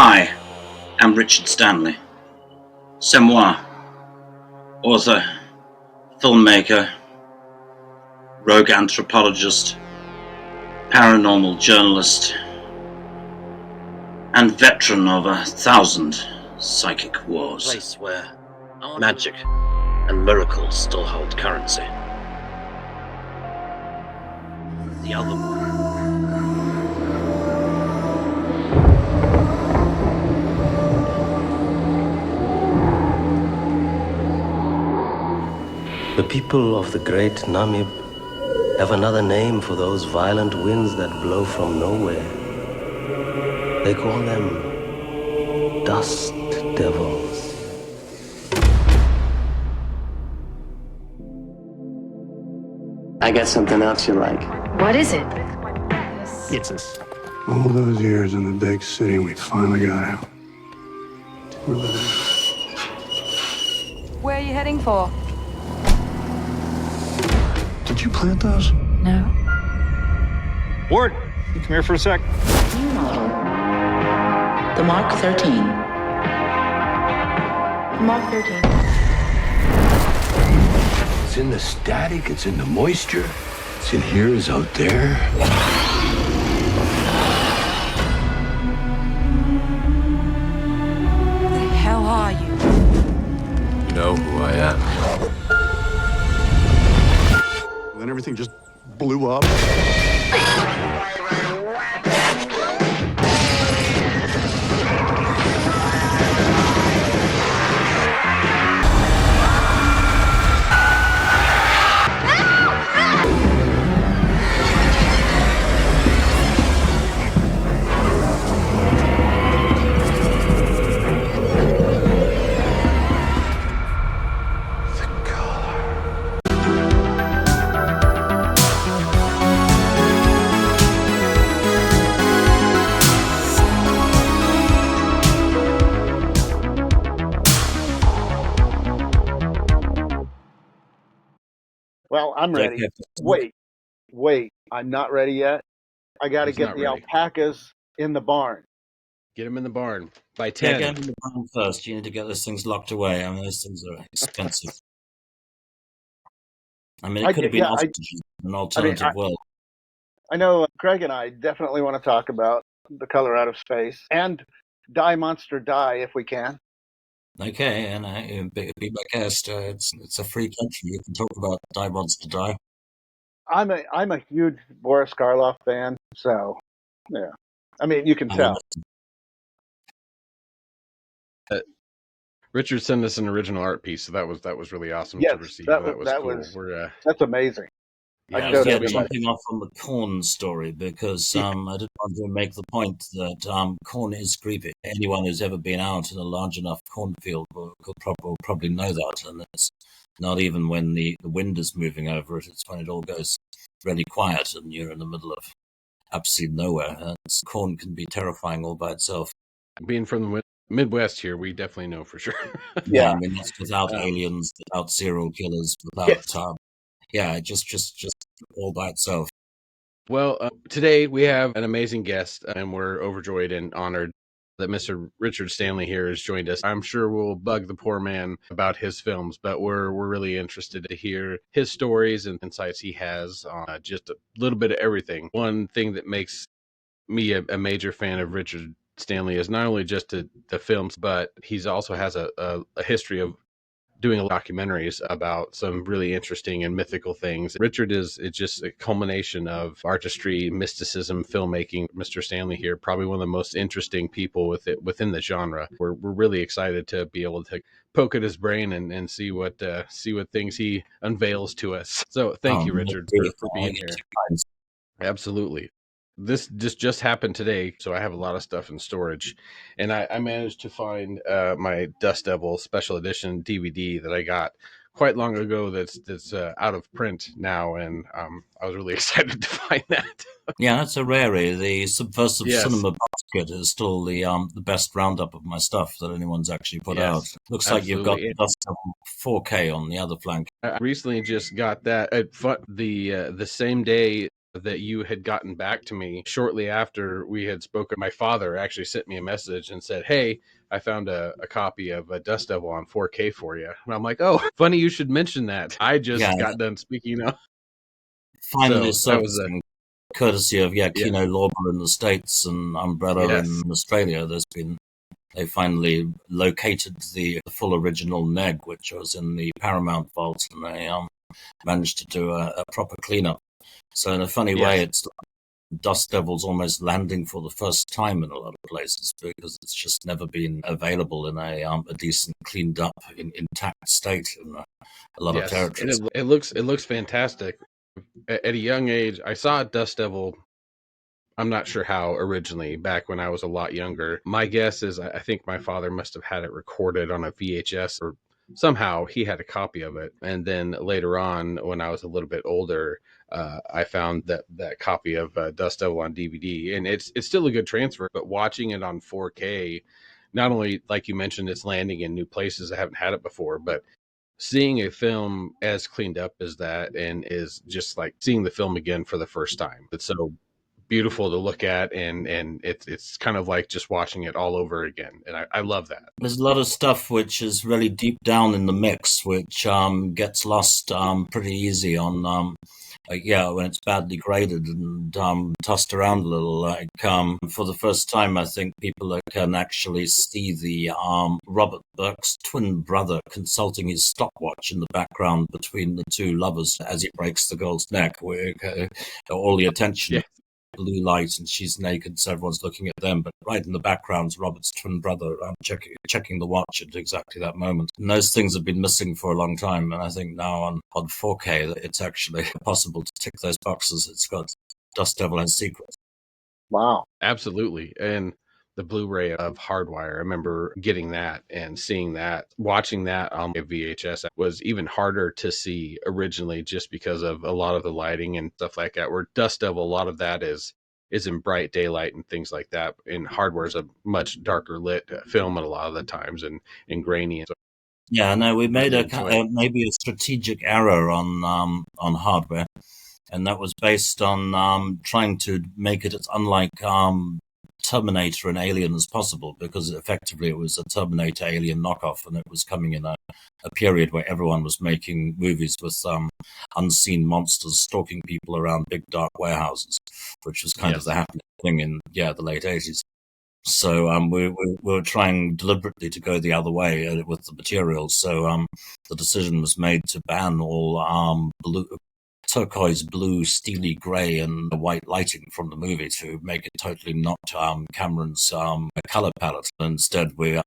I am Richard Stanley. C'est moi, author, filmmaker, rogue anthropologist, paranormal journalist, and veteran of 1,000 psychic wars. A place where magic and miracles still hold currency. The other one. The people of the great Namib have another name for those violent winds that blow from nowhere. They call them dust devils. I got something else you like. What is it? It's us. All those years in the big city, we finally got out. We're living. Where are you heading for? Did you plant those? No. Ward, you come here for a sec. New model. The Mark 13. Mark 13. It's in the static, it's in the moisture. It's in here, it's out there. Who the hell are you? You know who I am. Then everything just blew up. Well, I'm ready. Wait. I'm not ready yet. I got to get the alpacas in the barn. Get them in the barn by Yeah, 10. get in the barn first. You need to get those things locked away. I mean, those things are expensive. I mean, it could have been an alternative world. I know Craig and I definitely want to talk about The Color Out of Space and Die Monster Die if we can. Okay, and be my guest. It's a free country. You can talk about Die Monster Die. I'm a huge Boris Karloff fan, so yeah. I mean, you can tell. Richard sent us an original art piece, so that was really awesome Yes, to receive. that cool. That's amazing. Yeah, jumping off from the corn story because I did want to make the point that corn is creepy. Anyone who's ever been out in a large enough cornfield will probably know that. And it's not even when the wind is moving over it, it's when it all goes really quiet and you're in the middle of absolutely nowhere. And corn can be terrifying all by itself. Being from the Midwest here, we definitely know for sure. Yeah, I mean, that's without aliens, without serial killers, without... Yeah, just all by itself. Well, today we have an amazing guest, and we're overjoyed and honored that Mr. Richard Stanley here has joined us. I'm sure we'll bug the poor man about his films, but we're really interested to hear his stories and insights he has on just a little bit of everything. One thing that makes me a major fan of Richard Stanley is not only just the films, but he's also has a history of doing documentaries about some really interesting and mythical things. Richard is just a culmination of artistry, mysticism, filmmaking. Mr. Stanley here, probably one of the most interesting people within the genre. We're really excited to be able to poke at his brain and see what things he unveils to us. So thank you, Richard, for being here. Absolutely. This just happened today, so I have a lot of stuff in storage, and I managed to find my Dust Devil special edition DVD that I got quite long ago. That's out of print now, and I was really excited to find that. Yeah, that's a rarity. The Subversive Cinema basket is still the best roundup of my stuff that anyone's actually put out. Looks like you've got Dust Devil 4K on the other flank. I recently just got that the same day that you had gotten back to me shortly after we had spoken. My father actually sent me a message and said, "Hey, I found a copy of Dust Devil on 4K for you." And I'm like, "Oh, funny you should mention that. I just got done speaking up." Finally So that was courtesy of Kino Lorber in the States and Umbrella in Australia. They finally located the full original Neg, which was in the Paramount vault, and they managed to do a proper cleanup. So in a funny way, it's Dust Devil's almost landing for the first time in a lot of places because it's just never been available in a decent, cleaned up, intact state in a lot of territories. And it looks fantastic. At a young age, I saw Dust Devil. I'm not sure how originally, back when I was a lot younger. My guess is I think my father must have had it recorded on a VHS, or somehow he had a copy of it. And then later on, when I was a little bit older, I found that copy of Dust Devil on DVD, and it's still a good transfer. But watching it on 4K, not only, like you mentioned, it's landing in new places I haven't had it before, but seeing a film as cleaned up as that, and is just like seeing the film again for the first time. It's so beautiful to look at, and it's kind of like just watching it all over again, and I love that. There's a lot of stuff which is really deep down in the mix, which gets lost pretty easy on when it's badly graded and tossed around a little. Like for the first time, I think people can actually see the Robert Burke's twin brother consulting his stopwatch in the background between the two lovers as he breaks the girl's neck, where all the attention blue light and she's naked, so everyone's looking at them, but right in the background's Robert's twin brother checking the watch at exactly that moment. And those things have been missing for a long time, and I think now on 4K it's actually possible to tick those boxes. It's got Dust Devil and Secrets. Wow. Absolutely. And the Blu-ray of Hardwire, I remember getting that and seeing that, watching that on a VHS was even harder to see originally, just because of a lot of the lighting and stuff like that. Where Dust Devil, a lot of that is in bright daylight and things like that. And Hardwire is a much darker lit film at a lot of the times, and grainy. And so yeah, no, we made maybe a strategic error on Hardwire, and that was based on trying to make it as unlike Terminator and Alien as possible, because effectively it was a Terminator Alien knockoff, and it was coming in a period where everyone was making movies with unseen monsters stalking people around big dark warehouses, which was kind of the happening thing in the late 80s. So we were trying deliberately to go the other way with the materials. So the decision was made to ban all turquoise blue, steely grey, and white lighting from the movie to make it totally not Cameron's color palette. Instead, we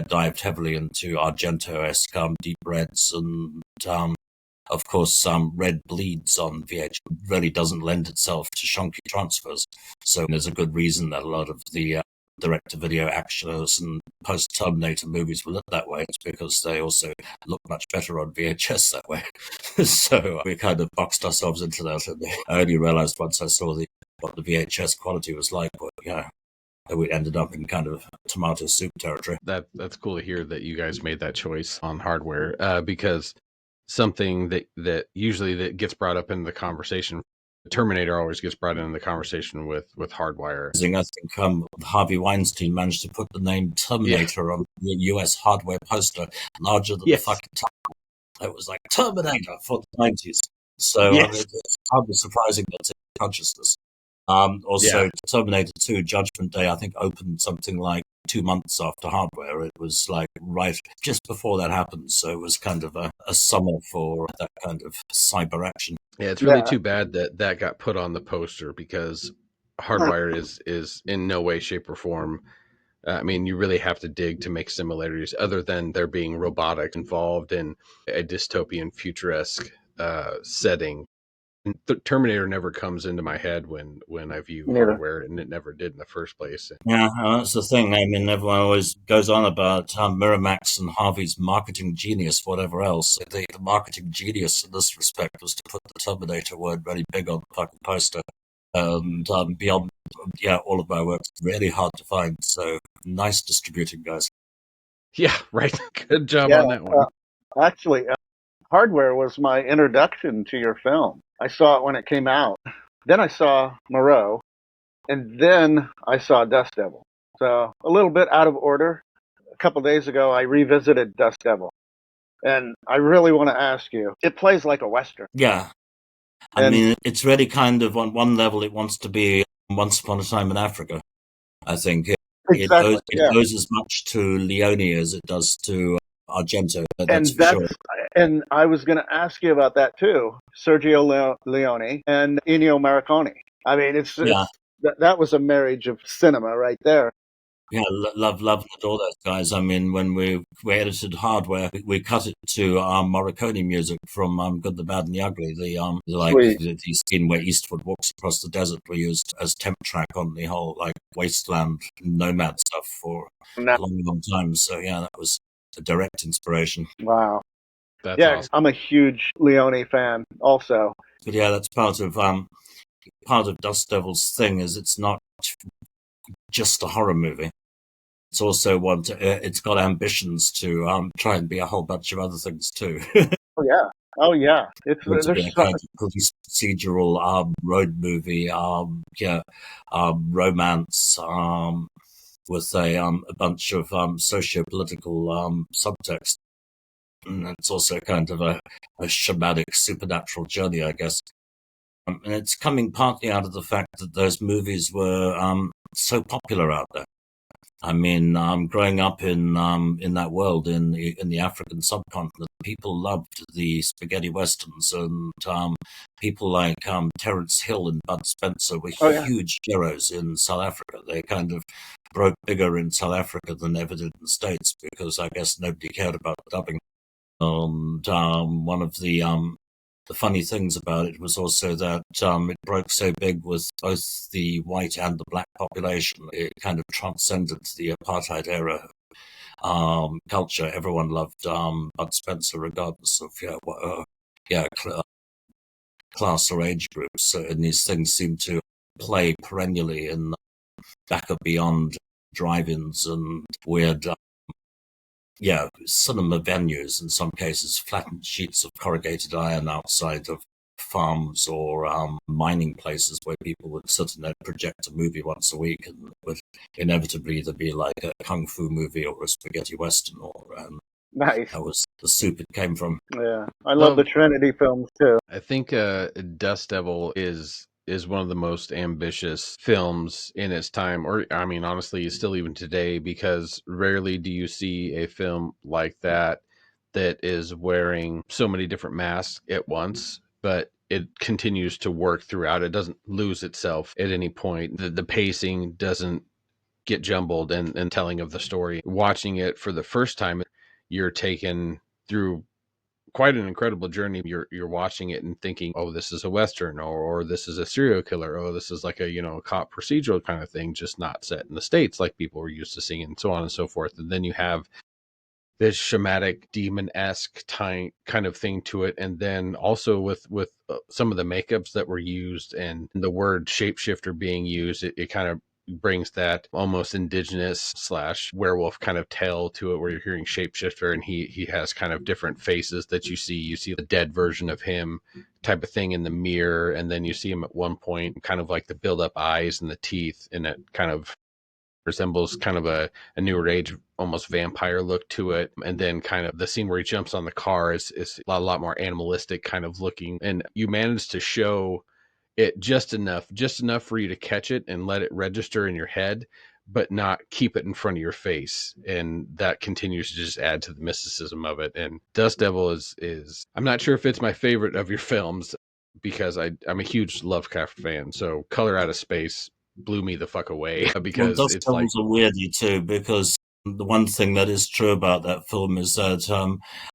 dived heavily into Argento-esque deep reds, and of course, red bleeds on VH really doesn't lend itself to shonky transfers. So there's a good reason that a lot of the direct-to-video actioners and post-Terminator movies were lit that way. It's because they also look much better on VHS that way. So we kind of boxed ourselves into that, and I only realized once I saw what the VHS quality was like, we ended up in kind of tomato soup territory. That's cool to hear that you guys made that choice on Hardwire, because something that usually that gets brought up in the conversation, Terminator always gets brought in the conversation with Hardwire. I think Harvey Weinstein managed to put the name Terminator on the US hardware poster larger than the fucking title. It was like Terminator for the 90s. So it's hardly surprising that's in consciousness. Also, Terminator 2 Judgment Day, I think, opened something like 2 months after Hardwire. It was like right just before that happened. So it was kind of a summer for that kind of cyber action. Yeah, it's really too bad that got put on the poster, because Hardwire is in no way, shape, or form. I mean, you really have to dig to make similarities, other than there being robotics involved in a dystopian, futuresque setting. Terminator never comes into my head when I view Hardwire, and it never did in the first place. Yeah, that's the thing. I mean, everyone always goes on about Miramax and Harvey's marketing genius, whatever else. The marketing genius in this respect was to put the Terminator word really big on the fucking poster. And beyond, all of my work's really hard to find. So nice distributing, guys. Yeah, right. Good job on that one. Actually, Hardwire was my introduction to your film. I saw it when it came out. Then I saw Moreau, and then I saw Dust Devil. So a little bit out of order. A couple days ago, I revisited Dust Devil. And I really want to ask you, it plays like a Western. Yeah. I mean, it's really kind of on one level, it wants to be Once Upon a Time in Africa, I think. Exactly, it owes as much to Leone as it does to Argento. That's for sure. And I was going to ask you about that too. Sergio Leone and Ennio Morricone. I mean, that was a marriage of cinema right there. Yeah, love all those guys. I mean, when we edited Hardware, we cut it to Morricone music from Good, the Bad, and the Ugly. The scene where Eastwood walks across the desert we used as temp track on the whole wasteland nomad stuff for a long time. So yeah, that was a direct inspiration. Wow. That's awesome. I'm a huge Leone fan also. But yeah, that's part of Dust Devil's thing is it's not just a horror movie. It's also it's got ambitions to try and be a whole bunch of other things too. Oh yeah. It's a kind of police procedural road movie, romance with a bunch of socio-political subtext. And it's also kind of a shamanic supernatural journey, I guess. And it's coming partly out of the fact that those movies were so popular out there. I mean, growing up in that world in the African subcontinent, people loved the spaghetti westerns, and people like Terence Hill and Bud Spencer were huge heroes in South Africa. They kind of broke bigger in South Africa than ever did in the States because I guess nobody cared about dubbing. And one of the funny things about it was also that it broke so big with both the white and the black population. It kind of transcended the apartheid era culture. Everyone loved Bud Spencer, regardless of class or age groups. And these things seem to play perennially in back or beyond drive-ins and weird cinema venues, in some cases, flattened sheets of corrugated iron outside of farms or mining places where people would sit and they'd project a movie once a week, and it would inevitably either be like a kung fu movie or a spaghetti western, nice. That was the soup it came from. Yeah, I love the Trinity films too. I think Dust Devil is one of the most ambitious films in its time, or I mean, honestly, still even today, because rarely do you see a film like that is wearing so many different masks at once, but it continues to work throughout. It doesn't lose itself at any point. The pacing doesn't get jumbled and telling of the story. Watching it for the first time, you're taken through quite an incredible journey. You're watching it and thinking, oh, this is a Western, or this is a serial killer. Oh, this is like a cop procedural kind of thing, just not set in the States like people were used to seeing, and so on and so forth. And then you have this shamanic demon-esque kind of thing to it. And then also with some of the makeups that were used and the word shapeshifter being used, it kind of brings that almost indigenous / werewolf kind of tale to it, where you're hearing shapeshifter and he has kind of different faces that you see the dead version of him type of thing in the mirror, and then you see him at one point kind of like the build up eyes and the teeth, and it kind of resembles kind of a newer age almost vampire look to it. And then kind of the scene where he jumps on the car is a lot more animalistic kind of looking, and you manage to show it just enough for you to catch it and let it register in your head, but not keep it in front of your face. And that continues to just add to the mysticism of it. And Dust Devil is I'm not sure if it's my favorite of your films, because I'm a huge Lovecraft fan. So Color Out of Space blew me the fuck away, because Dust it's Devils are weirdly too, because the one thing that is true about that film is that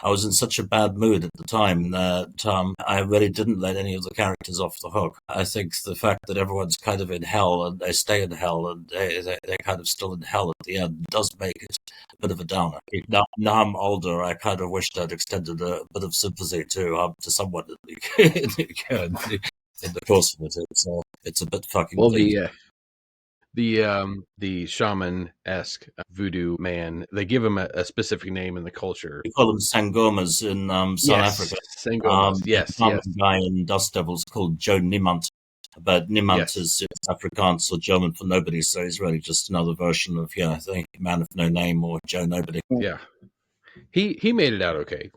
I was in such a bad mood at the time that I really didn't let any of the characters off the hook. I think the fact that everyone's kind of in hell and they stay in hell and they're kind of still in hell at the end does make it a bit of a downer. Now I'm older, I kind of wished I'd extended a bit of sympathy to someone in the course of it. It's a bit fucking. Well, the shaman-esque voodoo man, they give him a specific name in the culture. We call them sangomas in South Africa. Sangomas, yes. The guy in Dust Devils called Joe Niemand. But niemand Yes. is Afrikaans or German for nobody, so he's really just another version of, I think, Man of No Name or Joe Nobody. Yeah. He made it out okay.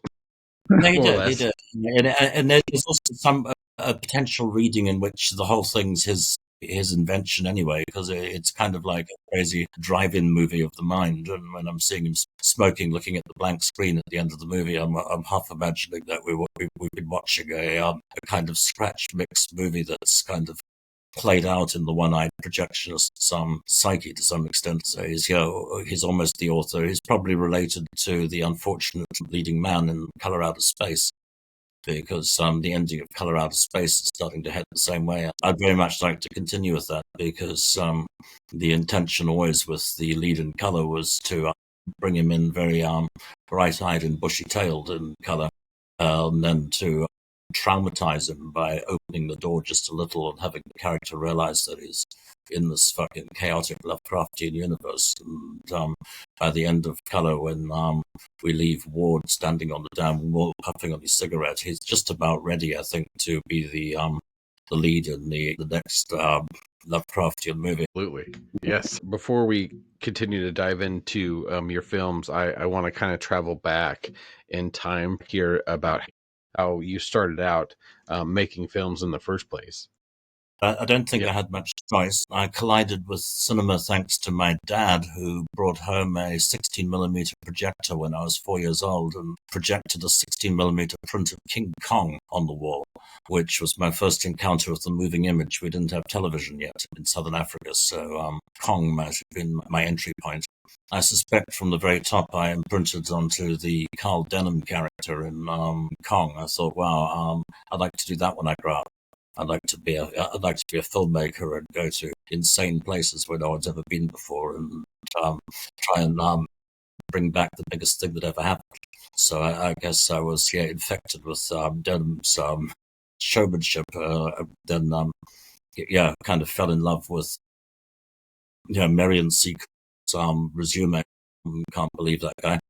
No, he More or did. He less. did. And there's also some potential reading in which the whole thing's his invention anyway, because it's kind of like a crazy drive-in movie of the mind. And when I'm seeing him smoking, looking at the blank screen at the end of the movie, I'm half imagining that we've been watching a kind of scratch mixed movie that's kind of played out in the one-eyed projectionist's psyche to some extent. So he's almost the author. He's probably related to the unfortunate leading man in Color Out of Space, because the ending of Color Out of Space is starting to head the same way. I'd very much like to continue with that, because the intention always with the lead in Color was to bring him in very bright-eyed and bushy-tailed in Color, and then to traumatize him by opening the door just a little and having the character realize that he's in this fucking chaotic Lovecraftian universe. And by the end of Color, when we leave Ward standing on the damn wall puffing on his cigarette, he's just about ready, I think, to be the lead in the next Lovecraftian movie. Absolutely. Yes. Before we continue to dive into your films, I want to kind of travel back in time here about how you started out making films in the first place. I don't think I had much choice. I collided with cinema thanks to my dad, who brought home a 16mm projector when I was 4 years old and projected a 16mm print of King Kong on the wall, which was my first encounter with the moving image. We didn't have television yet in Southern Africa, so Kong might have been my entry point. I suspect from the very top I imprinted onto the Carl Denham character in Kong. I thought, wow, I'd like to do that when I grow up. I'd like to be a filmmaker and go to insane places where no one's ever been before, and try and bring back the biggest thing that ever happened. So I guess I was infected with Denham's showmanship. Then kind of fell in love with Marion Seaco's resume. Can't believe that guy.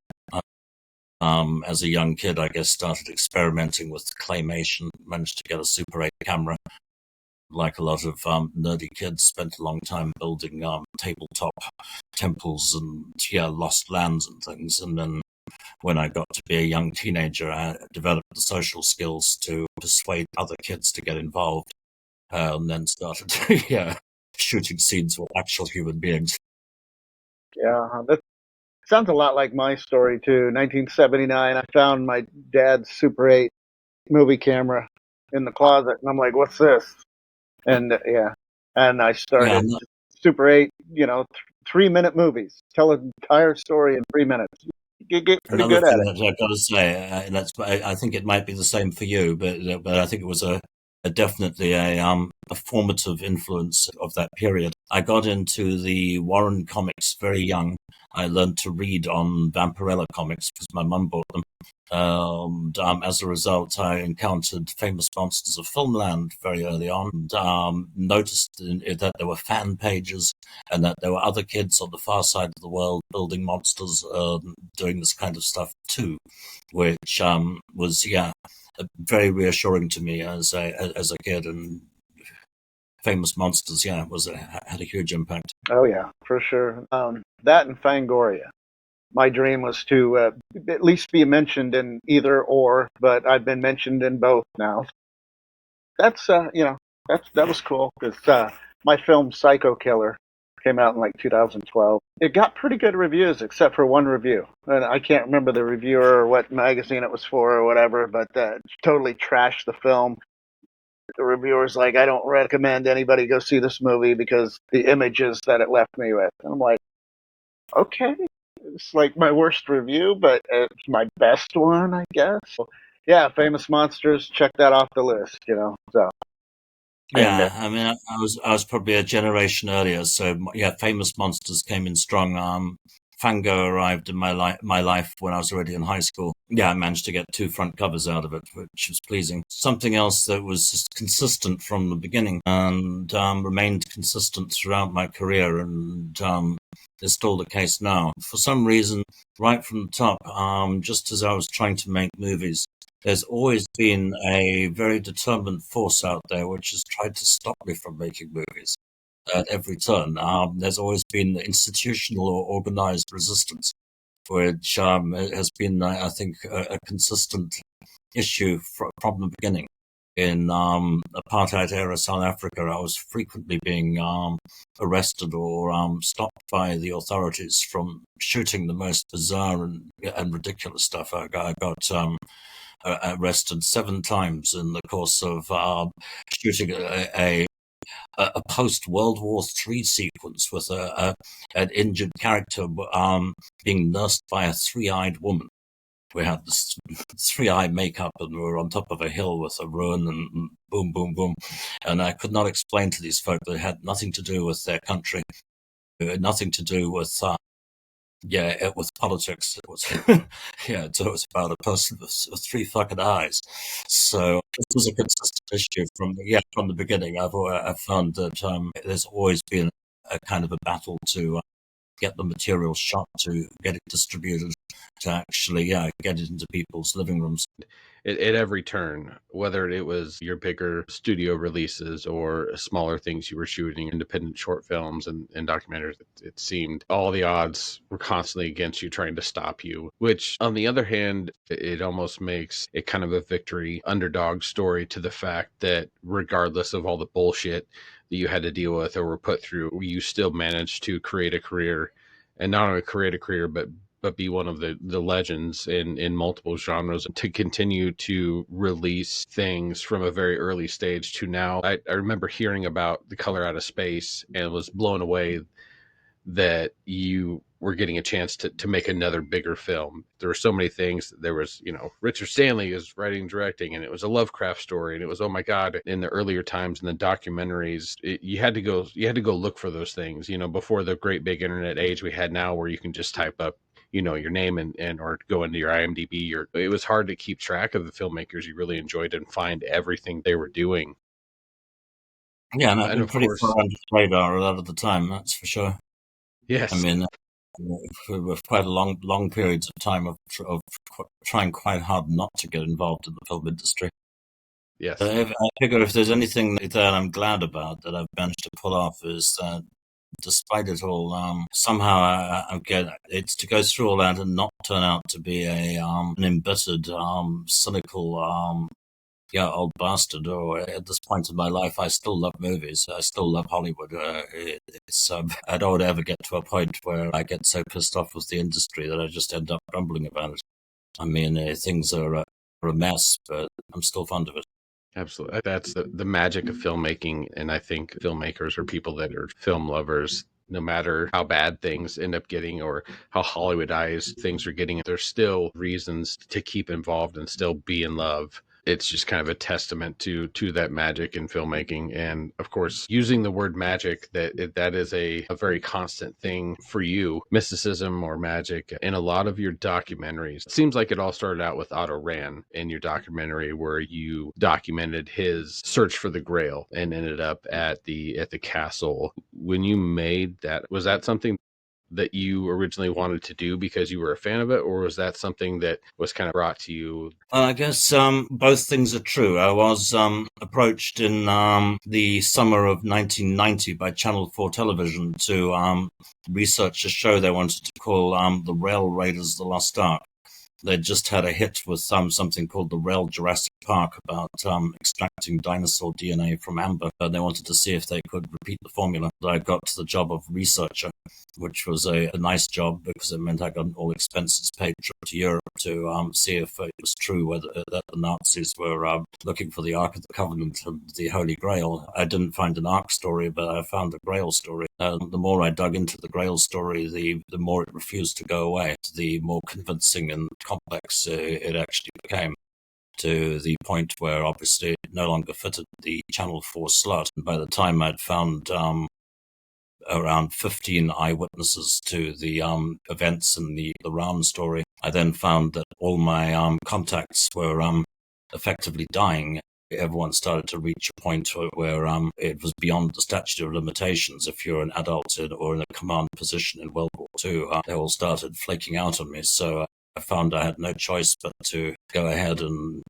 As a young kid, I guess, started experimenting with claymation, managed to get a Super 8 camera. Like a lot of nerdy kids, spent a long time building tabletop temples and lost lands and things. And then when I got to be a young teenager, I developed the social skills to persuade other kids to get involved, and then started shooting scenes with actual human beings. Yeah, that sounds a lot like my story too. 1979, I found my dad's Super 8 movie camera in the closet, and I'm like, "What's this?" And and I started Super 8. 3-minute movies, tell an entire story in 3 minutes. You get pretty good at it. I've got to say, I think it might be the same for you, but I think it was definitely a formative influence of that period. I got into the Warren comics very young. I learned to read on Vampirella comics because my mum bought them. As a result, I encountered Famous Monsters of Filmland very early on, and noticed that there were fan pages and that there were other kids on the far side of the world building monsters, doing this kind of stuff too, which was very reassuring to me as a kid. And Famous Monsters, had a huge impact. Oh yeah, for sure. That and Fangoria. My dream was to at least be mentioned in either or, but I've been mentioned in both now. That's that was cool, because my film Psycho Killer came out in like 2012. It got pretty good reviews, except for one review, and I can't remember the reviewer or what magazine it was for or whatever, but totally trashed the film. The reviewer's like, "I don't recommend anybody go see this movie because the images that it left me with." And I'm like, okay, it's like my worst review, but it's my best one, I guess. So, yeah, Famous Monsters, check that off the list, So. Yeah, I mean, I was probably a generation earlier, so Famous Monsters came in strong. Fango arrived in my life when I was already in high school. Yeah, I managed to get 2 front covers out of it, which was pleasing. Something else that was just consistent from the beginning and remained consistent throughout my career, and is still the case now. For some reason, right from the top, just as I was trying to make movies, there's always been a very determined force out there which has tried to stop me from making movies at every turn. There's always been institutional or organized resistance, which has been, I think, a consistent issue from the beginning. In apartheid era South Africa, I was frequently being arrested or stopped by the authorities from shooting the most bizarre and ridiculous stuff. I got arrested 7 times in the course of shooting a post World War III sequence with an injured character being nursed by a 3-eyed woman. We had this 3-eye makeup, and we were on top of a hill with a ruin, and boom, boom, boom. And I could not explain to these folk that it had nothing to do with their country, nothing to do with with politics. It was it was about a person with 3 fucking eyes. So this was a consistent issue from the beginning. I've found that there's always been a kind of a battle to get the material shot, to get it distributed, to actually get it into people's living rooms. At every turn, whether it was your bigger studio releases or smaller things you were shooting, independent short films and documentaries, it seemed all the odds were constantly against you, trying to stop you, which on the other hand, it almost makes it kind of a victory underdog story to the fact that regardless of all the bullshit that you had to deal with or were put through, you still managed to create a career, and not only create a career, but be one of the legends in multiple genres, to continue to release things from a very early stage to now. I remember hearing about The Color Out of Space and was blown away that you were getting a chance to make another bigger film. There were so many things. There was, Richard Stanley is writing and directing, and it was a Lovecraft story, and it was, oh my God, in the earlier times in the documentaries, you had to go look for those things, before the great big internet age we had now, where you can just type up your name and or go into your IMDb. It was hard to keep track of the filmmakers you really enjoyed and find everything they were doing. Yeah, and I've been pretty far under the radar a lot of the time, that's for sure. Yes. I mean, with quite a long periods of time of trying quite hard not to get involved in the film industry. Yes. I figure if there's anything that I'm glad about that I've managed to pull off is that despite it all, somehow I get it's to go through all that and not turn out to be an embittered, cynical, old bastard. Or at this point in my life, I still love movies. I still love Hollywood. I don't ever get to a point where I get so pissed off with the industry that I just end up grumbling about it. I mean, things are a mess, but I'm still fond of it. Absolutely. That's the magic of filmmaking. And I think filmmakers or people that are film lovers, no matter how bad things end up getting or how Hollywoodized things are getting, there's still reasons to keep involved and still be in love. It's just kind of a testament to that magic in filmmaking. And of course, using the word magic, that is a very constant thing for you, mysticism or magic in a lot of your documentaries. It seems like it all started out with Otto Rahn in your documentary, where you documented his search for the Grail and ended up at the castle. When you made that, was that something that you originally wanted to do because you were a fan of it, or was that something that was kind of brought to you? I guess both things are true. I was approached in the summer of 1990 by Channel 4 Television to research a show they wanted to call The Rail Raiders: The Lost Ark. They just had a hit with something called The Rail Jurassic Park about extracting dinosaur DNA from amber. They wanted to see if they could repeat the formula. I got to the job of researcher, which was a nice job because it meant I got an all-expenses paid trip to Europe to see if it was true that the Nazis were looking for the Ark of the Covenant and the Holy Grail. I didn't find an Ark story, but I found a Grail story. The more I dug into the Grail story, the more it refused to go away, the more convincing and complex it actually became, to the point where obviously it no longer fitted the Channel 4 slot. And by the time I'd found around 15 eyewitnesses to the events in the Rahn story, I then found that all my contacts were effectively dying. Everyone started to reach a point where it was beyond the statute of limitations. If you're an adult or in a command position in World War II, they all started flaking out on me. So I found I had no choice but to go ahead and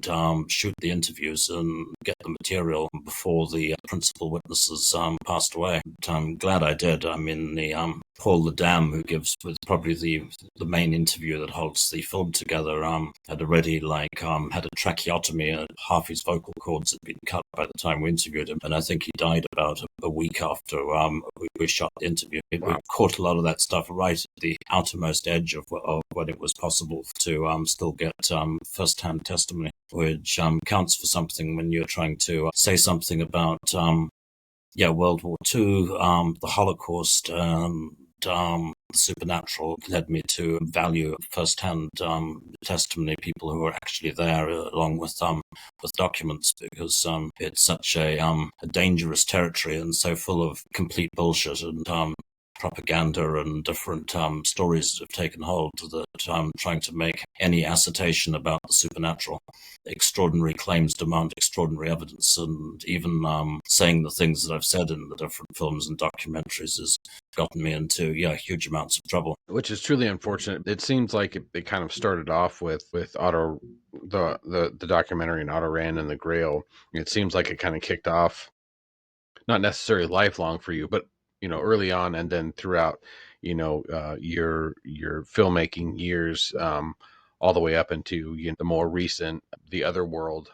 shoot the interviews and get the material before the principal witnesses passed away. I'm glad I did. I mean, the Paul the Dam, who gives was probably the main interview that holds the film together, had already had a tracheotomy, and half his vocal cords had been cut by the time we interviewed him, and I think he died about a week after we shot the interview. We caught a lot of that stuff right at the outermost edge of when it was possible to still get first-hand testimony, which counts for something when you're trying to say something about World War II, the Holocaust, and the supernatural. Led me to value first-hand testimony, people who were actually there, along with documents, because it's such a dangerous territory and so full of complete bullshit and propaganda and different stories that have taken hold, that trying to make any assertion about the supernatural. Extraordinary claims demand extraordinary evidence, and even saying the things that I've said in the different films and documentaries has gotten me into huge amounts of trouble. Which is truly unfortunate. It seems like it kind of started off with Otto, the documentary in Otto Rahn and the Grail. It seems like it kind of kicked off, not necessarily lifelong for you, but early on, and then throughout your filmmaking years, all the way up into the more recent The Other World.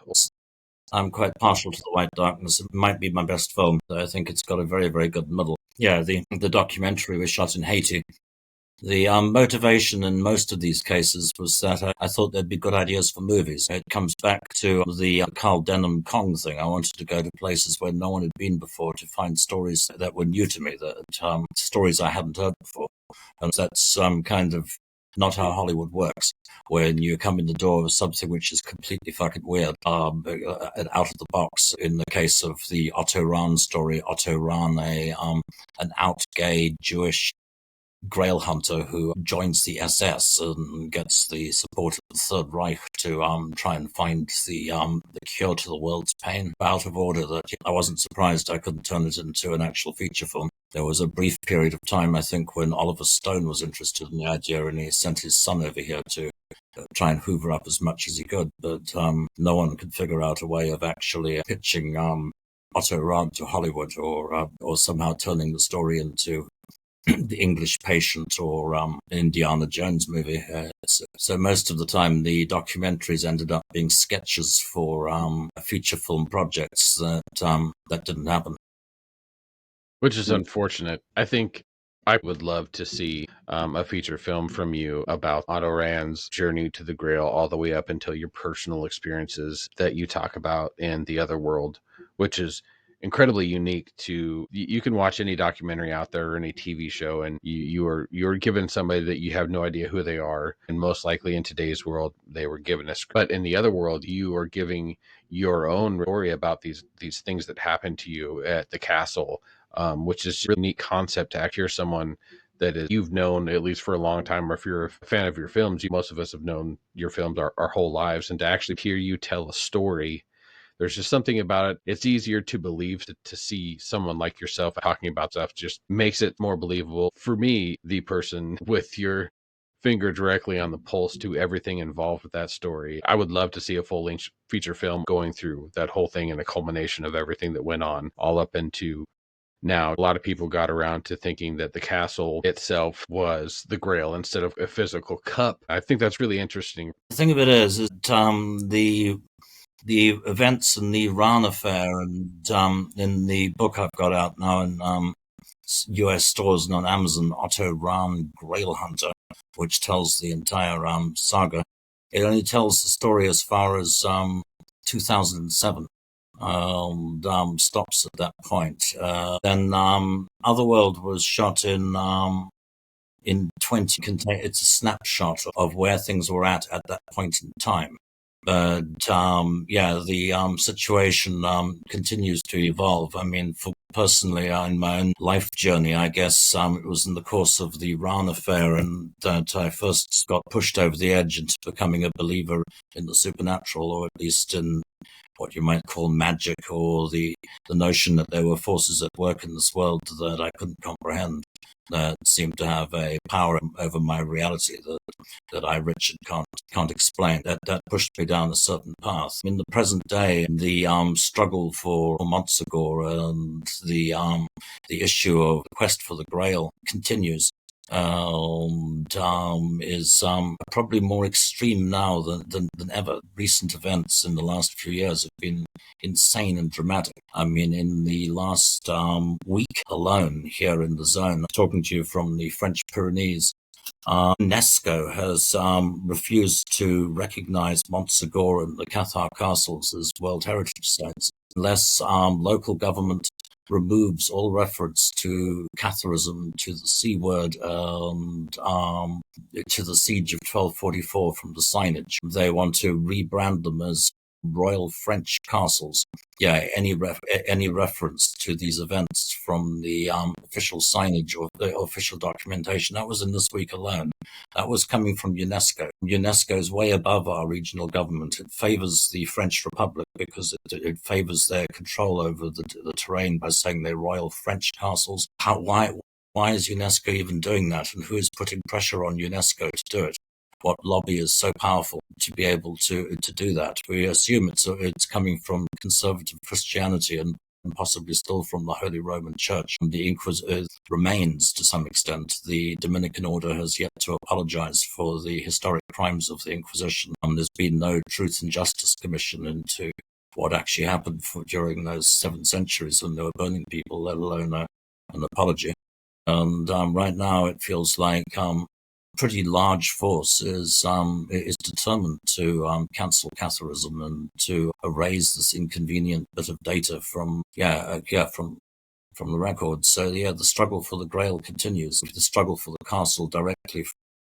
I'm quite partial to The White Darkness. It might be my best film. I think it's got a very, very good middle. Yeah, the documentary was shot in Haiti. The motivation in most of these cases was that I thought there'd be good ideas for movies. It comes back to the Carl Denham Kong thing. I wanted to go to places where no one had been before to find stories that were new to me, that stories I hadn't heard before. And that's kind of not how Hollywood works. When you come in the door of something which is completely fucking weird, and out of the box. In the case of the Otto Rahn story, Otto Rahn, an out gay Jewish Grail hunter who joins the SS and gets the support of the Third Reich to try and find the cure to the world's pain. Out of order, that I wasn't surprised I couldn't turn it into an actual feature film. There was a brief period of time, I think, when Oliver Stone was interested in the idea, and he sent his son over here to try and hoover up as much as he could, but no one could figure out a way of actually pitching Otto Rahn to Hollywood, or somehow turning the story into The English Patient or Indiana Jones movie. So most of the time, the documentaries ended up being sketches for feature film projects that didn't happen. Which is unfortunate. I think I would love to see a feature film from you about Otto Rahn's journey to the Grail, all the way up until your personal experiences that you talk about in The Other World, which is incredibly unique. You can watch any documentary out there or any TV show, and you're given somebody that you have no idea who they are, and most likely in today's world they were given a script. But in The Other World, you are giving your own story about these things that happened to you at the castle, which is a really neat concept to hear someone that you've known at least for a long time, or if you're a fan of your films, most of us have known your films our whole lives, and to actually hear you tell a story. There's just something about it. It's easier to believe to see someone like yourself talking about stuff, just makes it more believable. For me, the person with your finger directly on the pulse to everything involved with that story, I would love to see a full-length feature film going through that whole thing and a culmination of everything that went on, all up into now. A lot of people got around to thinking that the castle itself was the Grail instead of a physical cup. I think that's really interesting. The thing of it is the events in the Rahn affair, and in the book I've got out now in US stores and on Amazon, Otto Rahn Grail Hunter, which tells the entire saga. It only tells the story as far as 2007. Stops at that point. Then Otherworld was shot in 20. It's a snapshot of where things were at that point in time. But the situation continues to evolve. I mean, personally, in my own life journey, I guess it was in the course of the Rahn affair, and that I first got pushed over the edge into becoming a believer in the supernatural, or at least in what you might call magic, or the notion that there were forces at work in this world that I couldn't comprehend, that seemed to have a power over my reality that I, Richard, can't explain. That pushed me down a certain path. In the present day, the struggle for Montsegur and the issue of quest for the Grail continues. Is probably more extreme now than ever. Recent events in the last few years have been insane and dramatic. I mean, in the last week alone here in the zone, talking to you from the French Pyrenees, UNESCO has refused to recognize Montsegur and the Cathar castles as World Heritage Sites unless local government removes all reference to Catharism, to the C word, and to the siege of 1244 from the signage. They want to rebrand them as Royal French Castles. Yeah, any reference to these events from the official signage or the official documentation, that was in this week alone. That was coming from UNESCO. UNESCO is way above our regional government. It favors the French Republic because it favors their control over the terrain by saying they're Royal French Castles. Why is UNESCO even doing that, and who is putting pressure on UNESCO to do it? What lobby is so powerful to be able to do that? We assume it's coming from conservative Christianity and possibly still from the Holy Roman Church. The Inquisition remains to some extent. The Dominican Order has yet to apologize for the historic crimes of the Inquisition. There's been no Truth and Justice Commission into what actually happened during those 7 centuries when they were burning people, let alone an apology. And right now it feels like pretty large force is determined to cancel Catharism and to erase this inconvenient bit of data from the records. So the struggle for the Grail continues. The struggle for the castle directly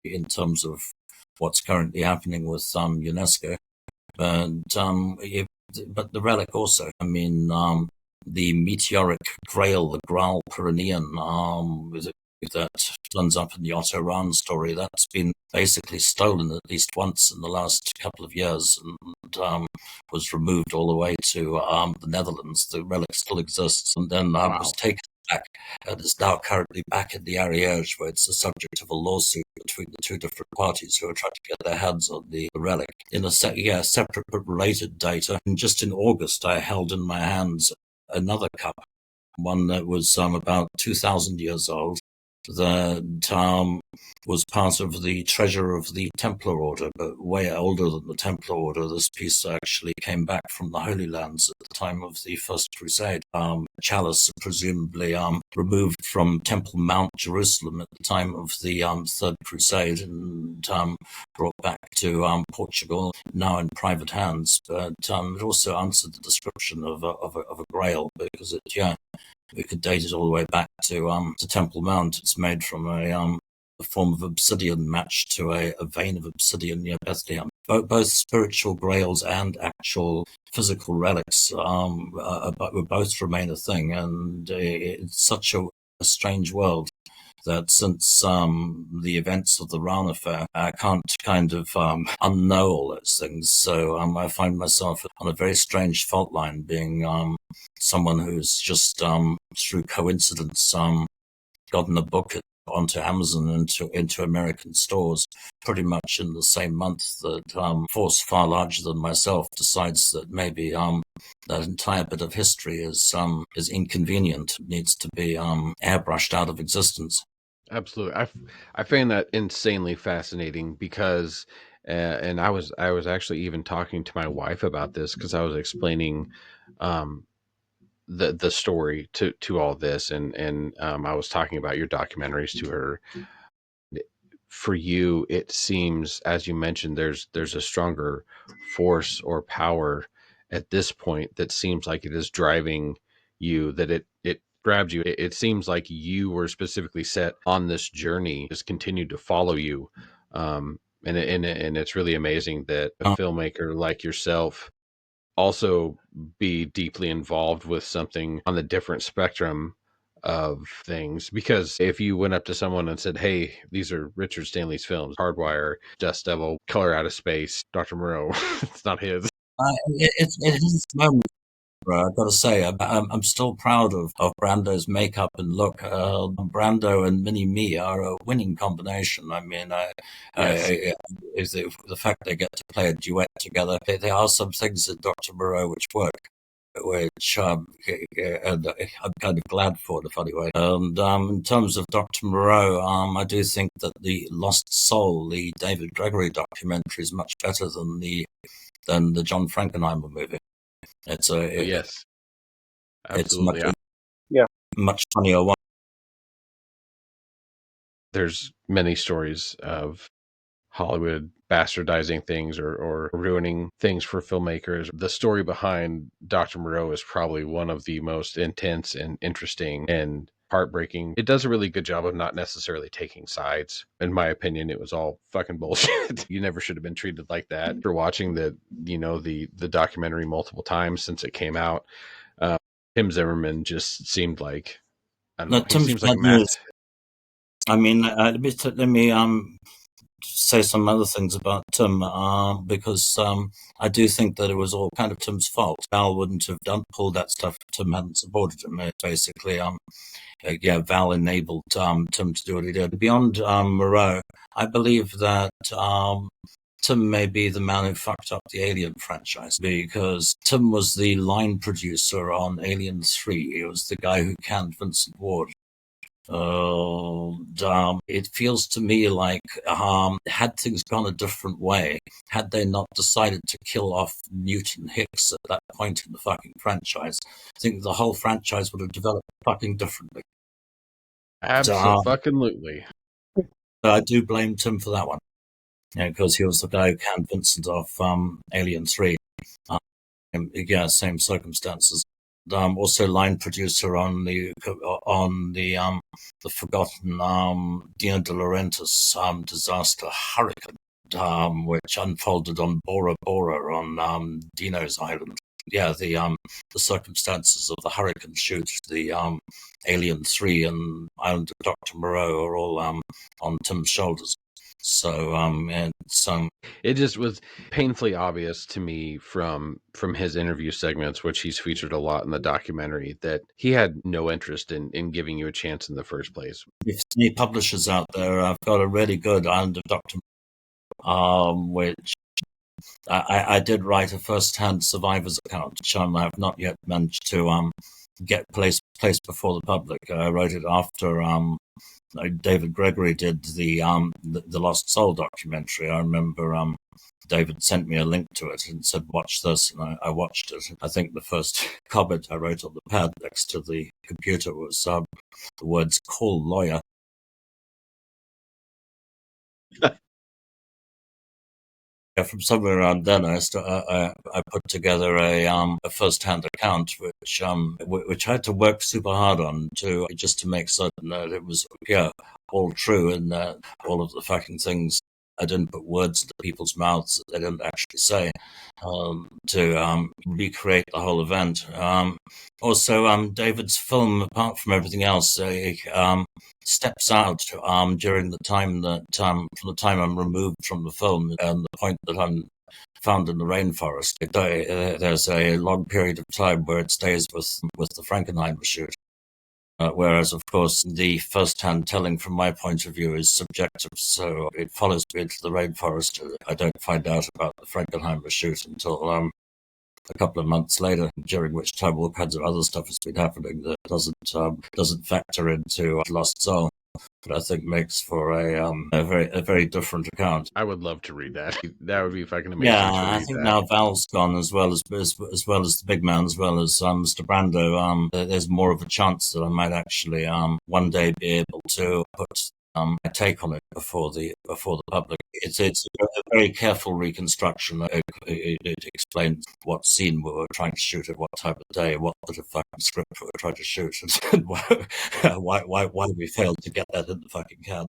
in terms of what's currently happening with UNESCO, but the relic also. I mean, the meteoric Grail, the Grail Pyrenean, that turns up in the Otto Rahn story, that's been basically stolen at least once in the last couple of years and was removed all the way to the Netherlands. The relic still exists and then was taken back and is now currently back in the Ariège, where it's the subject of a lawsuit between the two different parties who are trying to get their hands on the relic. In a separate but related data, and just in August I held in my hands another cup, one that was about 2,000 years old, that was part of the treasure of the Templar Order, but way older than the Templar Order. This piece actually came back from the Holy Lands at the time of the First Crusade. Chalice presumably removed from Temple Mount, Jerusalem at the time of the Third Crusade and brought back to Portugal, now in private hands. But it also answered the description of a Grail because we could date it all the way back to Temple Mount. It's made from a form of obsidian matched to a vein of obsidian near Bethlehem. Both spiritual grails and actual physical relics will both remain a thing, and it's such a strange world that since the events of the Rahn affair, I can't kind of unknow all those things. So I find myself on a very strange fault line, being someone who's just through coincidence gotten a book onto Amazon into American stores pretty much in the same month that force far larger than myself decides that maybe that entire bit of history is inconvenient, needs to be airbrushed out of existence. Absolutely. I find that insanely fascinating because and I was actually even talking to my wife about this because I was explaining the story to all this and I was talking about your documentaries to her. For you, it seems, as you mentioned, there's a stronger force or power at this point that seems like it is driving you, that it grabs you. It seems like you were specifically set on this journey, just continued to follow you. And it's really amazing that a filmmaker like yourself also be deeply involved with something on the different spectrum of things. Because if you went up to someone and said, hey, these are Richard Stanley's films, Hardwire, Dust Devil, Color Out of Space, Dr. Moreau, it's not his. It is moments. I've got to say, I'm still proud of Brando's makeup and look. Brando and Mini Me are a winning combination. I mean, Yes. is the fact they get to play a duet together. There are some things in Dr. Moreau which work, which and I'm kind of glad for the funny way. And in terms of Dr. Moreau, I do think that the Lost Soul, the David Gregory documentary, is much better than the John Frankenheimer movie. It's Yes, it's absolutely. much funnier one. There's many stories of Hollywood bastardizing things or ruining things for filmmakers. The story behind Dr. Moreau is probably one of the most intense and interesting and heartbreaking. It does a really good job of not necessarily taking sides. In my opinion, it was all fucking bullshit. You never should have been treated like that. For watching the documentary multiple times since it came out, Tim Zimmerman just seemed like, I don't know, he Tim's seems like a bad news. math. I mean, let me say some other things about Tim, because I do think that it was all kind of Tim's fault. Val wouldn't have pulled that stuff if Tim hadn't supported him. Basically, Val enabled Tim to do what he did. Beyond Moreau, I believe that Tim may be the man who fucked up the Alien franchise, because Tim was the line producer on Alien 3. He was the guy who canned Vincent Ward. It feels to me like had things gone a different way, had they not decided to kill off Newton Hicks at that point in the fucking franchise, I think the whole franchise would have developed fucking differently. Absolutely. I do blame Tim for that one, because he was the guy who canned Vincent off Alien 3. Same circumstances. Also line producer on the forgotten Dino De Laurentiis disaster Hurricane, which unfolded on Bora Bora on Dino's Island. Yeah, the circumstances of the Hurricane shoot, the Alien 3 and Island of Dr. Moreau are all on Tim's shoulders. So it just was painfully obvious to me from his interview segments, which he's featured a lot in the documentary, that he had no interest in giving you a chance in the first place. If any publishers out there, I've got a really good Island of Dr. which I did write a first-hand survivor's account, which I have not yet managed to get placed before the public. I wrote it after David Gregory did the Lost Soul documentary. I remember David sent me a link to it and said, "Watch this," and I watched it. I think the first comment I wrote on the pad next to the computer was the words "call lawyer." From somewhere around then, I put together a first-hand account, which I had to work super hard on just to make certain that it was all true, and that all of the fucking things I didn't put words into people's mouths that they didn't actually say, to recreate the whole event. Also, David's film, apart from everything else, steps out during the time that from the time I'm removed from the film and the point that I'm found in the rainforest. There's a long period of time where it stays with the Frankenheimer shoot. Whereas, of course, the first-hand telling from my point of view is subjective, so it follows me into the rainforest. I don't find out about the Frankenheimer shoot until a couple of months later, during which time all kinds of other stuff has been happening that doesn't factor into Lost Soul, but I think makes for a very different account. I would love to read that. That would be fucking amazing. Yeah, I think now Val's gone, as well as the big man, as well as Mr. Brando. There's more of a chance that I might actually one day be able to put a take on it before the public. It's a very careful reconstruction. It explains what scene we were trying to shoot at what time of day, what bit of fucking script we were trying to shoot, and why we failed to get that in the fucking can.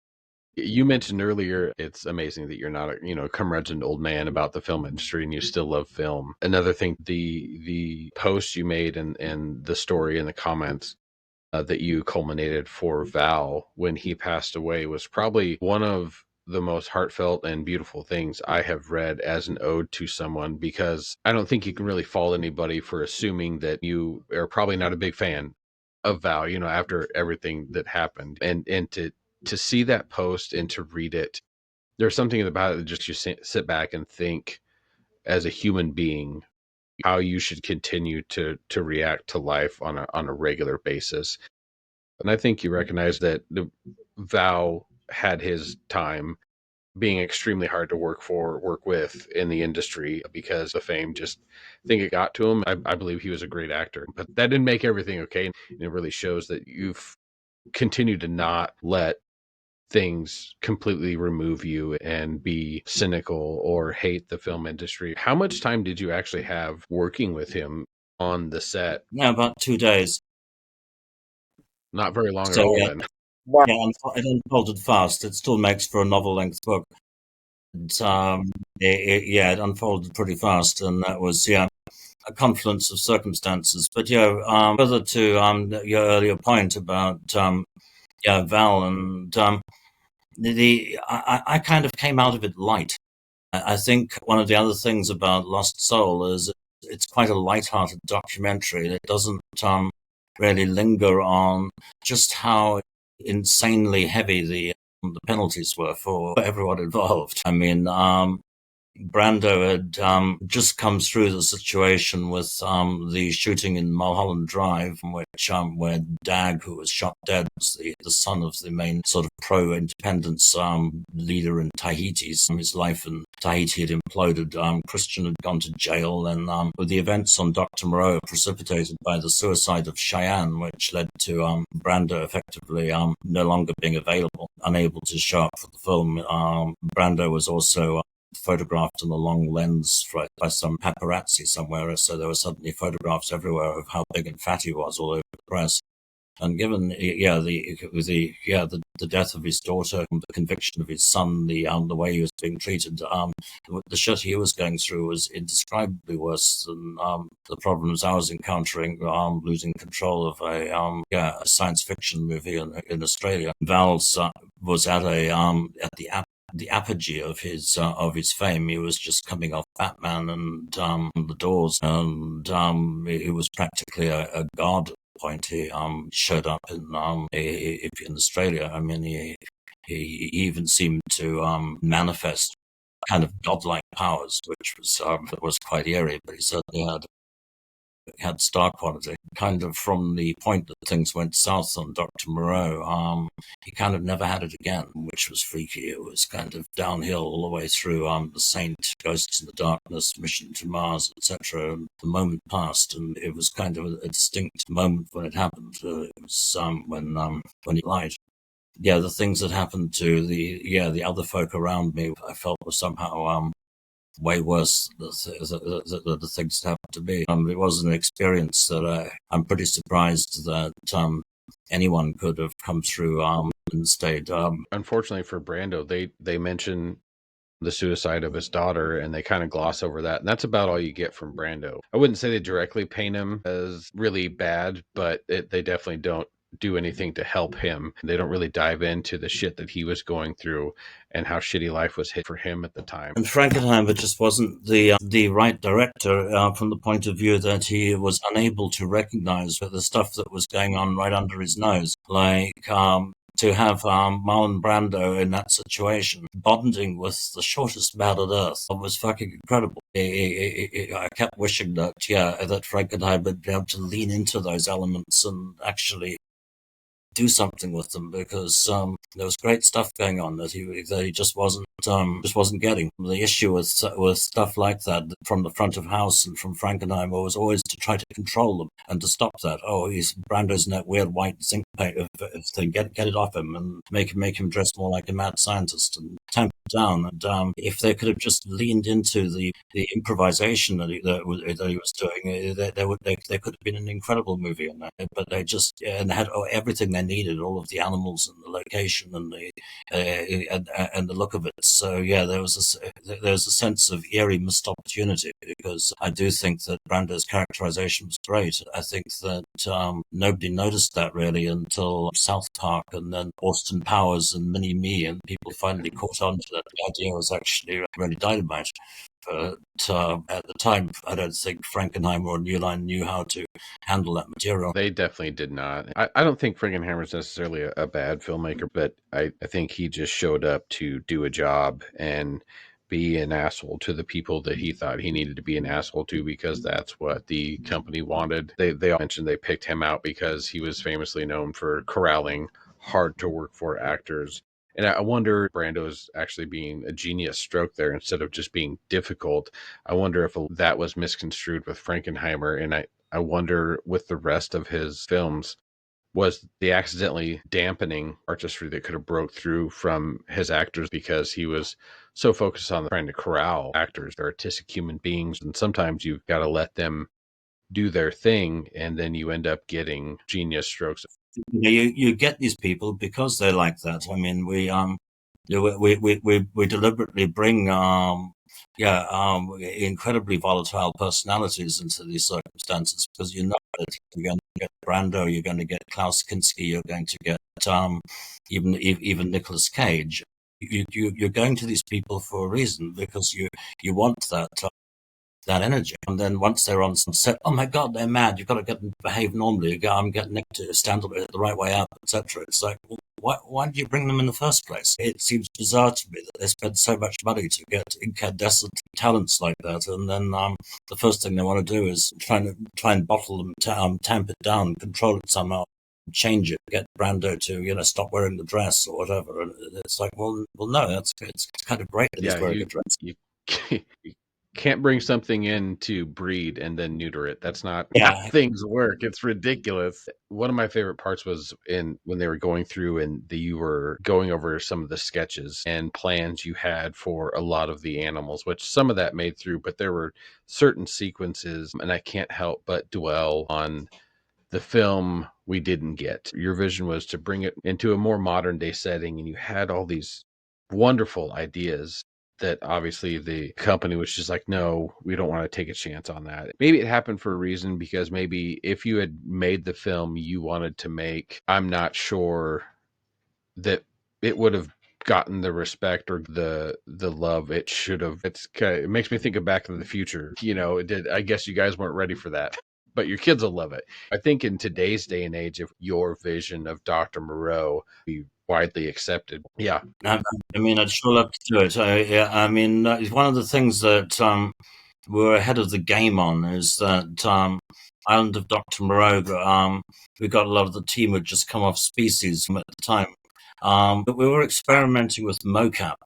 You mentioned earlier, it's amazing that you're not a curmudgeon old man about the film industry and you still love film. Another thing, the post you made and the story and the comments that you culminated for Val when he passed away was probably one of the most heartfelt and beautiful things I have read as an ode to someone, because I don't think you can really fault anybody for assuming that you are probably not a big fan of Val, after everything that happened. And to see that post and to read it, there's something about it that just you sit back and think, as a human being, how you should continue to react to life on a regular basis. And I think you recognize that the Val had his time being extremely hard to work with in the industry, because the fame, just I think it got to him. I believe he was a great actor, but that didn't make everything okay. And it really shows that you've continued to not let things completely remove you and be cynical or hate the film industry. How much time did you actually have working with him on the set? Yeah, about 2 days. Not very long So, at all yeah. then. Yeah, it unfolded fast. It still makes for a novel-length book. It unfolded pretty fast, and that was a confluence of circumstances. But further to your earlier point about Val, and I kind of came out of it light. I think one of the other things about Lost Soul is it's quite a light-hearted documentary. It doesn't really linger on just how insanely heavy the penalties were for everyone involved. I mean, Brando had just come through the situation with the shooting in Mulholland Drive, which where Dag, who was shot dead, was the son of the main sort of pro-independence leader in Tahiti. His life in Tahiti had imploded. Christian had gone to jail, and with the events on Dr. Moreau precipitated by the suicide of Cheyenne, which led to Brando effectively no longer being available, unable to show up for the film. Brando was also photographed in a long lens by some paparazzi somewhere, so there were suddenly photographs everywhere of how big and fat he was all over the press. And given the death of his daughter, the conviction of his son, the way he was being treated, the shit he was going through was indescribably worse than the problems I was encountering, losing control of a science fiction movie in Australia. Val's was at the apogee of his fame. He was just coming off Batman and The Doors, and he was practically a god. Point he showed up in Australia. I mean, he even seemed to manifest kind of godlike powers, which was quite eerie. But he certainly had star quality. Kind of from the point that things went south on Dr. Moreau, he kind of never had it again, which was freaky. It was kind of downhill all the way through The Saint, Ghosts in the Darkness, Mission to Mars, etc. The moment passed, and it was kind of a distinct moment when it happened. It was when he lied. Yeah, the things that happened to the other folk around me, I felt were somehow way worse the things that happened to me. It was an experience that I'm pretty surprised that anyone could have come through and stayed. Unfortunately for Brando, they mention the suicide of his daughter, and they kind of gloss over that, and that's about all you get from Brando. I wouldn't say they directly paint him as really bad, but they definitely don't do anything to help him. They don't really dive into the shit that he was going through and how shitty life was hit for him at the time. And Frankenheimer just wasn't the right director from the point of view that he was unable to recognize the stuff that was going on right under his nose, like to have Marlon Brando in that situation, bonding with the shortest man on earth, was fucking incredible. I kept wishing that Frankenheimer would be able to lean into those elements and actually do something with them, because there was great stuff going on that he just wasn't getting. The issue with stuff like that from the front of house and from Frankenheimer was always to try to control them and to stop that. Oh, Brando's in that weird white zinc paint thing. Get it off him and make him dress more like a mad scientist and tamp it down. And if they could have just leaned into the improvisation that he was doing, there could have been an incredible movie on that. But they just and they had everything they needed, all of the animals and the location and the look of it. So yeah, there's a sense of eerie missed opportunity, because I do think that Brando's characterization was great. I think that nobody noticed that really until South Park, and then Austin Powers and Mini Me, and people finally caught on to that the idea was actually really dynamite. But at the time, I don't think Frankenheimer or New Line knew how to handle that material. They definitely did not. I don't think Frankenheimer is necessarily a bad filmmaker, but I think he just showed up to do a job and be an asshole to the people that he thought he needed to be an asshole to, because that's what the company wanted. They all mentioned they picked him out because he was famously known for corralling hard to work for actors. And I wonder if Brando's actually being a genius stroke there instead of just being difficult. I wonder if that was misconstrued with Frankenheimer. And I wonder with the rest of his films, was the accidentally dampening artistry that could have broke through from his actors, because he was so focused on trying to corral actors. They're artistic human beings, and sometimes you've got to let them do their thing, and then you end up getting genius strokes. You get these people because they're like that. I mean, we deliberately bring incredibly volatile personalities into these circumstances, because you know that you're going to get Brando, you're going to get Klaus Kinski, you're going to get even Nicolas Cage. You're going to these people for a reason, because you want that energy. And then once they're on set, oh my God, they're mad. You've got to get them to behave normally. I'm getting Nick to stand up the right way up, etc. It's like, well, why did you bring them in the first place? It seems bizarre to me that they spend so much money to get incandescent talents like that, and then the first thing they want to do is try and bottle them, tamp it down, control it somehow, change it, get Brando to stop wearing the dress or whatever. And it's like, well, no, it's kind of great that he's wearing a dress. You can't bring something in to breed and then neuter it. That's not how things work. It's ridiculous. One of my favorite parts was when they were going through and you were going over some of the sketches and plans you had for a lot of the animals, which some of that made through, but there were certain sequences, and I can't help but dwell on the film we didn't get. Your vision was to bring it into a more modern day setting, and you had all these wonderful ideas that obviously the company was just like, no, we don't want to take a chance on that. Maybe it happened for a reason, because maybe if you had made the film you wanted to make, I'm not sure that it would have gotten the respect or the love it should have. It makes me think of Back to the Future. It did. I guess you guys weren't ready for that, but your kids will love it. I think in today's day and age, if your vision of Dr. Moreau be widely accepted. Yeah. I mean, I'd sure love to do it. I mean, it's one of the things that we're ahead of the game on, is that Island of Dr. Moreau, we got a lot of the team had just come off Species at the time. But we were experimenting with Macabre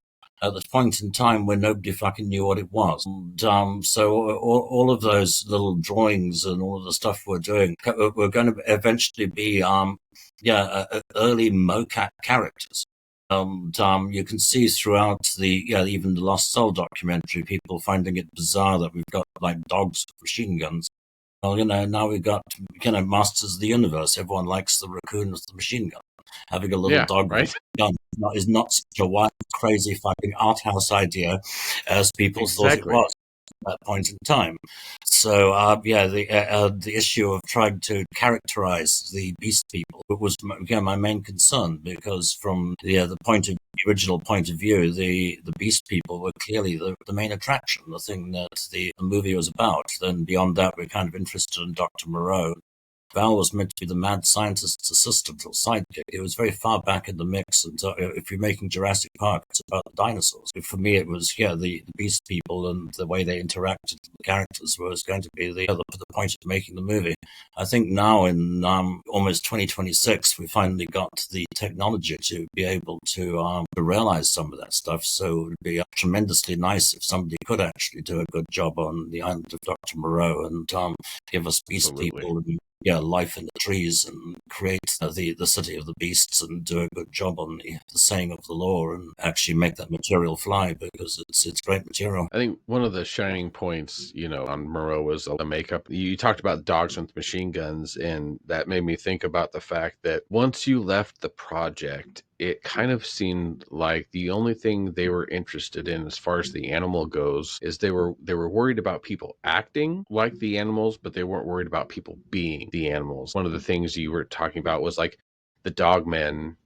at the point in time when nobody fucking knew what it was. And, so all of those little drawings and all of the stuff we're doing, we're going to eventually be early mocap characters. You can see throughout even the Lost Soul documentary, people finding it bizarre that we've got like dogs with machine guns. Well, now we've got Masters of the Universe. Everyone likes the raccoon with the machine gun. Having a little dog with a gun is not such a wild, crazy fucking art house idea as people thought it was at that point in time. So, the issue of trying to characterize the beast people was my main concern, because from the original point of view, the beast people were clearly the main attraction, the thing that the movie was about. Then beyond that, we're kind of interested in Dr. Moreau. Val was meant to be the mad scientist's assistant or sidekick. It was very far back in the mix. And if you're making Jurassic Park, it's about the dinosaurs. For me, it was the beast people and the way they interacted with the characters was going to be the point of making the movie. I think now in almost 2026, we finally got the technology to be able to realize some of that stuff. So it would be tremendously nice if somebody could actually do a good job on the Island of Dr. Moreau and give us beast people and life in the trees and create the city of the beasts and do a good job on the saying of the law and actually make that material fly, because it's great material. I think one of the shining points, on Moreau was the makeup. You talked about dogs with machine guns, and that made me think about the fact that once you left the project, it kind of seemed like the only thing they were interested in as far as the animal goes is they were worried about people acting like the animals, but they weren't worried about people being the animals. One of the things you were talking about was like the dog men,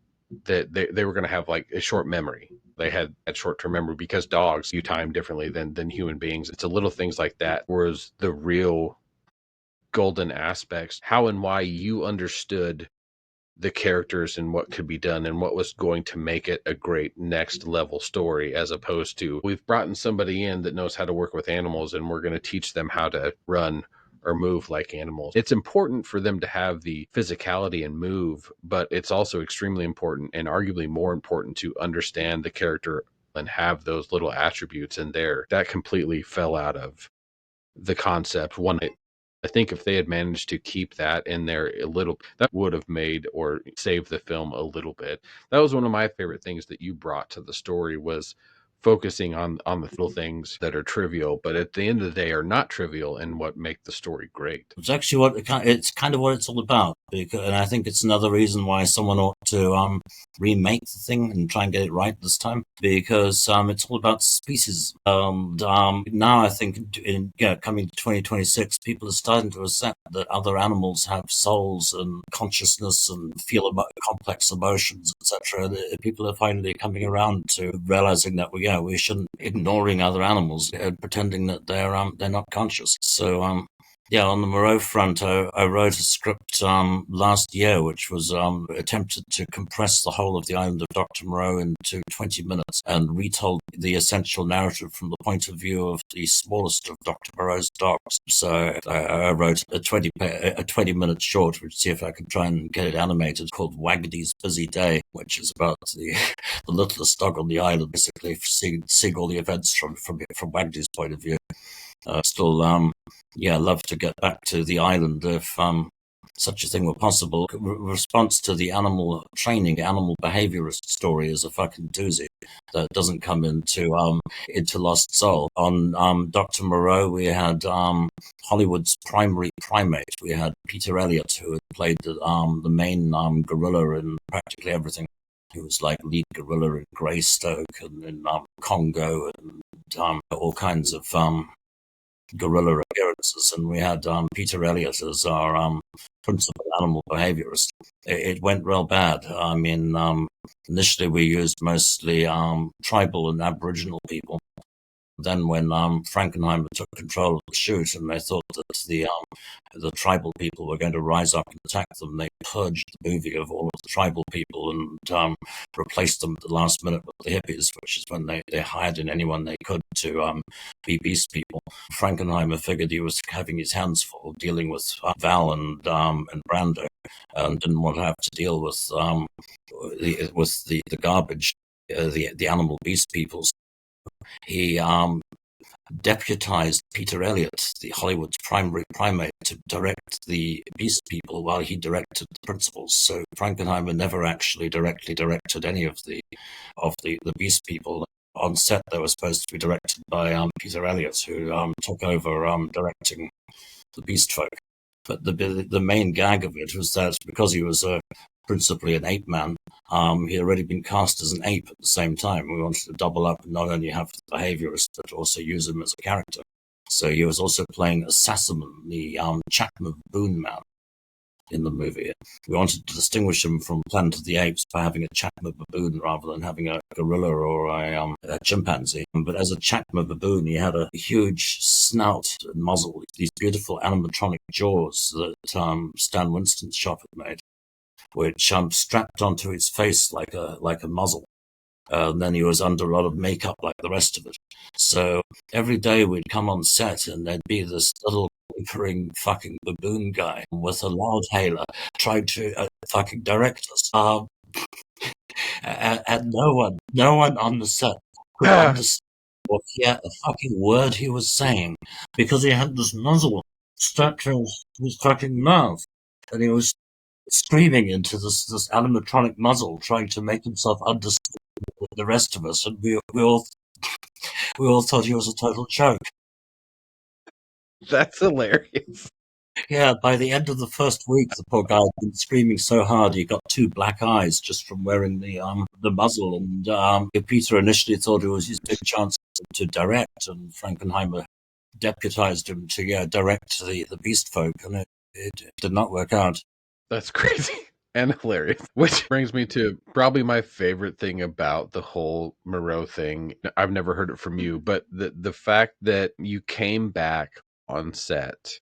that they were going to have like a short memory. They had that short-term memory because dogs view time differently than human beings. It's a little things like that, whereas the real golden aspects, how and why you understood the characters and what could be done and what was going to make it a great next level story, as opposed to we've brought in somebody in that knows how to work with animals and we're going to teach them how to run or move like animals. It's important for them to have the physicality and move, but it's also extremely important, and arguably more important, to understand the character and have those little attributes in there. That completely fell out of the concept. I think if they had managed to keep that in there a little, that would have made or saved the film a little bit. That was one of my favorite things that you brought to the story, was focusing on the little things that are trivial, but at the end of the day are not trivial and what make the story great. It's actually it's kind of what it's all about, and I think it's another reason why someone ought to remake the thing and try and get it right this time, because it's all about species. Now I think coming to 2026, people are starting to accept that other animals have souls and consciousness and feel complex emotions, etc. People are finally coming around to realizing that we shouldn't ignoring other animals and pretending that they're not conscious. So on the Moreau front, I wrote a script last year, which was attempted to compress the whole of the island of Dr. Moreau into 20 minutes and retold the essential narrative from the point of view of the smallest of Dr. Moreau's dogs. So I wrote a 20-minute short, which see if I could try and get it animated, called Waggedy's Busy Day, which is about the littlest dog on the island, basically seeing all the events from Waggedy's point of view. Love to get back to the island if such a thing were possible. Response to the animal training, animal behaviorist story is a fucking doozy that doesn't come into Lost Soul. On Dr. Moreau, we had Hollywood's primary primate. We had Peter Elliott, who had played the main gorilla in practically everything. He was like lead gorilla in Greystoke and in Congo and all kinds of gorilla appearances, and we had Peter Elliott as our principal animal behaviorist. It went real bad. I mean, initially we used mostly tribal and Aboriginal people. Then when Frankenheimer took control of the shoot and they thought that the tribal people were going to rise up and attack them, they purged the movie of all of the tribal people and replaced them at the last minute with the hippies, which is when they hired in anyone they could to be beast people. Frankenheimer figured he was having his hands full dealing with Val and Brando, and didn't want to have to deal with the garbage, the animal beast peoples. He deputized Peter Elliott, the Hollywood's primary primate, to direct the beast people while he directed the principals. So Frankenheimer never actually directly directed any of the beast people. On set, they were supposed to be directed by Peter Elliott, who took over directing the beast folk. But the main gag of it was that because he was principally an ape man, he had already been cast as an ape at the same time. We wanted to double up and not only have the behaviorist, but also use him as a character. So he was also playing Sassamon, the Chacma baboon man in the movie. We wanted to distinguish him from Planet of the Apes by having a Chacma baboon rather than having a gorilla or a chimpanzee. But as a Chacma baboon, he had a huge snout and muzzle, these beautiful animatronic jaws that Stan Winston's shop had made, which strapped onto his face like a muzzle. And then he was under a lot of makeup like the rest of it. So every day we'd come on set and there'd be this little whimpering fucking baboon guy with a loudhailer trying to fucking direct us. And no one on the set could understand or hear a fucking word he was saying because he had this muzzle strapped to his fucking mouth. and he was screaming into this animatronic muzzle, trying to make himself understand the rest of us, and we all thought he was a total joke. That's hilarious. Yeah, by the end of the first week, the poor guy had been screaming so hard he got 2 black eyes just from wearing the muzzle. And Peter initially thought it was his big chance to direct, and Frankenheimer deputized him to direct the Beast Folk, and it did not work out. That's crazy and hilarious. Which brings me to probably my favorite thing about the whole Moreau thing. I've never heard it from you, but the fact that you came back on set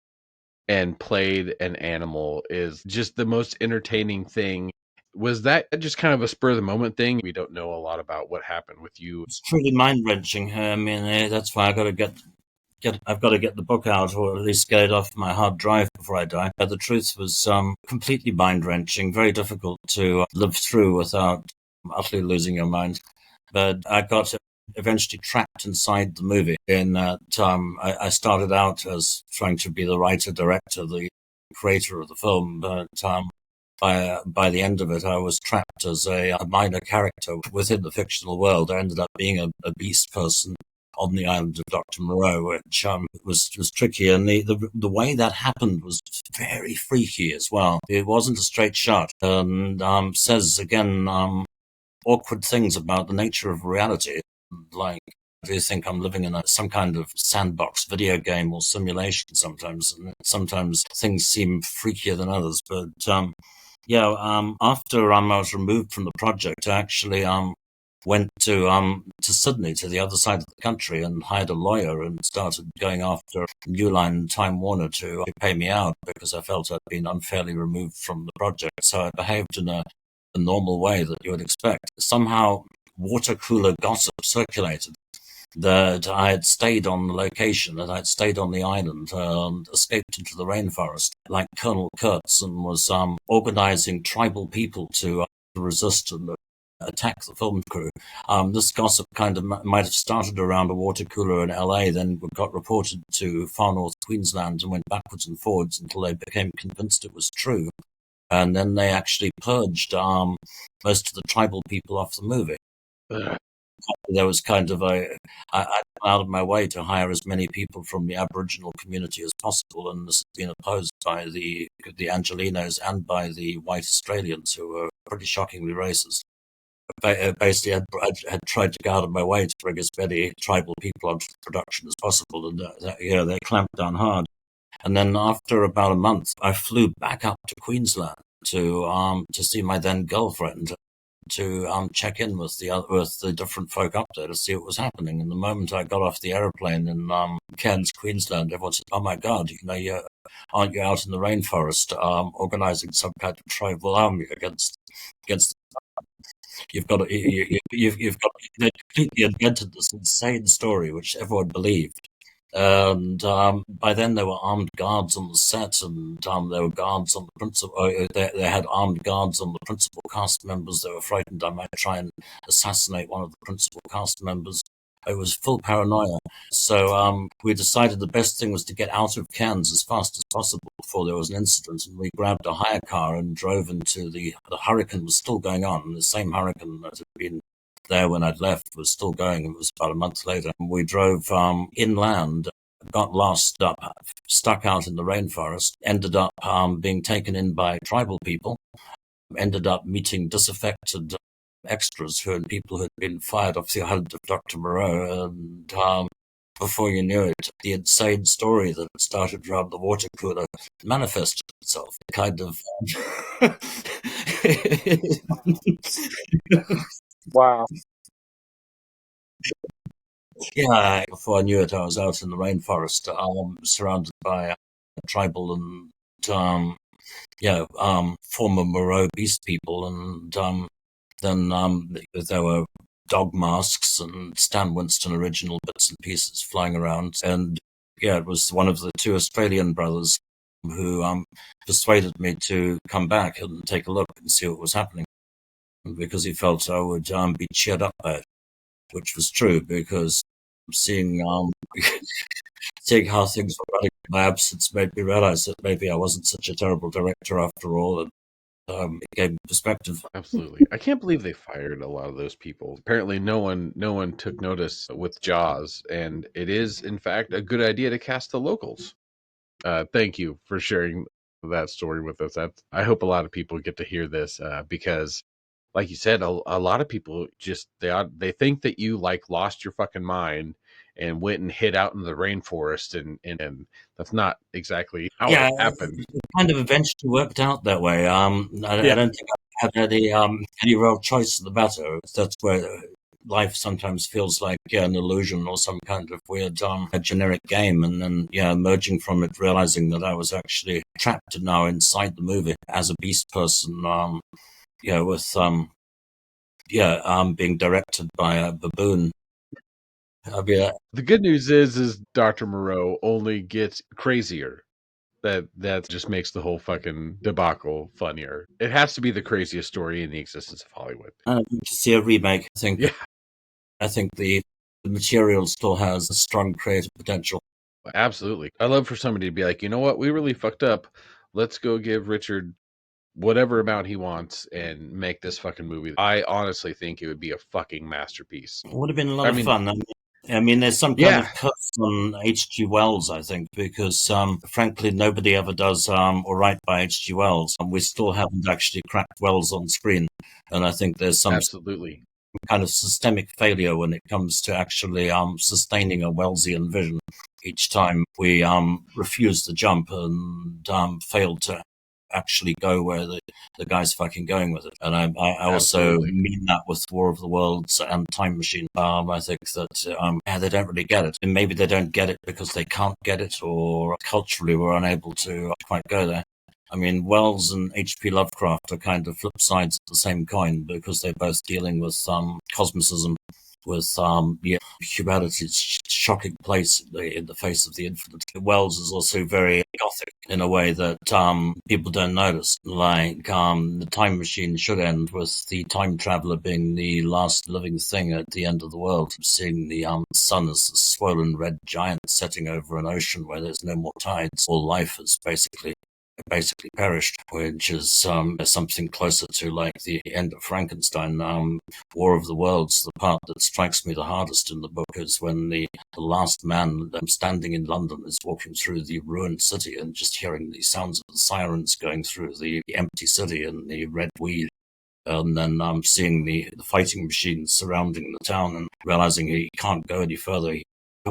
and played an animal is just the most entertaining thing. Was that just kind of a spur of the moment thing? We don't know a lot about what happened with you. It's truly mind wrenching. I mean, that's why I've got to get the book out, or at least get it off my hard drive before I die. But the truth was completely mind wrenching, very difficult to live through without utterly losing your mind. But I got eventually trapped inside the movie. In that, I started out as trying to be the writer, director, the creator of the film, but by the end of it, I was trapped as a minor character within the fictional world. I ended up being a beast person on the island of Dr. Moreau, which was tricky. And the way that happened was very freaky as well. It wasn't a straight shot, and says again awkward things about the nature of reality. Like, do you think I'm living in some kind of sandbox video game or simulation sometimes? And sometimes things seem freakier than others. But after I was removed from the project, I actually went to Sydney, to the other side of the country, and hired a lawyer and started going after New Line and Time Warner to pay me out because I felt I'd been unfairly removed from the project. So I behaved in a normal way that you would expect. Somehow water cooler gossip circulated that I had stayed on the location, that I'd stayed on the island and escaped into the rainforest like Colonel Kurtz, and was organizing tribal people to resist and attack the film crew. This gossip kind of might have started around a water cooler in LA, then got reported to far north Queensland and went backwards and forwards until they became convinced it was true. And then they actually purged most of the tribal people off the movie. There was kind of I went out of my way to hire as many people from the Aboriginal community as possible, and this has been opposed by the Angelinos and by the white Australians, who were pretty shockingly racist. Basically, I had tried to go out of my way to bring as many tribal people onto the production as possible, and they clamped down hard. And then after about a month, I flew back up to Queensland to see my then girlfriend, to check in with the different folk up there to see what was happening. And the moment I got off the aeroplane in Cairns, Queensland, everyone said, "Oh my God, aren't you out in the rainforest organizing some kind of tribal army against?" You've got they completely invented this insane story which everyone believed. And by then there were armed guards on the set, and there were guards on the principal. They had armed guards on the principal cast members. They were frightened I might try and assassinate one of the principal cast members. It was full paranoia. So we decided the best thing was to get out of Cairns as fast as possible before there was an incident. And we grabbed a hire car and drove into the hurricane was still going on. And the same hurricane that had been there when I'd left was still going. It was about a month later. We drove inland, got lost, stuck out in the rainforest, ended up being taken in by tribal people, ended up meeting disaffected extras people who had been fired off the island of Dr. Moreau, and before you knew it, the insane story that started around the water cooler manifested itself. Kind of. Wow. Yeah, before I knew it, I was out in the rainforest, surrounded by tribal and former Moreau beast people, and then there were dog masks and Stan Winston original bits and pieces flying around, and it was one of the 2 Australian brothers who persuaded me to come back and take a look and see what was happening, because he felt I would be cheered up by it, which was true, because seeing seeing how things were running in my absence made me realize that maybe I wasn't such a terrible director after all, and it gave me perspective. Absolutely. I can't believe they fired a lot of those people. Apparently no one took notice with Jaws, and it is in fact a good idea to cast the locals. Thank you for sharing that story with us. I hope a lot of people get to hear this because, like you said, a lot of people just they think that you like lost your fucking mind and went and hid out in the rainforest, and that's not exactly how Yeah, it happened. it kind of eventually worked out that way. I Yeah, don't think I had any real choice in the matter. That's where life sometimes feels like an illusion or some kind of weird a generic game, and then emerging from it, realizing that I was actually trapped now inside the movie as a beast person. With being directed by a baboon. the good news is Dr. Moreau only gets crazier. That just makes the whole fucking debacle funnier. It has to be the craziest story in the existence of Hollywood. To see a remake, Yeah, I think the material still has a strong creative potential. absolutely. I love for somebody to be like, you know what, we really fucked up. Let's go give Richard whatever amount he wants and make this fucking movie. I honestly think it would be a fucking masterpiece. It would have been a lot of mean, fun. I mean, there's some kind yeah, of curse on H.G. Wells, I think, because frankly, nobody ever does or write by H.G. Wells. We still haven't actually cracked Wells on screen, and I think there's some absolutely. kind of systemic failure when it comes to actually sustaining a Wellesian vision. Each time we refuse to jump and fail to actually go where the guy's fucking going with it. And I also Absolutely. mean that with War of the Worlds and Time Machine. I think that they don't really get it. And maybe they don't get it because they can't get it, or culturally we're unable to quite go there. I mean, Wells and H.P. Lovecraft are kind of flip sides of the same coin, because they're both dealing with cosmicism, with humanity's shocking place in the face of the infinite. Wells is also very gothic in a way that people don't notice. Like the Time Machine should end with the time traveler being the last living thing at the end of the world, seeing the sun as a swollen red giant setting over an ocean where there's no more tides. All life is basically perished, which is something closer to like the end of Frankenstein. War of the Worlds, the part that strikes me the hardest in the book is when the last man standing in London is walking through the ruined city and just hearing the sounds of the sirens going through the empty city and the red weed. And then seeing the fighting machines surrounding the town and realizing he can't go any further. He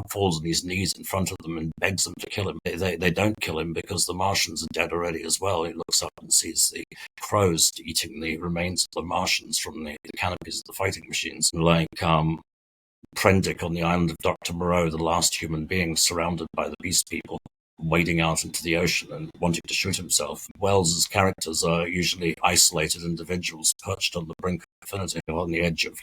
falls on his knees in front of them and begs them to kill him. They don't kill him because the Martians are dead already as well. He looks up and sees the crows eating the remains of the Martians from the canopies of the fighting machines. Like Prendick on the island of Dr. Moreau, the last human being surrounded by the beast people, wading out into the ocean and wanting to shoot himself. Wells's characters are usually isolated individuals perched on the brink of infinity, on the edge of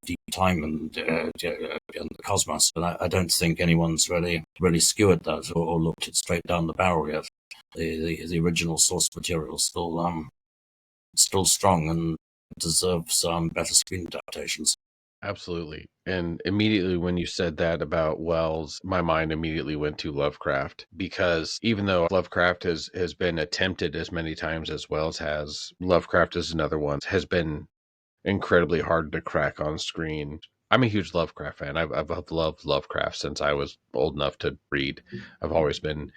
deep time and the cosmos. And I don't think anyone's really skewered that or looked it straight down the barrel yet. The original source material is still strong and deserves better screen adaptations. Absolutely. And immediately when you said that about Wells, my mind immediately went to Lovecraft, because even though Lovecraft has been attempted as many times as Wells has, Lovecraft is another one, has been incredibly hard to crack on screen. I'm a huge Lovecraft fan. I've loved Lovecraft since I was old enough to read. I've always been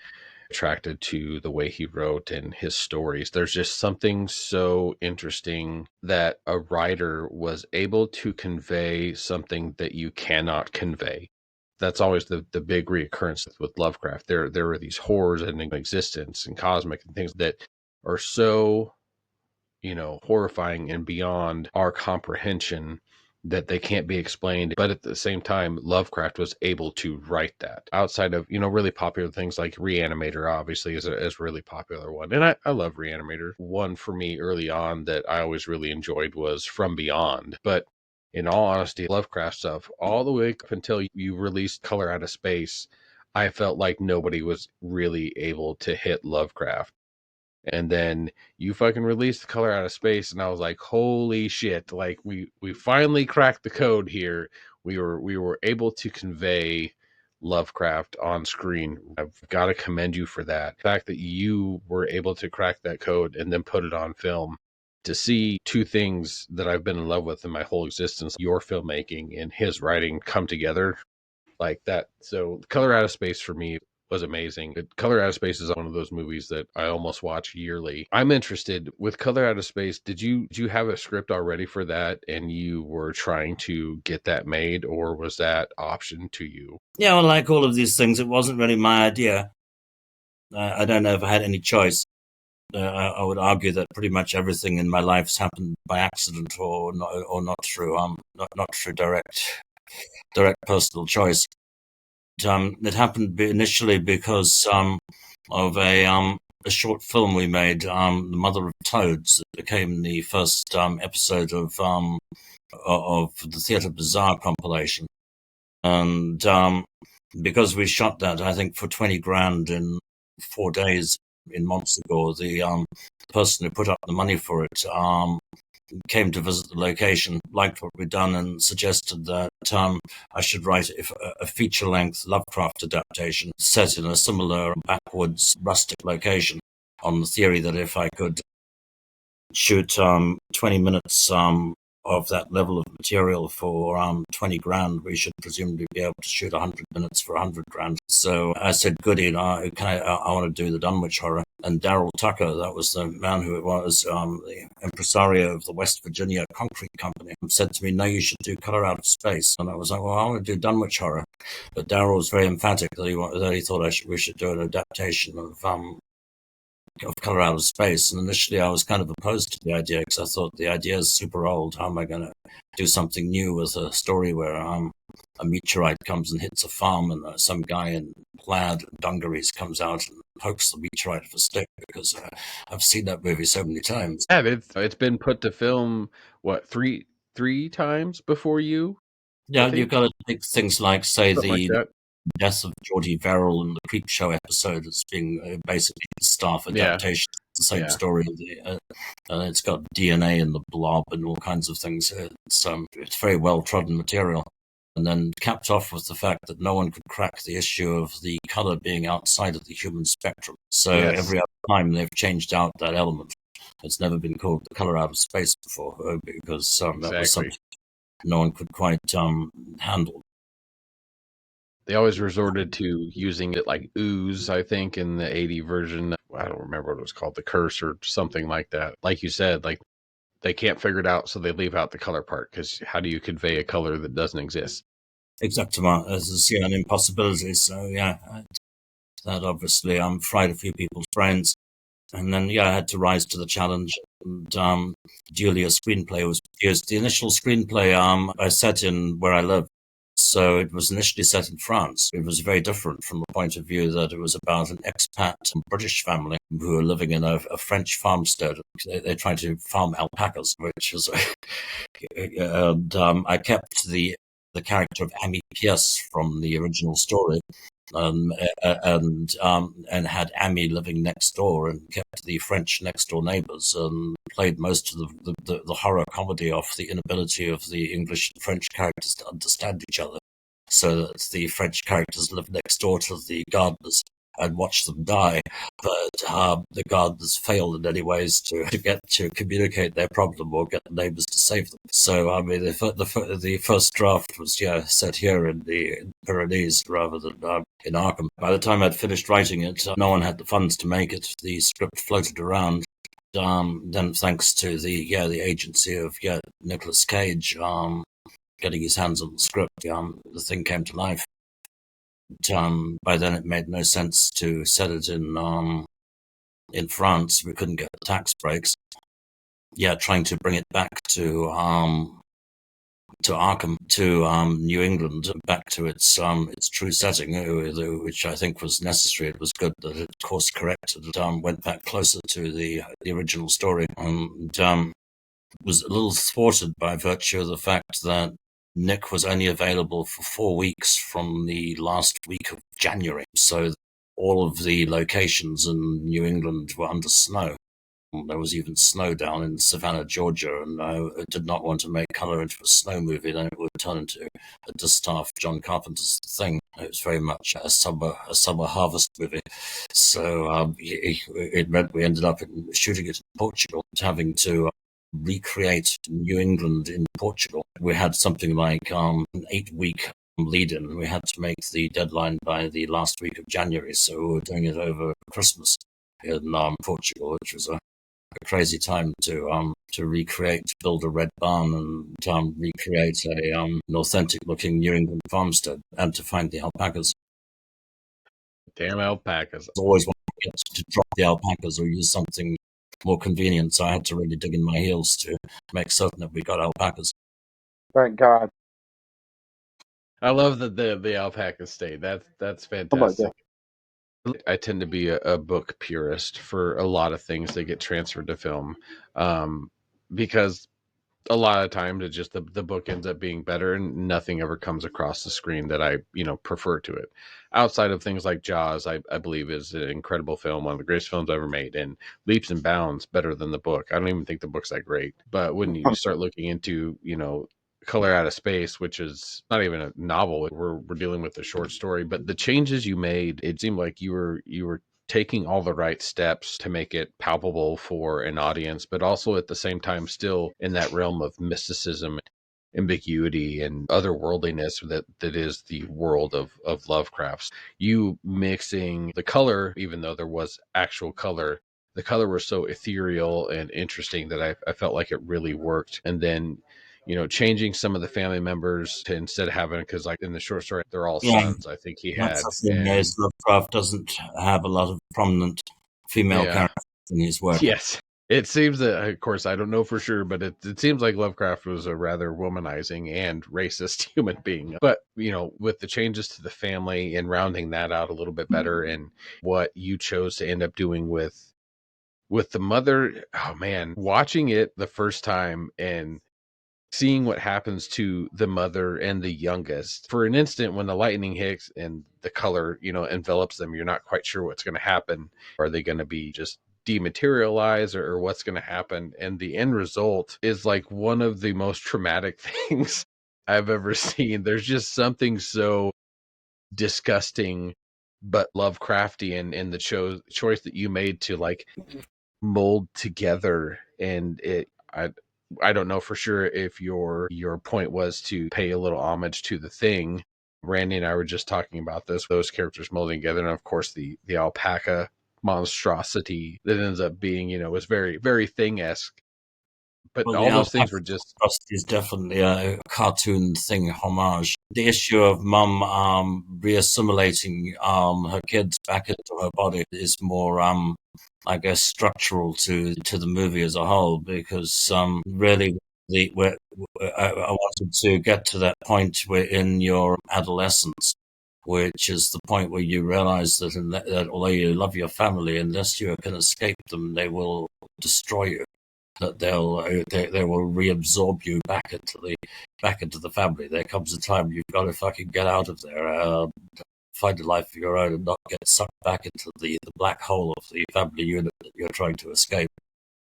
attracted to the way he wrote and his stories. There's just something so interesting that a writer was able to convey something that you cannot convey. That's always the big reoccurrence with Lovecraft. There are these horrors in existence and cosmic and things that are so, horrifying and beyond our comprehension that they can't be explained. But at the same time, Lovecraft was able to write that outside of, really popular things like Reanimator, obviously, is a really popular one. And I love Reanimator. One for me early on that I always really enjoyed was From Beyond. But in all honesty, Lovecraft stuff, all the way up until you released Color Out of Space, I felt like nobody was really able to hit Lovecraft. And then you fucking released The Color Out of Space, and I was like, holy shit, like we finally cracked the code here. We were able to convey Lovecraft on screen. I've got to commend you for that. The fact that you were able to crack that code and then put it on film. To see two things that I've been in love with in my whole existence, your filmmaking and his writing, come together like that. So Color Out of Space for me was amazing. Color Out of Space is one of those movies that I almost watch yearly. I'm interested with Color Out of Space. Did you have a script already for that and you were trying to get that made, or was that option to you? Yeah, well, like all of these things, it wasn't really my idea. I don't know if I had any choice. I would argue that pretty much everything in my life has happened by accident or not through not through direct personal choice. It happened initially because of a short film we made, The Mother of Toads, that became the first episode of the Theatre Bazaar compilation. And because we shot that, I think, for 20 grand in 4 days in Montsegur, the person who put up the money for it came to visit the location, liked what we'd done, and suggested that I should write a feature-length Lovecraft adaptation set in a similar backwoods, rustic location, on the theory that if I could shoot 20 minutes of that level of material for 20 grand, we should presumably be able to shoot 100 minutes for 100 grand. So I said, goody, I want to do the Dunwich Horror. And Daryl Tucker, that was the man who was the impresario of the West Virginia Concrete Company, said to me, no, you should do Color Out of Space. And I was like, well, I want to do Dunwich Horror. But Daryl was very emphatic that he thought we should do an adaptation of Color Out of Space. And initially I was kind of opposed to the idea because I thought the idea is super old. How am I going to do something new with a story where a meteorite comes and hits a farm and some guy in plaid and dungarees comes out and pokes the meteorite with a stick? Because I've seen that movie so many times. Yeah, it's been put to film, what, three times before you? Yeah, you've got to take things like, say, Something the like death of Geordie Verrill in the Creep Show episode as being basically the staff adaptation. Yeah. The same story. It's got DNA in the blob and all kinds of things. It's very well-trodden material. And then capped off with the fact that no one could crack the issue of the color being outside of the human spectrum. So every other time they've changed out that element. It's never been called the Color Out of Space before because that was something no one could quite handle. They always resorted to using it like ooze, I think, in the 80 version. I don't remember what it was called, The Curse or something like that. Like you said, like they can't figure it out, so they leave out the color part, because how do you convey a color that doesn't exist? Exactement. This is an impossibility. So, yeah, that obviously fried a few people's brains. And then, I had to rise to the challenge. And duly a screenplay was produced. The initial screenplay I set in where I live. So it was initially set in France. It was very different from the point of view that it was about an expat British family who were living in a French farmstead. They're trying to farm alpacas, which is... and I kept the character of Amy Pierce from the original story, and had Amy living next door and kept the French next door neighbors and played most of the horror comedy off the inability of the English and French characters to understand each other. So that the French characters lived next door to the gardeners and watched them die, but the gardeners failed in any ways to get to communicate their problem or get the neighbors to save them. So, I mean, the first draft was set here in the Pyrenees rather than in Arkham. By the time I'd finished writing it, no one had the funds to make it. The script floated around. Then, thanks to the agency of Nicolas Cage getting his hands on the script, the thing came to life. By then it made no sense to set it in France. We couldn't get the tax breaks. Trying to bring it back to Arkham, to New England, back to its true setting, which I think was necessary. It was good that it course corrected. Went back closer to the original story, and was a little thwarted by virtue of the fact that Nick was only available for 4 weeks from the last week of January. So all of the locations in New England were under snow. There was even snow down in Savannah, Georgia, and I did not want to make color into a snow movie. Then it would turn into a distaff John Carpenter's Thing. It was very much a summer harvest movie. So it meant we ended up shooting it in Portugal, having to recreate New England in Portugal. We had something like an 8-week lead-in. We had to make the deadline by the last week of January, so we were doing it over Christmas in Portugal, which was a crazy time to build a red barn and recreate an authentic-looking New England farmstead, and to find the alpacas. Damn alpacas! I always wanted to drop the alpacas or use something more convenient, so I had to really dig in my heels to make certain that we got alpacas. Thank God. I love the alpaca stayed. That's fantastic. I tend to be a book purist for a lot of things that get transferred to film, because a lot of times it's just the book ends up being better and nothing ever comes across the screen that I prefer to it. Outside of things like Jaws, I believe is an incredible film, one of the greatest films ever made, and leaps and bounds better than the book. I don't even think the book's that great. But when you start looking into Color Out of Space, which is not even a novel, we're dealing with a short story, but the changes you made, it seemed like you were taking all the right steps to make it palpable for an audience, but also at the same time still in that realm of mysticism, ambiguity, and otherworldliness that is the world of Lovecraft's. You mixing the color, even though there was actual color, the color was so ethereal and interesting that I felt like it really worked. And then changing some of the family members to, instead of having, because like in the short story, they're all sons, I think he had. That's the thing, is Lovecraft doesn't have a lot of prominent female characters in his work. Yes. It seems that, of course, I don't know for sure, but it seems like Lovecraft was a rather womanizing and racist human being. But, with the changes to the family and rounding that out a little bit better, and what you chose to end up doing with the mother, oh man, watching it the first time and seeing what happens to the mother and the youngest for an instant, when the lightning hits and the color envelops them, you're not quite sure what's going to happen. Are they going to be just dematerialized, or what's going to happen? And the end result is like one of the most traumatic things I've ever seen. There's just something so disgusting but Lovecraftian in the choice that you made to like mold together. And I don't know for sure if your point was to pay a little homage to The Thing. Randy and I were just talking about those characters molding together, and of course the alpaca monstrosity that ends up being, was very, very Thing-esque. But all those things were just... is definitely a cartoon Thing homage. The issue of Mum reassimilating her kids back into her body is more I guess structural to the movie as a whole, because really I wanted to get to that point where in your adolescence, which is the point where you realize that, that although you love your family, unless you can escape them, they will destroy you. That they will reabsorb you back into the family. There comes a time you've got to fucking get out of there, find a life of your own, and not get sucked back into the black hole of the family unit that you're trying to escape.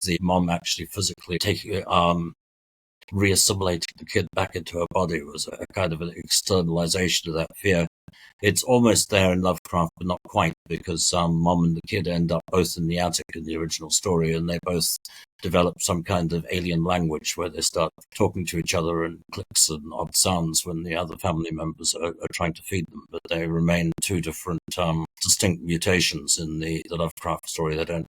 The mom actually physically taking reassimilating the kid back into her body was a kind of an externalization of that fear. It's almost there in Lovecraft, but not quite, because Mom and the kid end up both in the attic in the original story, and they both develop some kind of alien language where they start talking to each other in clicks and odd sounds when the other family members are trying to feed them. But they remain two different distinct mutations in the Lovecraft story. They don't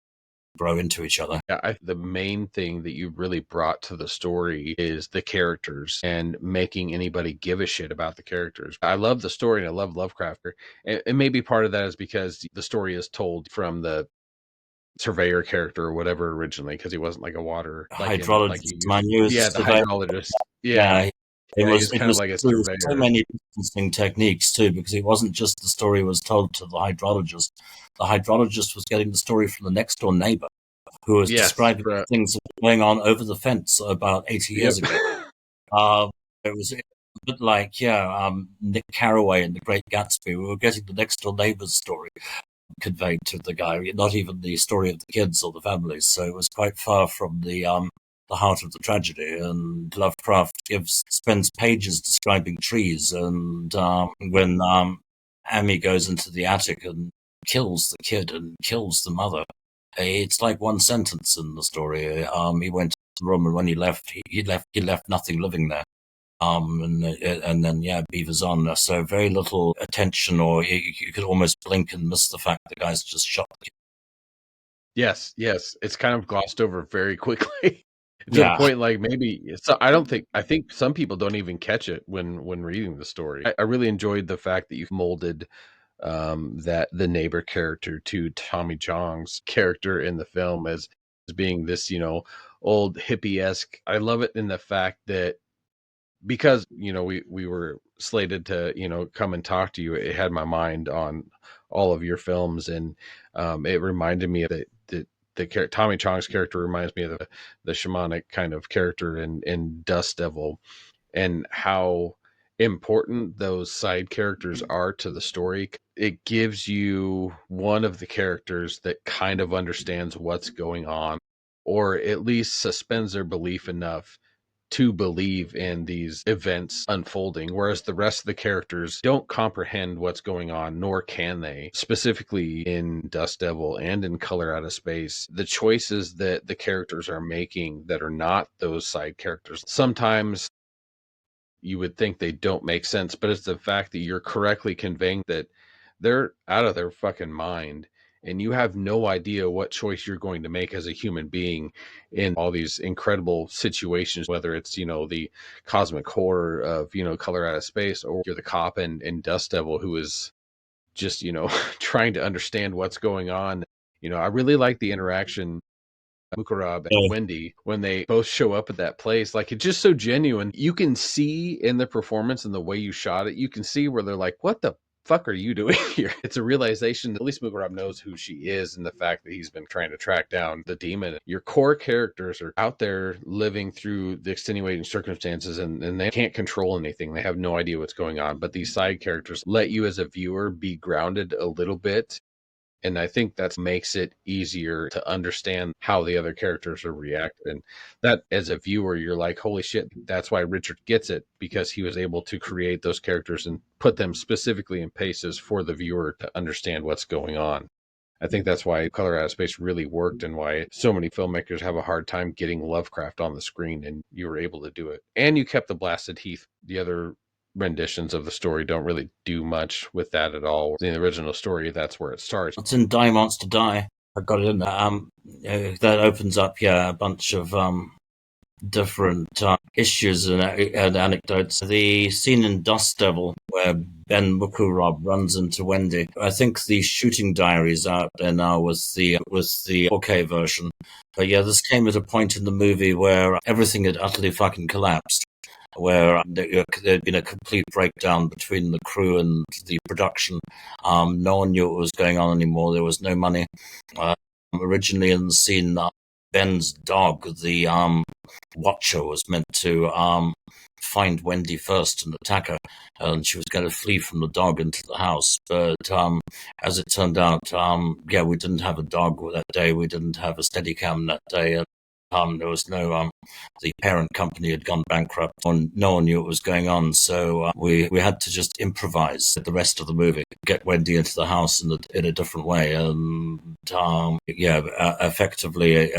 grow into each other. Yeah, the main thing that you really brought to the story is the characters and making anybody give a shit about the characters. I love the story and I love Lovecraft. And maybe part of that is because the story is told from the surveyor character or whatever originally, because he wasn't like a water hydrologist. The hydrologist. Yeah. It was kind of like a surveyor. So many distancing techniques too, because it wasn't just the story was told to the hydrologist. The hydrologist was getting the story from the next door neighbor, who was describing things that were going on over the fence about 80 years ago. It was a bit like Nick Carraway in The Great Gatsby. We were getting the next door neighbor's story. conveyed to the guy, not even the story of the kids or the families. So it was quite far from the heart of the tragedy. And Lovecraft spends pages describing trees. And when Amy goes into the attic and kills the kid and kills the mother, it's like one sentence in the story. He went to the room, and when he left, he left nothing living there. And then Beaver's on. So very little attention, or you could almost blink and miss the fact the guy's just shot the kid. Yes, it's kind of glossed over very quickly to the point, like maybe. So I think some people don't even catch it when reading the story. I really enjoyed the fact that you molded that the neighbor character to Tommy Chong's character in the film as being this, old hippie-esque. I love it in the fact that because we were slated to come and talk to you, it had my mind on all of your films, and it reminded me of the Tommy Chong's character reminds me of the shamanic kind of character in Dust Devil, and how important those side characters are to the story. It gives you one of the characters that kind of understands what's going on, or at least suspends their belief enough to believe in these events unfolding, whereas the rest of the characters don't comprehend what's going on, nor can they. Specifically in Dust Devil and in Color Out of Space, the choices that the characters are making that are not those side characters, sometimes you would think they don't make sense, but it's the fact that you're correctly conveying that they're out of their fucking mind, and you have no idea what choice you're going to make as a human being in all these incredible situations, whether it's, the cosmic horror of, Color Out of Space, or you're the cop in Dust Devil who is just, trying to understand what's going on. I really like the interaction Mukarab and Wendy when they both show up at that place. Like, it's just so genuine. You can see in the performance and the way you shot it, you can see where they're like, what the fuck are you doing here? It's a realization that at least Mukarab knows who she is, and the fact that he's been trying to track down the demon. Your core characters are out there living through the extenuating circumstances, and they can't control anything. They have no idea what's going on. But these side characters let you as a viewer be grounded a little bit. And I think that makes it easier to understand how the other characters are reacting. And that, as a viewer, you're like, holy shit, that's why Richard gets it, because he was able to create those characters and put them specifically in paces for the viewer to understand what's going on. I think that's why Color Out of Space really worked, and why so many filmmakers have a hard time getting Lovecraft on the screen, and you were able to do it. And you kept the blasted Heath. The other renditions of the story don't really do much with that at all. In the original story, that's where it starts. It's in Die Monster Die. I got it in there. That opens up, a bunch of different issues and anecdotes. The scene in Dust Devil where Ben Mukurab runs into Wendy. I think the shooting diary's out there now with the 4K version. But this came at a point in the movie where everything had utterly fucking collapsed, where there'd been a complete breakdown between the crew and the production. No one knew what was going on anymore. There was no money. Originally in the scene, Ben's dog, the Watcher, was meant to find Wendy first and attack her, and she was going to flee from the dog into the house. But as it turned out, we didn't have a dog that day. We didn't have a Steadicam that day. There was no, the parent company had gone bankrupt, and no one knew what was going on. So we had to just improvise the rest of the movie, get Wendy into the house in a different way. And effectively,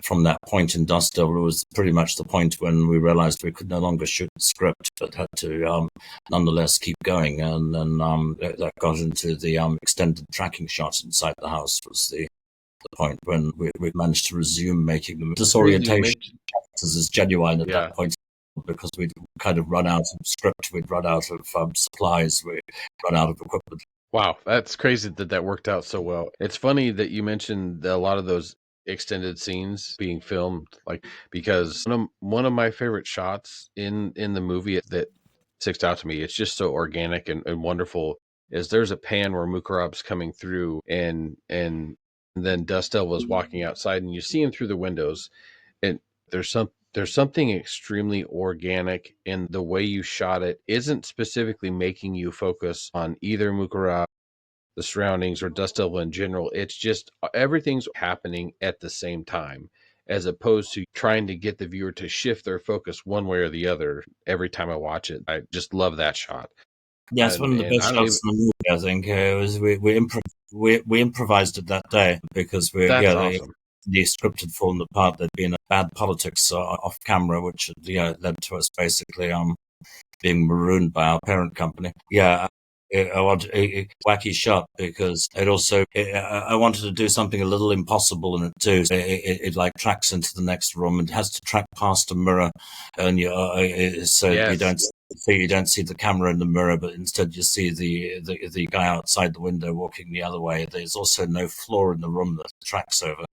from that point in Dust Devil, it was pretty much the point when we realized we could no longer shoot the script, but had to nonetheless keep going. And then that got into the extended tracking shot inside the house, was the point when we managed to resume making them. Disorientation is genuine at that point, because we'd kind of run out of script, we'd run out of supplies, we'd run out of equipment. Wow, that's crazy that worked out so well. It's funny that you mentioned a lot of those extended scenes being filmed, like, because one of my favorite shots in the movie that sticks out to me, it's just so organic and wonderful, is there's a pan where Mukarab's coming through, and then Dust Devil is walking outside, and you see him through the windows, and there's something extremely organic in the way you shot it. Isn't specifically making you focus on either Mukarab the surroundings or Dust Devil in general. It's just everything's happening at the same time, as opposed to trying to get the viewer to shift their focus one way or the other every time I watch it. I just love that shot. Yeah, it's one of the And best I don't even. shots in the movie. I think it was we improvised it that day because That's awesome. the script had fallen apart. There'd been a bad politics off camera, which had, led to us basically being marooned by our parent company. Yeah. I want a wacky shot because I wanted to do something a little impossible in it too. So it like tracks into the next room and has to track past a mirror, and so Yes. you don't see the camera in the mirror, but instead you see the guy outside the window walking the other way. There's also no floor in the room that it tracks over.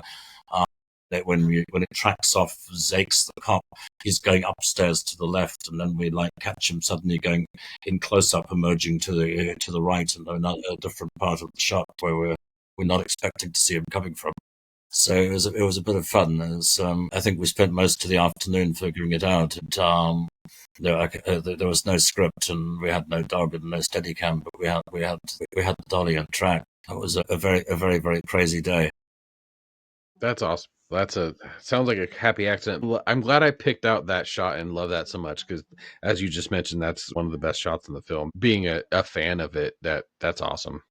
That when it tracks off Zakes the cop, he's going upstairs to the left, and then we like catch him suddenly going in close up, emerging to the right, and a different part of the shot where we're not expecting to see him coming from. So it was a bit of fun. I think we spent most of the afternoon figuring it out. And, there was no script, and we had no dog and no Steadicam, but we had the dolly and track. It was a very very crazy day. That's awesome. Sounds like a happy accident. I'm glad I picked out that shot and love that so much because, as you just mentioned, that's one of the best shots in the film. Being a fan of it, that's awesome.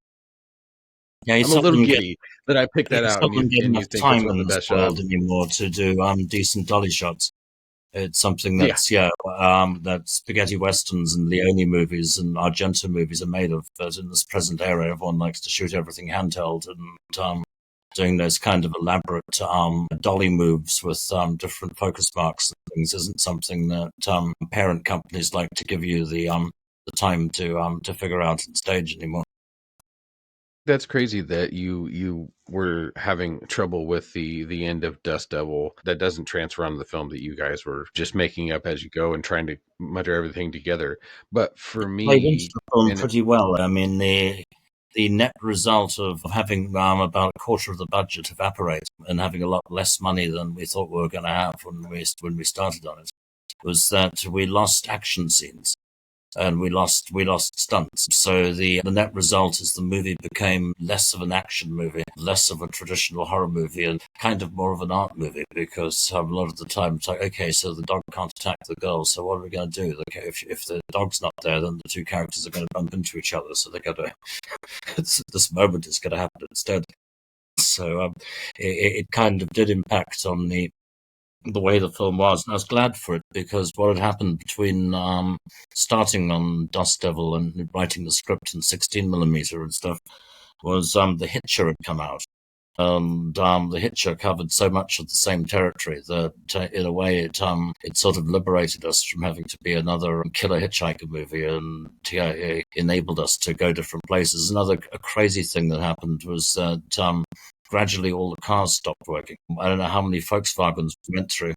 Yeah, I'm a little giddy that I picked that out, and you enough think it's time one in of the this best world shots. anymore to do decent dolly shots. It's something Yeah. that spaghetti westerns and Leone movies and Argento movies are made of. But in this present era, everyone likes to shoot everything handheld, and doing those kind of elaborate dolly moves with different focus marks and things isn't something that parent companies like to give you the time to figure out on stage anymore. That's crazy that you were having trouble with the end of Dust Devil. That doesn't transfer onto the film, that you guys were just making up as you go and trying to mutter everything together. But for Played into me, the film and pretty well. I mean, the net result of having about a quarter of the budget evaporate and having a lot less money than we thought we were going to have when we started on it was that we lost action scenes and we lost stunts. So the net result is the movie became less of an action movie, less of a traditional horror movie, and kind of more of an art movie because a lot of the time it's like, okay, so the dog can't attack the girl, so what are we going to do? Okay, if the dog's not there, then the two characters are going to bump into each other, so they got to. This moment is going to happen instead. So it kind of did impact on the way the film was. And I was glad for it because what had happened between starting on Dust Devil and writing the script in 16mm and stuff was The Hitcher had come out. And The Hitcher covered so much of the same territory that in a way it sort of liberated us from having to be another killer hitchhiker movie, and it enabled us to go different places. Another crazy thing that happened was that gradually all the cars stopped working. I don't know how many Volkswagens we went through,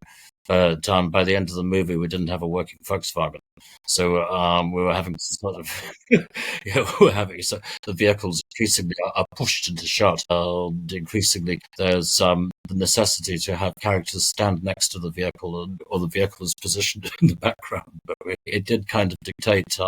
but by the end of the movie, we didn't have a working Volkswagen. So we were having sort of, so the vehicles increasingly are pushed into shot. Increasingly, there's the necessity to have characters stand next to the vehicle, or the vehicle is positioned in the background. But it did kind of dictate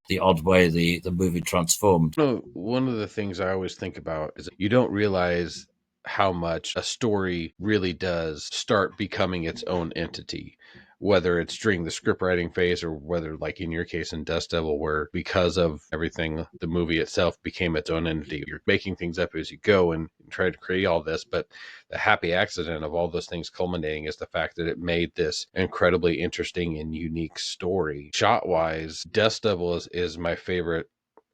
the odd way the movie transformed. One of the things I always think about is you don't realize how much a story really does start becoming its own entity, whether it's during the script writing phase or whether, like in your case in Dust Devil, where because of everything, the movie itself became its own entity. You're making things up as you go and try to create all this, but the happy accident of all those things culminating is the fact that it made this incredibly interesting and unique story. Shot wise, Dust Devil is my favorite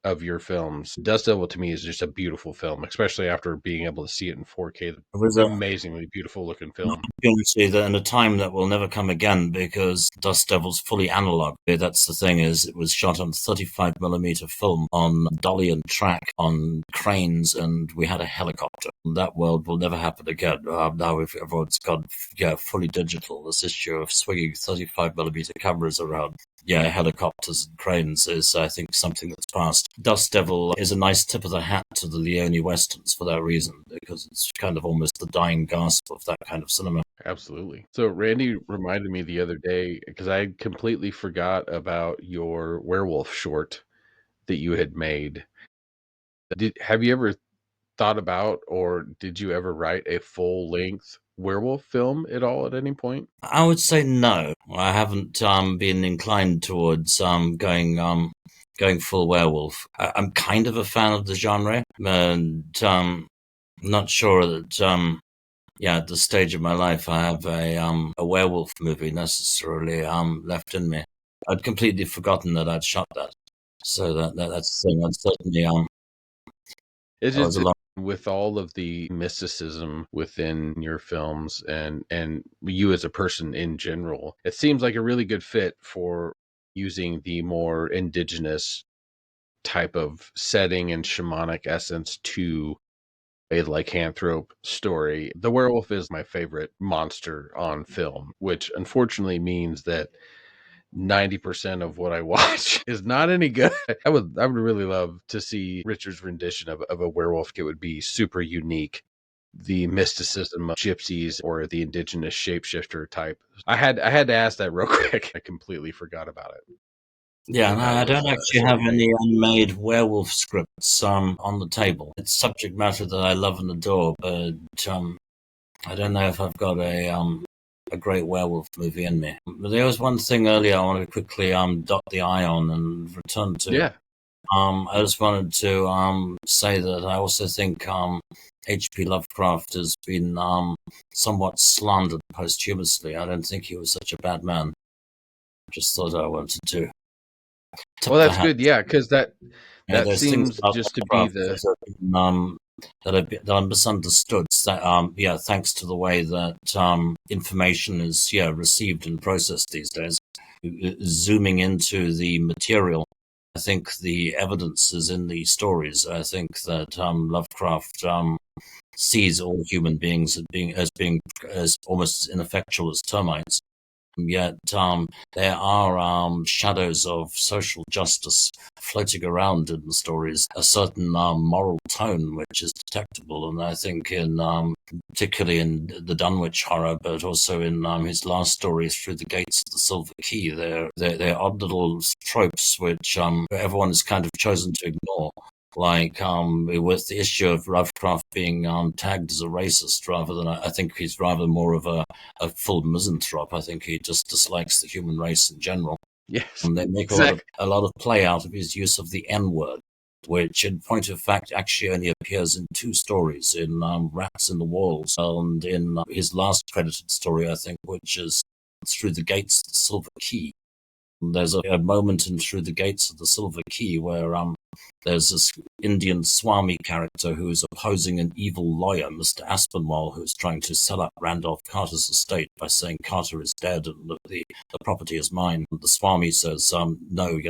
of your films. Dust Devil to me is just a beautiful film, especially after being able to see it in 4K. It was Amazingly beautiful looking film. Opportunity that in a time that will never come again because Dust Devil's fully analog. That's the thing, is it was shot on 35mm film on dolly and track on cranes, and we had a helicopter. That world will never happen again. Now everyone's gone fully digital, this issue of swinging 35mm cameras around. Helicopters and cranes is, I think, something that's past. Dust Devil is a nice tip of the hat to the Leone westerns for that reason, because it's kind of almost the dying gasp of that kind of cinema. Absolutely. So Randy reminded me the other day, because I completely forgot about your werewolf short that you had made. Have you ever thought about, or did you ever write a full length werewolf film at all at any point? I would say no. I haven't been inclined towards going full werewolf. I'm kind of a fan of the genre, and not sure that at this stage of my life I have a werewolf movie necessarily left in me. I'd completely forgotten that I'd shot that, so that's the thing. I'd certainly It's that was just a long. with all of the mysticism within your films and you as a person in general, it seems like a really good fit for using the more indigenous type of setting and shamanic essence to a lycanthrope story. The werewolf is my favorite monster on film, which unfortunately means that 90% of what I watch is not any good. I would really love to see Richard's rendition of a werewolf. It would be super unique. The mysticism of gypsies or the indigenous shapeshifter type. I had to ask that real quick. I completely forgot about it. Yeah, no, I don't actually have any unmade werewolf scripts on the table. It's subject matter that I love and adore, but I don't know if I've got a great werewolf movie in me. But there was one thing earlier I wanted to quickly dot the I on and return to. Yeah. I just wanted to say that I also think H.P. Lovecraft has been somewhat slandered posthumously. I don't think he was such a bad man. Just thought I wanted to. Well, that's good. Yeah, because that seems just to be the that are misunderstood. Thanks to the way that information is received and processed these days. Zooming into the material, I think the evidence is in the stories. I think that Lovecraft sees all human beings as almost as ineffectual as termites. Yet there are shadows of social justice floating around in the stories, a certain moral tone which is detectable, and I think particularly in the Dunwich horror, but also in his last story, Through the Gates of the Silver Key, they're odd little tropes which everyone has kind of chosen to ignore. Like with the issue of Lovecraft being tagged as a racist, rather than I think he's rather more of a full misanthrope. I think he just dislikes the human race in general. Yes, and they make a lot of play out of his use of the N word, which, in point of fact, actually only appears in two stories: in Rats in the Walls and in his last credited story, I think, which is Through the Gates of the Silver Key. There's a moment in Through the Gates of the Silver Key where there's this Indian Swami character who's opposing an evil lawyer, Mr. Aspinwall, who's trying to sell up Randolph Carter's estate by saying Carter is dead and the property is mine. And the Swami says, no,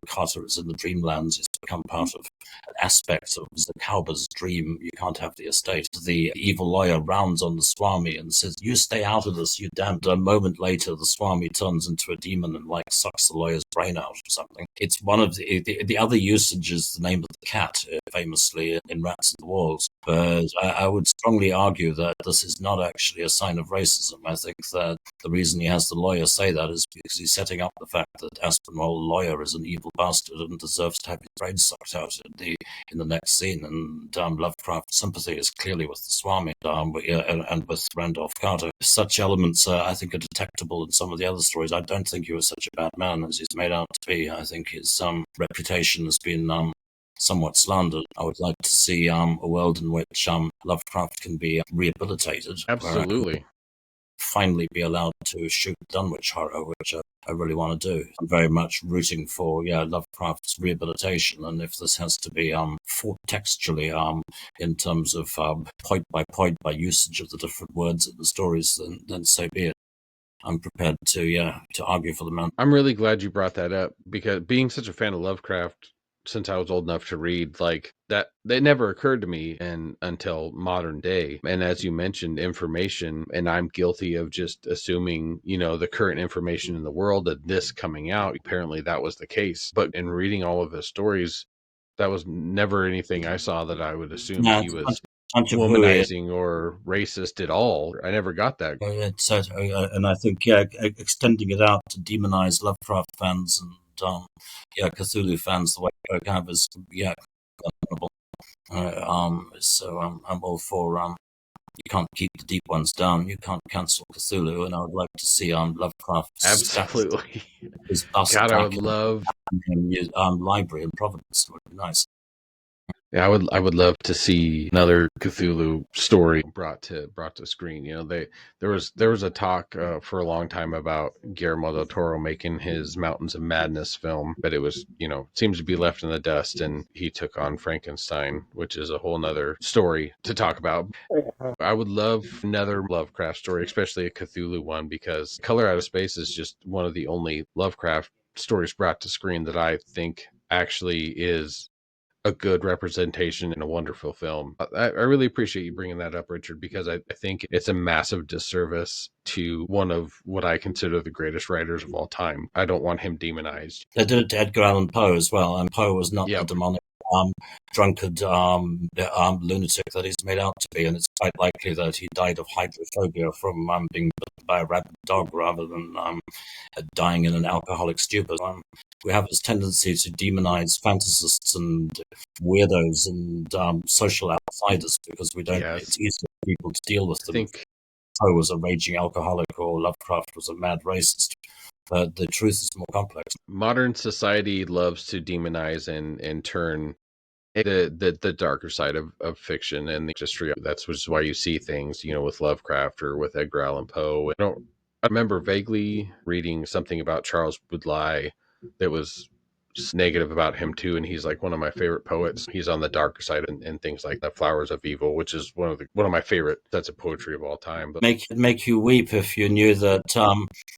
Carter is in the dreamlands. He's become part of an aspect of Macabre's dream. You can't have the estate. The evil lawyer rounds on the Swami and says, you stay out of this, you damned. A moment later, the Swami turns into a demon and sucks the lawyer's brain out or something. It's one of the other usages, the name of the cat, famously in Rats in the Walls. But I would strongly argue that this is not actually a sign of racism. I think that the reason he has the lawyer say that is because he's setting up the fact that Aspinwall, the lawyer, is an evil bastard and deserves to have his brain sucked out in the next scene. And Lovecraft's sympathy is clearly with the Swami and with Randolph Carter. Such elements, I think, are detectable in some of the other stories. I don't think he was such a bad man as he's made out to be. I think his reputation has been somewhat slandered. I would like to see a world in which Lovecraft can be rehabilitated. Absolutely. Finally be allowed to shoot Dunwich horror, which I really want to do. I'm very much rooting for Lovecraft's rehabilitation, and if this has to be fought textually in terms of point by usage of the different words in the stories, then so be it. I'm prepared to argue for the man. I'm really glad you brought that up, because being such a fan of Lovecraft since I was old enough to read, that never occurred to me until modern day. And as you mentioned, information, and I'm guilty of just assuming, the current information in the world that this coming out, apparently that was the case. But in reading all of his stories, that was never anything I saw that I would assume he was womanizing or racist at all. I never got that. And I think extending it out to demonize Lovecraft fans and Cthulhu fans the way I have is questionable. I'm all for you can't keep the deep ones down. You can't cancel Cthulhu, and I would like to see Lovecraft's Absolutely. his bust God, I back would love in library in Providence. It would be nice. Yeah, I would love to see another Cthulhu story brought to screen. You know, there was a talk for a long time about Guillermo del Toro making his Mountains of Madness film, but it was, you know, seems to be left in the dust, and he took on Frankenstein, which is a whole nother story to talk about. I would love another Lovecraft story, especially a Cthulhu one, because Color Out of Space is just one of the only Lovecraft stories brought to screen that I think actually is a good representation in a wonderful film. I really appreciate you bringing that up, Richard, because I think it's a massive disservice to one of what I consider the greatest writers of all time. I don't want him demonized. They did it to Edgar Allan Poe as well, and Poe was not the Yep. demonic drunkard lunatic that he's made out to be, and it's quite likely that he died of hydrophobia from being bitten by a rabid dog rather than dying in an alcoholic stupor. We have this tendency to demonize fantasists and weirdos and social outsiders because we don't. Yes. It's easier for people to deal with them. I think Poe was a raging alcoholic or Lovecraft was a mad racist. But the truth is more complex. Modern society loves to demonize and turn the darker side of fiction and the history. That's which is why you see things, you know, with Lovecraft or with Edgar Allan Poe. I remember vaguely reading something about Charles Baudelaire that was negative about him too, and he's like one of my favorite poets. He's on the darker side and things like the Flowers of Evil, which is one of my favorite sets of poetry of all time. But make you weep if you knew that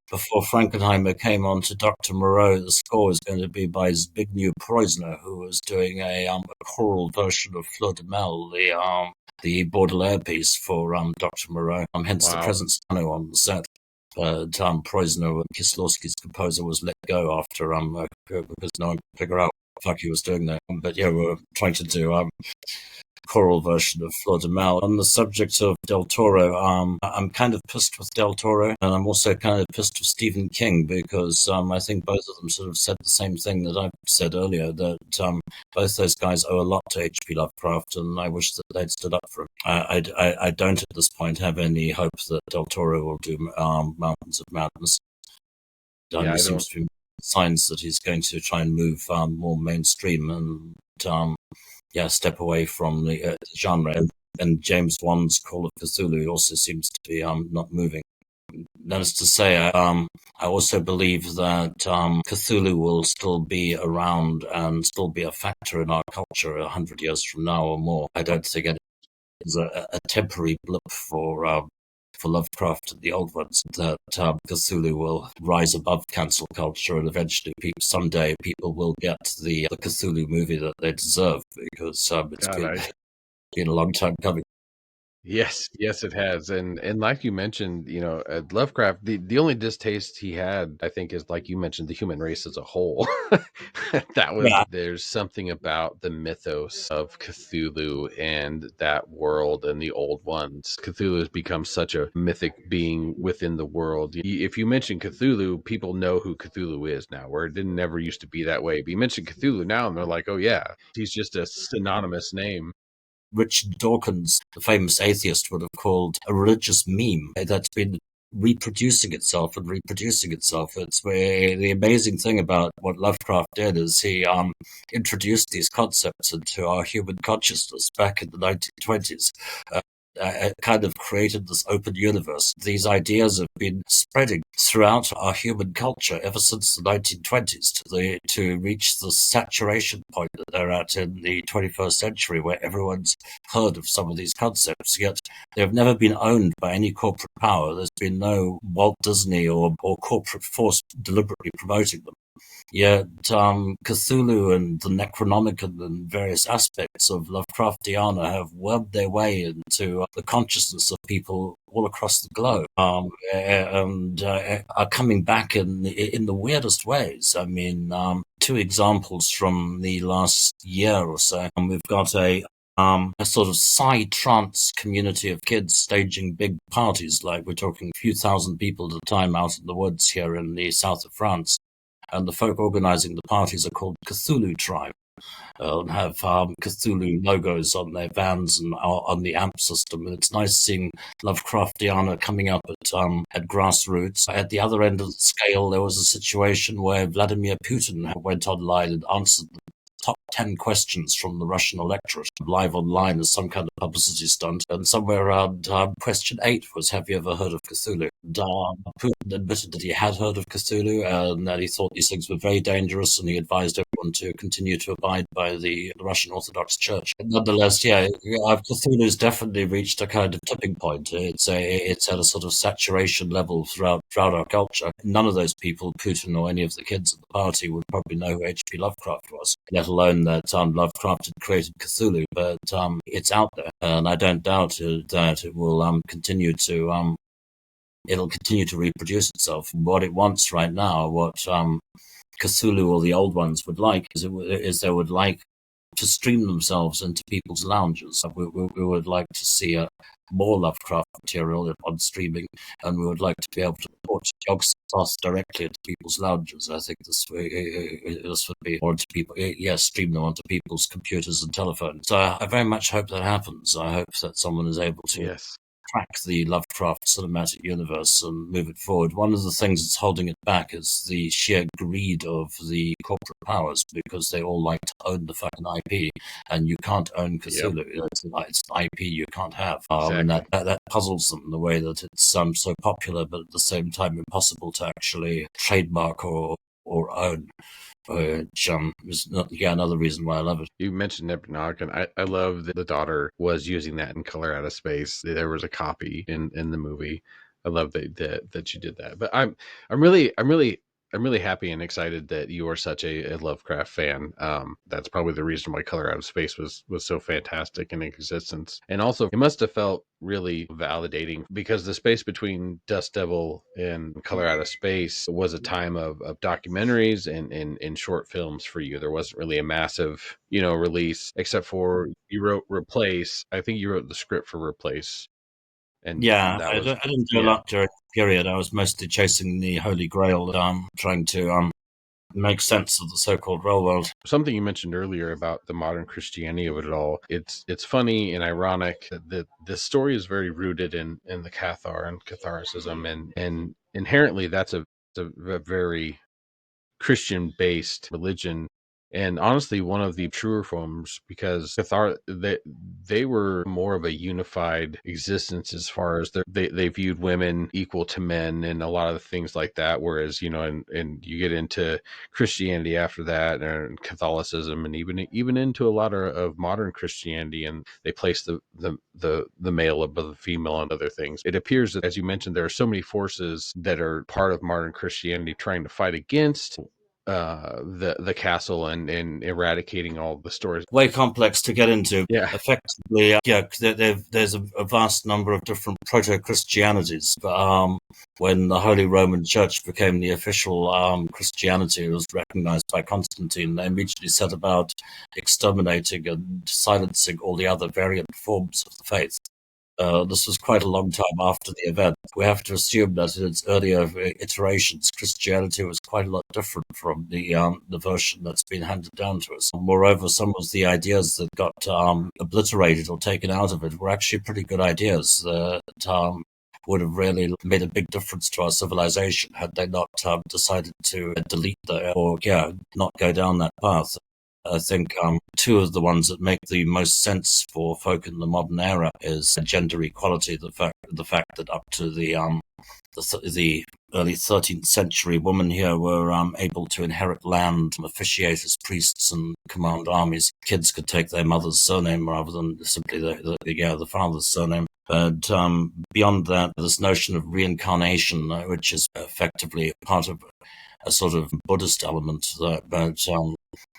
before Frankenheimer came on to Dr. Moreau, the score was going to be by Zbigniew Proisner, who was doing a choral version of Fleur de Mal, the Baudelaire piece for Dr. Moreau. Hence the presence of Tano on the set. But Proisner, Kieslowski's composer, was let go after because no one could figure out what the fuck he was doing there. But yeah, we were trying to do choral version of Fleur de Mal. On the subject of Del Toro, I'm kind of pissed with Del Toro, and I'm also kind of pissed with Stephen King because I think both of them sort of said the same thing that I said earlier, that both those guys owe a lot to H.P. Lovecraft, and I wish that they'd stood up for him. I don't at this point have any hope that Del Toro will do Mountains of Madness. There seems to be signs that he's going to try and move more mainstream and step away from the genre. And James Wan's Call of Cthulhu also seems to be not moving. That is to say, I also believe that Cthulhu will still be around and still be a factor in our culture 100 years from now or more. I don't think it is a temporary blip for Lovecraft and the old ones, that Cthulhu will rise above cancel culture, and eventually someday people will get the Cthulhu movie that they deserve, because it's been a long time coming. Yes, it has, and like you mentioned, you know, Lovecraft. The only distaste he had, I think, is like you mentioned, the human race as a whole. There's something about the mythos of Cthulhu and that world and the old ones. Cthulhu has become such a mythic being within the world. If you mention Cthulhu, people know who Cthulhu is now, where it didn't never used to be that way. But you mention Cthulhu now, and they're like, oh yeah, he's just a synonymous name. Richard Dawkins, the famous atheist, would have called a religious meme that's been reproducing itself. It's where the amazing thing about what Lovecraft did is he introduced these concepts into our human consciousness back in the 1920s. Kind of created this open universe. These ideas have been spreading throughout our human culture ever since the 1920s to reach the saturation point that they're at in the 21st century, where everyone's heard of some of these concepts, yet they've never been owned by any corporate power. There's been no Walt Disney or corporate force deliberately promoting them. Yet Cthulhu and the Necronomicon and various aspects of Lovecraftiana have wormed their way into the consciousness of people all across the globe, and are coming back in the weirdest ways. I mean, two examples from the last year or so. We've got a sort of psy-trance community of kids staging big parties, like we're talking a few thousand people at a time out in the woods here in the south of France. And the folk organizing the parties are called Cthulhu Tribe. have Cthulhu logos on their vans and on the amp system. And it's nice seeing Lovecraftiana coming up at grassroots. At the other end of the scale, there was a situation where Vladimir Putin went online and answered the top 10 questions from the Russian electorate live online as some kind of publicity stunt. And somewhere around question 8 was, have you ever heard of Cthulhu? And, Putin admitted that he had heard of Cthulhu and that he thought these things were very dangerous, and he advised everyone to continue to abide by the Russian Orthodox Church. But nonetheless, Cthulhu's definitely reached a kind of tipping point. It's at a sort of saturation level throughout our culture. None of those people, Putin or any of the kids at the party, would probably know who H.P. Lovecraft was, let alone that Lovecraft had created Cthulhu. But it's out there, and I don't doubt that it will continue to it'll continue to reproduce itself. What it wants right now, what Cthulhu or the old ones would like, is they would like to stream themselves into people's lounges. We would like to see more Lovecraft material on streaming, and we would like to be able to port Yogg-Sothoth directly into people's lounges. I think this would be, or to people, stream them onto people's computers and telephones. So I very much hope that happens. I hope that someone is able to crack the Lovecraft cinematic universe and move it forward. One of the things that's holding it back is the sheer greed of the corporate powers, because they all like to own the fucking IP, and you can't own Cthulhu. Yep. It's an IP you can't have. And that puzzles them, the way that it's so popular, but at the same time impossible to actually trademark or own. Which is another reason why I love it. You mentioned Nebuchadnezzar, and I love that the daughter was using that in Color Out of Space. There was a copy in the movie. I love that you did that. But I'm really happy and excited that you are such a Lovecraft fan. That's probably the reason why Color Out of Space was so fantastic in existence. And also, it must have felt really validating, because the space between Dust Devil and Color Out of Space was a time of documentaries and short films for you. There wasn't really a massive, release, except for you wrote Replace. I think you wrote the script for Replace. And I didn't do a lot during the period. I was mostly chasing the Holy Grail, trying to make sense of the so-called real world. Something you mentioned earlier about the modern Christianity of it all. It's funny and ironic that the story is very rooted in the Cathar and Catholicism, and inherently that's a very Christian-based religion. And honestly, one of the truer forms, because Cathar, they were more of a unified existence as far as they viewed women equal to men and a lot of things like that. Whereas, and you get into Christianity after that, and Catholicism, and even into a lot of modern Christianity, and they place the male above the female and other things. It appears that, as you mentioned, there are so many forces that are part of modern Christianity trying to fight against the castle and eradicating all the stories. Way complex to get into. Effectively, there's a vast number of different proto-Christianities. When the Holy Roman Church became the official Christianity, it was recognized by Constantine. They immediately set about exterminating and silencing all the other variant forms of the faith. This was quite a long time after the event. We have to assume that in its earlier iterations, Christianity was quite a lot different from the version that's been handed down to us. Moreover, some of the ideas that got obliterated or taken out of it were actually pretty good ideas that would have really made a big difference to our civilization had they not decided to delete or not go down that path. I think two of the ones that make the most sense for folk in the modern era is gender equality. The fact that up to the early 13th century, women here were able to inherit land, officiate as priests, and command armies. Kids could take their mother's surname rather than simply the father's surname. But beyond that, this notion of reincarnation, which is effectively part of a sort of Buddhist element that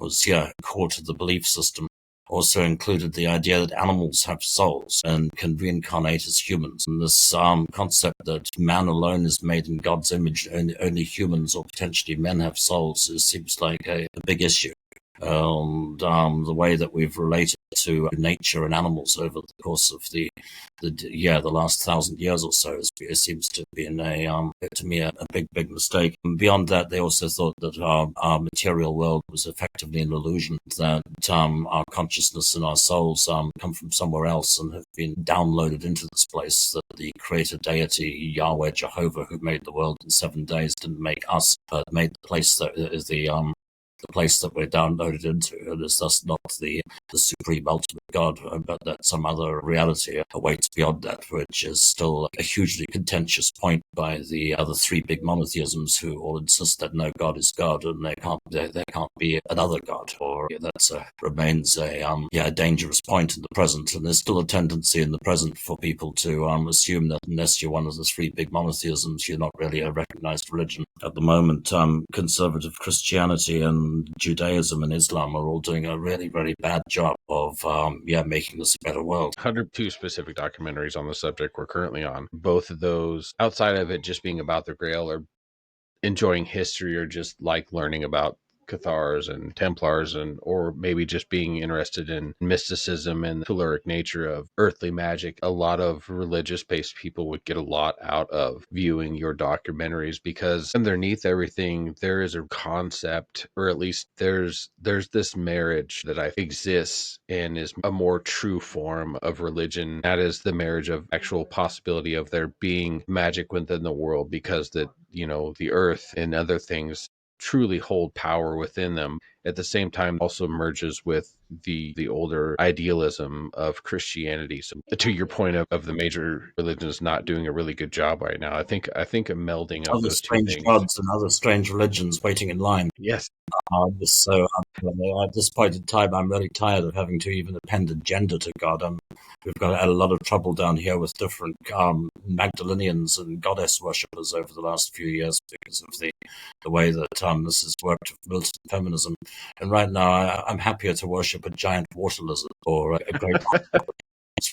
was core to the belief system, also included the idea that animals have souls and can reincarnate as humans. And this concept that man alone is made in God's image, and only humans or potentially men have souls, seems like a big issue. The way that we've related to nature and animals over the course of the last 1,000 years or so. It seems to be to me a big mistake. And beyond that, they also thought that our material world was effectively an illusion, that our consciousness and our souls come from somewhere else and have been downloaded into this place, that the creator deity Yahweh Jehovah, who made the world in 7 days, didn't make us, but made the place that is the place that we're downloaded into, and is thus not the supreme ultimate God, but that some other reality awaits beyond that, which is still a hugely contentious point by the other three big monotheisms, who all insist that no God is God, and there can't be another God, or that remains a dangerous point in the present. And there's still a tendency in the present for people to assume that unless you're one of the three big monotheisms, you're not really a recognized religion. At the moment, conservative Christianity and Judaism and Islam are all doing a really, really bad job of making this a better world. 102 specific documentaries on the subject we're currently on. Both of those, outside of it just being about the Grail, or enjoying history, or just like learning about Cathars and Templars, or maybe just being interested in mysticism and the telluric nature of earthly magic. A lot of religious-based people would get a lot out of viewing your documentaries, because underneath everything there is a concept, or at least there's this marriage that I exists and is a more true form of religion. That is the marriage of actual possibility of there being magic within the world, because that, the earth and other things truly hold power within them. At the same time, also merges with the older idealism of Christianity. So to your point of the major religions not doing a really good job right now, I think a melding of Other those two strange things. gods and other strange religions waiting in line. Yes. So at this point in time, I'm really tired of having to even append a gender to God. We've had a lot of trouble down here with different Magdalenians and goddess worshippers over the last few years, because of the way that this has worked with militant feminism. And right now, I'm happier to worship a giant water lizard or a great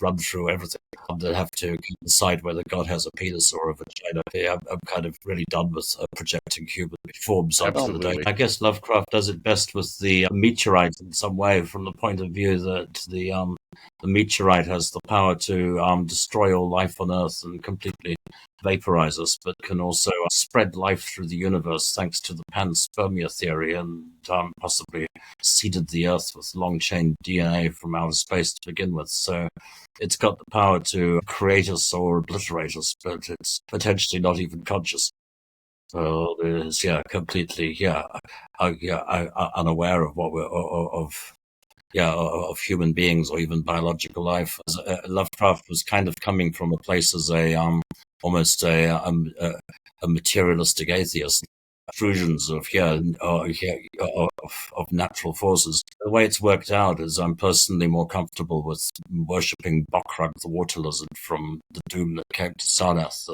run through everything. They have to decide whether God has a penis or a vagina. I'm kind of really done with projecting human forms onto the data. I guess Lovecraft does it best with the meteorite in some way, from the point of view that the meteorite has the power to destroy all life on Earth and completely vaporize us, but can also spread life through the universe thanks to the panspermia theory, and possibly seeded the Earth with long-chain DNA from outer space to begin with. So it's got the power to create us or obliterate us, but it's potentially not even conscious. So it's completely unaware of what we're of human beings or even biological life. Lovecraft was kind of coming from a place as almost a materialistic atheist. Intrusions of natural forces. The way it's worked out is I'm personally more comfortable with worshipping Bokrug, the water lizard, from the doom that came to Sarnath,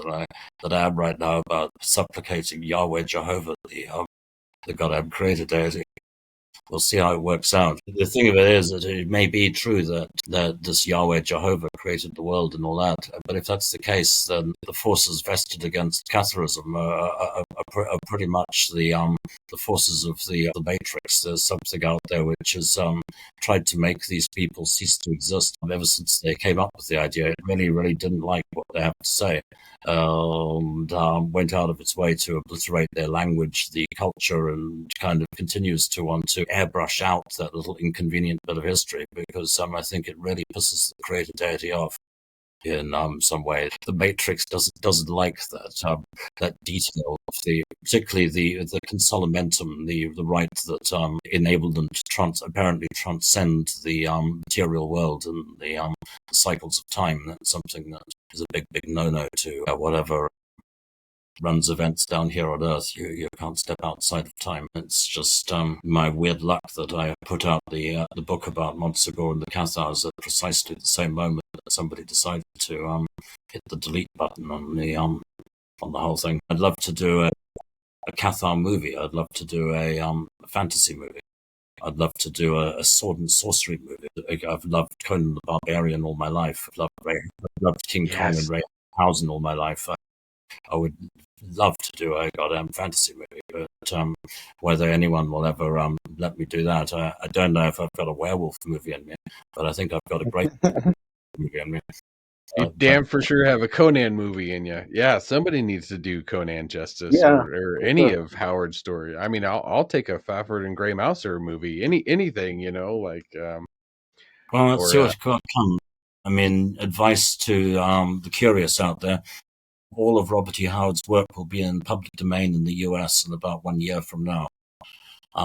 that I am right now about supplicating Yahweh Jehovah, the goddamn creator deity. We'll see how it works out. The thing of it is that it may be true that this Yahweh Jehovah created the world and all that, but if that's the case, then the forces vested against Catharism are pretty much the forces of the Matrix. There's something out there which has tried to make these people cease to exist ever since they came up with the idea. It really, really didn't like what they have to say, and went out of its way to obliterate their language, the culture, and kind of continues to want to airbrush out that little inconvenient bit of history, because I think it really pisses the creator deity off in some way. The Matrix doesn't like that detail of particularly the consolamentum, the right that enabled them to apparently transcend the material world and the cycles of time. That's something that is a big no-no to whatever runs events down here on Earth. You can't step outside of time. It's just my weird luck that I put out the book about Montsegur and the Cathars at precisely the same moment that somebody decided to hit the delete button on the whole thing. I'd love to do a Cathar movie. I'd love to do a fantasy movie. I'd love to do a sword and sorcery movie. I've loved Conan the Barbarian all my life. I've loved King Kong and Ray Housen all my life. I would love to do a goddamn fantasy movie, but whether anyone will ever let me do that, I don't know if I've got a werewolf movie in me, but I think I've got a great movie in me. You damn for sure have a Conan movie in you. Yeah, somebody needs to do Conan justice, Yeah, or any of Howard's story. I mean, I'll take a Fafford and Grey Mouser movie, anything, like. Well, let's see or what comes. I mean, advice to the curious out there: all of Robert E. Howard's work will be in public domain in the U.S. in about 1 year from now.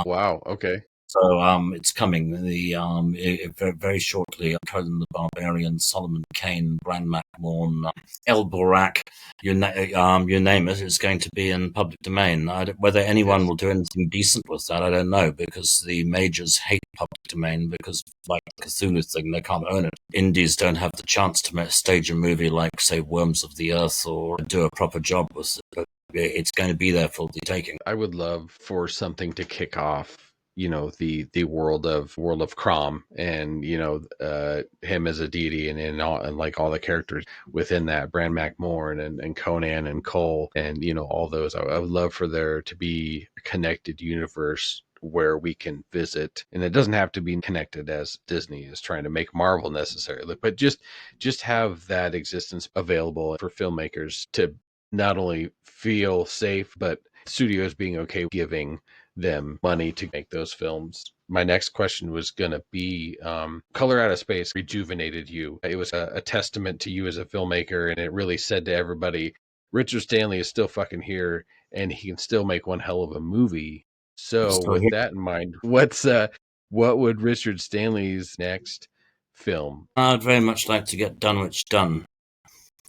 wow, okay. So it's coming. Very, very shortly. Conan the Barbarian, Solomon Kane, Bran McMorn, El Borak, you name it, is going to be in public domain. Whether anyone will do anything decent with that, I don't know, because the majors hate public domain because, like the Cthulhu thing, they can't own it. Indies don't have the chance to stage a movie like, say, Worms of the Earth or do a proper job with it. It's going to be there for the taking. I would love for something to kick off, the world of Crom, and him as a deity, and like all the characters within that, Bran McMorn and Conan and Cole, and all those. I would love for there to be a connected universe where we can visit, and it doesn't have to be connected as Disney is trying to make Marvel necessarily, but just have that existence available for filmmakers to not only feel safe, but studios being okay giving them money to make those films. My next question was going to be, Color Out of Space rejuvenated you. It was a testament to you as a filmmaker, and it really said to everybody, Richard Stanley is still fucking here, and he can still make one hell of a movie. So with that in mind, what would Richard Stanley's next film? I'd very much like to get Dunwich done.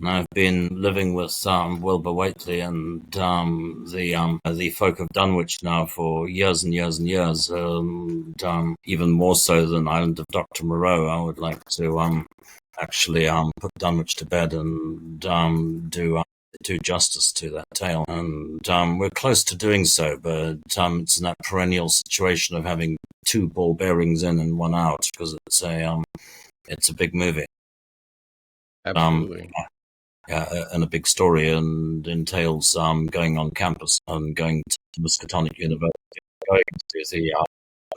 I've been living with Wilbur Whateley and the folk of Dunwich now for years and years and years, and even more so than Island of Dr. Moreau. I would like to actually put Dunwich to bed and do justice to that tale. And we're close to doing so, but it's in that perennial situation of having 2 ball bearings in and 1 out, because it's a big movie. Absolutely. And a big story, and entails going on campus and going to Miskatonic University, going to the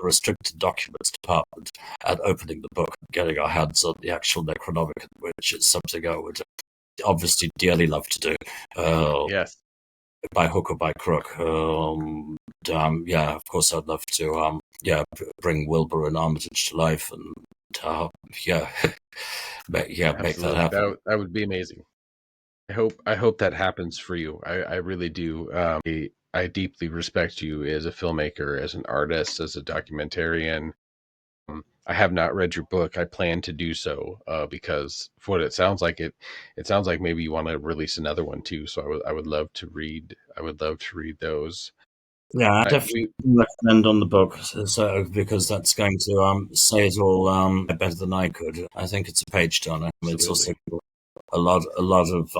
restricted documents department and opening the book and getting our hands on the actual Necronomicon, which is something I would obviously dearly love to do. Yes. By hook or by crook. Of course I'd love to bring Wilbur and Armitage to life, and make that happen. That would be amazing. I hope that happens for you. I really do. I deeply respect you as a filmmaker, as an artist, as a documentarian. I have not read your book. I plan to do so because for what it sounds like, it sounds like maybe you want to release another one too. So I would love to read. I would love to read those. Yeah, I definitely recommend on the book, so because that's going to say it all better than I could. I think it's a page turner. It's also a lot of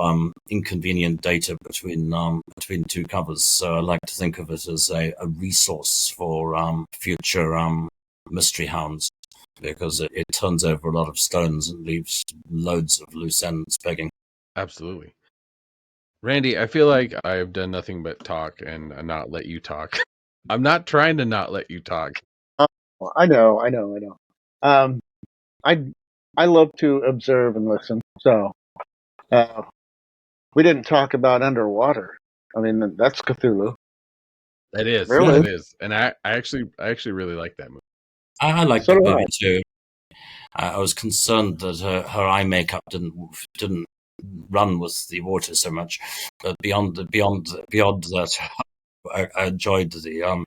inconvenient data between 2 covers. So I like to think of it as a resource for future mystery hounds, because it turns over a lot of stones and leaves loads of loose ends begging. Absolutely. Randy, I feel like I've done nothing but talk and not let you talk. I'm not trying to not let you talk. I know. I love to observe and listen. So we didn't talk about Underwater. I mean, that's Cthulhu. It is. Really? It is. And I actually really like that movie. I like that movie too. I was concerned that her eye makeup didn't run with the water so much, but beyond that, I enjoyed the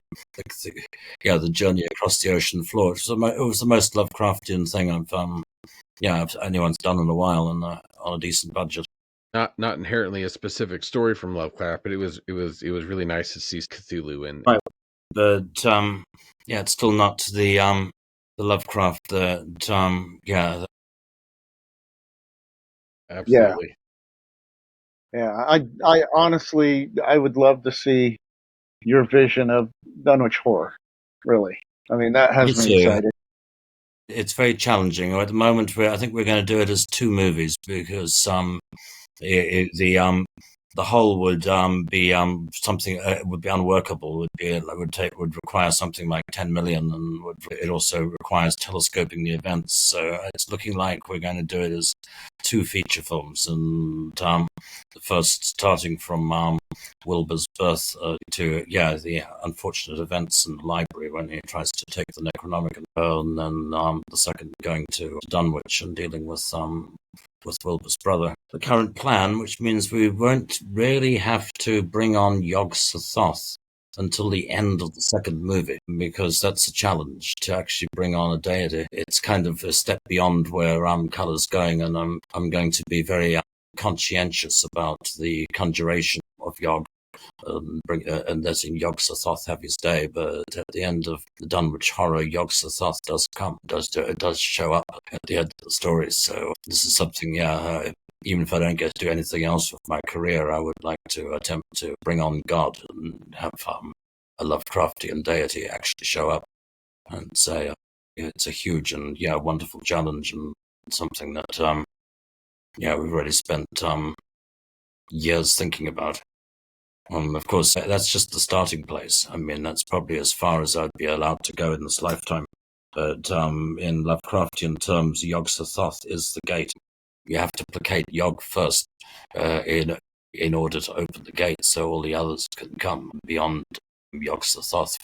journey across the ocean floor. It was the most Lovecraftian thing I've anyone's done in a while, and on a decent budget. Not inherently a specific story from Lovecraft, but it was really nice to see Cthulhu in. Right. But it's still not the Lovecraft that Absolutely. Yeah, I honestly, I would love to see your vision of Dunwich Horror. Really, I mean, that has me excited. It's very challenging. At the moment, I think we're going to do it as 2 movies, because the whole would be something would be unworkable. Would require something like 10 million, and it also requires telescoping the events. So it's looking like we're going to do it as 2 feature films, and the first starting from Wilbur's birth to the unfortunate events in the library when he tries to take the Necronomicon, and then the second going to Dunwich and dealing with Wilbur's brother. The current plan, which means we won't really have to bring on Yog-Sothoth until the end of the second movie, because that's a challenge to actually bring on a deity. It's kind of a step beyond where Colour's going, and I'm going to be very conscientious about the conjuration of Yog. And letting Yog-Sothoth have his day, but at the end of the Dunwich Horror, Yog-Sothoth does show up at the end of the story. So this is something, even if I don't get to do anything else with my career, I would like to attempt to bring on God and have a Lovecraftian deity actually show up and say it's a huge and wonderful challenge, and something that we've already spent years thinking about. Of course, that's just the starting place. I mean, that's probably as far as I'd be allowed to go in this lifetime. But in Lovecraftian terms, Yog-Sothoth is the gate. You have to placate Yog first in order to open the gate, so all the others can come beyond Yog-Sothoth.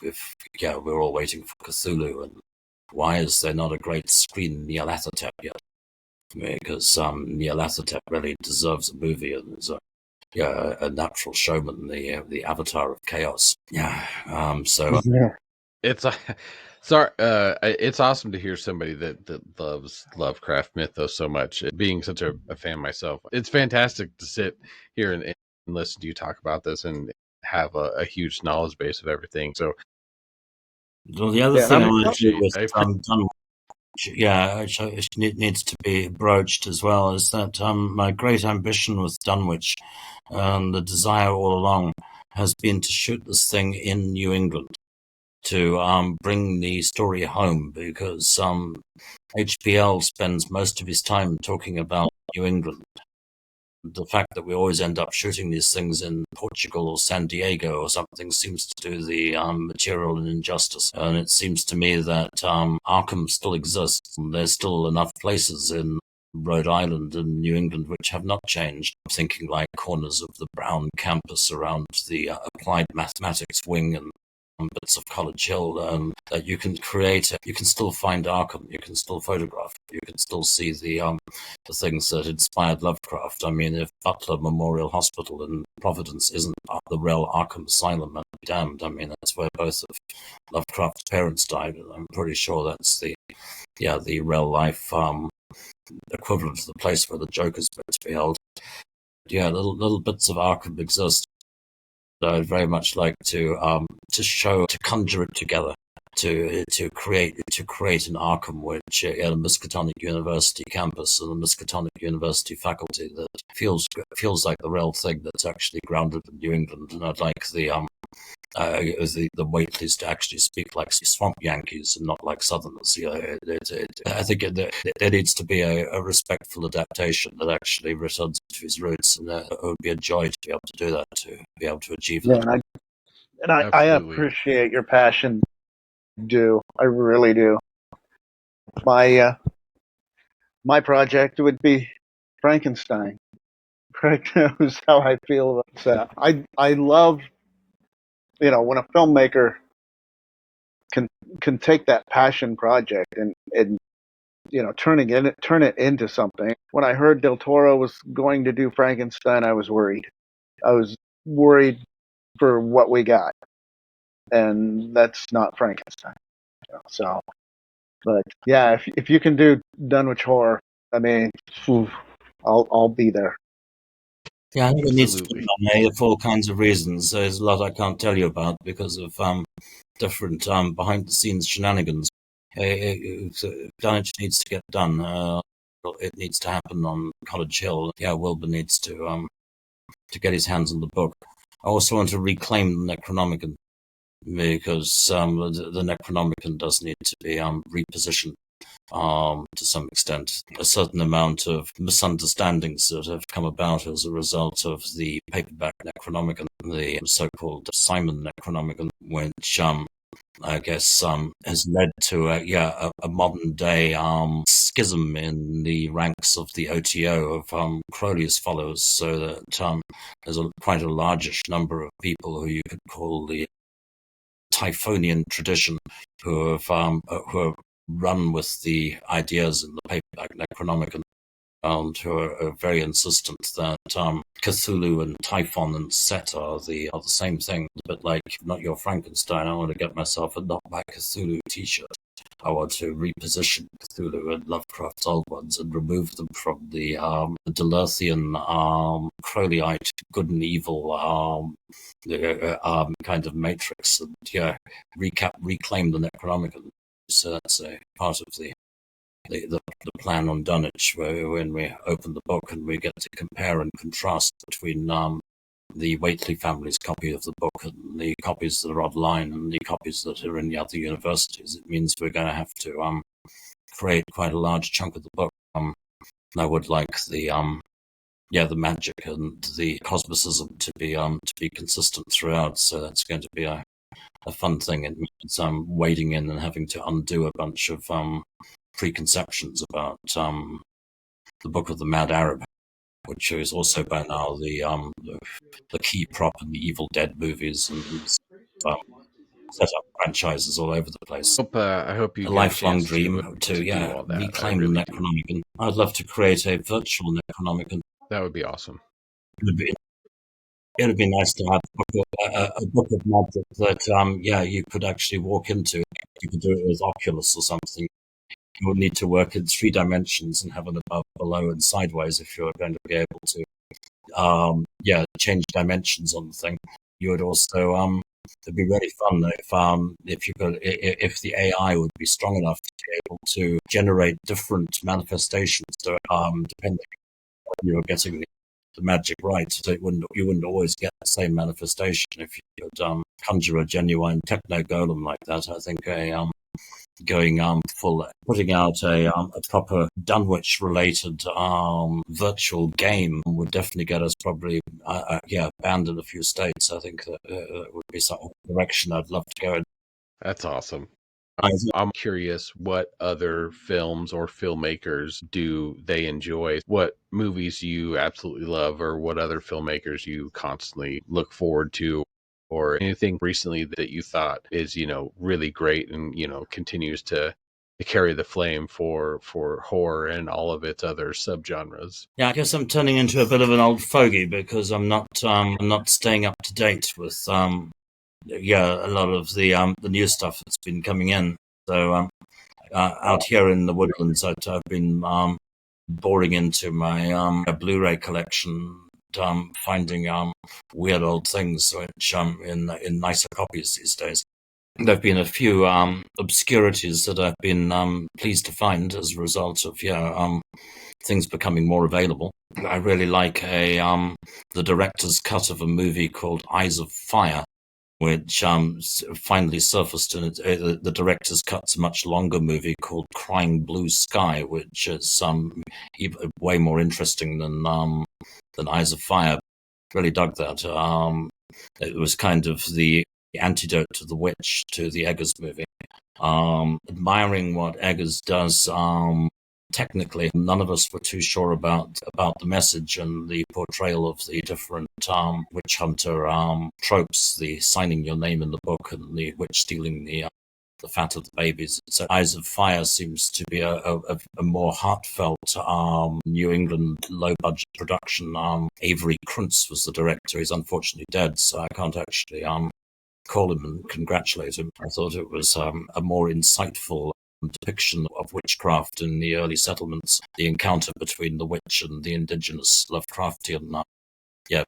We're all waiting for Cthulhu, and why is there not a great screen Nyarlathotep yet? Because Nyarlathotep really deserves a movie, and is a natural showman, the avatar of chaos. It's sorry, it's awesome to hear somebody that loves Lovecraft mythos so much. Being such a fan myself, it's fantastic to sit here and listen to you talk about this and have a huge knowledge base of everything. So, well, the other thing I want to do with which needs to be broached as well, is that my great ambition with Dunwich, and the desire all along, has been to shoot this thing in New England, to bring the story home, because HPL spends most of his time talking about New England. The fact that we always end up shooting these things in Portugal or San Diego or something seems to do the material an injustice. And it seems to me that Arkham still exists, and there's still enough places in Rhode Island and New England which have not changed. I'm thinking like corners of the Brown campus around the applied mathematics wing, and bits of College Hill, that you can create. You can still find Arkham. You can still photograph. You can still see the things that inspired Lovecraft. I mean, if Butler Memorial Hospital in Providence isn't the real Arkham Asylum, I'd be damned. I mean, that's where both of Lovecraft's parents died, and I'm pretty sure that's the real life equivalent of the place where the Joker's meant to be held. Yeah, little bits of Arkham exist. I'd very much like to conjure it together, to create an Arkham which at a Miskatonic University campus and a Miskatonic University faculty that feels like the real thing, that's actually grounded in New England. And I'd like the Whateleys to actually speak like swamp Yankees and not like Southerners. I think there needs to be a respectful adaptation that actually returns to his roots, and it would be a joy to be able to do that, to be able to achieve that. And I appreciate your passion. I really do. My project would be Frankenstein. Craig knows how I feel about that. I love, when a filmmaker can take that passion project and turn it into something. When I heard Del Toro was going to do Frankenstein, I was worried. I was worried for what we got, and that's not Frankenstein. So, but yeah, if you can do Dunwich Horror, I mean, I'll be there. Yeah, I think it needs to be done for all kinds of reasons. There's a lot I can't tell you about because of different behind-the-scenes shenanigans. Dunwich needs to get done. It needs to happen on College Hill. Yeah, Wilbur needs to get his hands on the book. I also want to reclaim the Necronomicon, because the Necronomicon does need to be repositioned. to some extent, a certain amount of misunderstandings that have come about as a result of the paperback Necronomicon, the so-called Simon Necronomicon, which I guess has led to a modern day schism in the ranks of the OTO of Crowley's followers, so that there's quite a largish number of people who you could call the Typhonian tradition who have run with the ideas in the paperback Necronomicon, who are very insistent that Cthulhu and Typhon and Set are the same thing. But like, not your Frankenstein, I want to get myself a Not by Cthulhu t-shirt. I want to reposition Cthulhu and Lovecraft's old ones and remove them from the Deleuzian Crowleyite good and evil kind of matrix, and reclaim the Necronomicon. So that's a part of the plan on Dunwich, where when we open the book and we get to compare and contrast between the Whately family's copy of the book and the copies that are online and the copies that are in the other universities, it means we're going to have to create quite a large chunk of the book. I would like the magic and the cosmicism to be consistent throughout. So that's going to be a fun thing. It means wading in and having to undo a bunch of preconceptions about the Book of the Mad Arab, which is also by now the key prop in the Evil Dead movies, and set up franchises all over the place. I hope you a get lifelong a dream to do all that. reclaim the Necronomicon. I'd love to create a virtual Necronomicon. That would be awesome. It would be nice to have a book of magic that you could actually walk into. You could do it with Oculus or something. You would need to work in 3 dimensions and have an above, below, and sideways if you're going to be able to change dimensions on the thing. You would also it'd be really fun if the AI would be strong enough to be able to generate different manifestations depending on whether you're getting the magic right. So you wouldn't always get the same manifestation if you could conjure a genuine techno golem like that. I think putting out a proper Dunwich related virtual game would definitely get us probably banned in a few states. I think that would be some direction I'd love to go in. That's awesome. I'm curious what other films or filmmakers do they enjoy? What movies you absolutely love, or what other filmmakers you constantly look forward to, or anything recently that you thought is, really great and, continues to carry the flame for horror and all of its other subgenres. Yeah, I guess I'm turning into a bit of an old fogey because I'm not staying up to date with a lot of the new stuff that's been coming in. So out here in the woodlands, I've been boring into my Blu-ray collection, finding weird old things which in nicer copies these days. There have been a few obscurities that I've been pleased to find as a result of things becoming more available. I really like the director's cut of a movie called Eyes of Fire, which finally surfaced in the director's cut's a much longer movie called Crying Blue Sky, which is way more interesting than Eyes of Fire. Really dug that. It was kind of the antidote to The Witch, to the Eggers movie. Admiring what Eggers does technically. None of us were too sure about the message and the portrayal of the different witch hunter tropes, the signing your name in the book and the witch stealing the fat of the babies. So Eyes of Fire seems to be a more heartfelt New England low-budget production. Avery Kuntz was the director. He's unfortunately dead, so I can't actually call him and congratulate him. I thought it was a more insightful depiction of witchcraft in the early settlements. The encounter between the witch and the indigenous Lovecraftian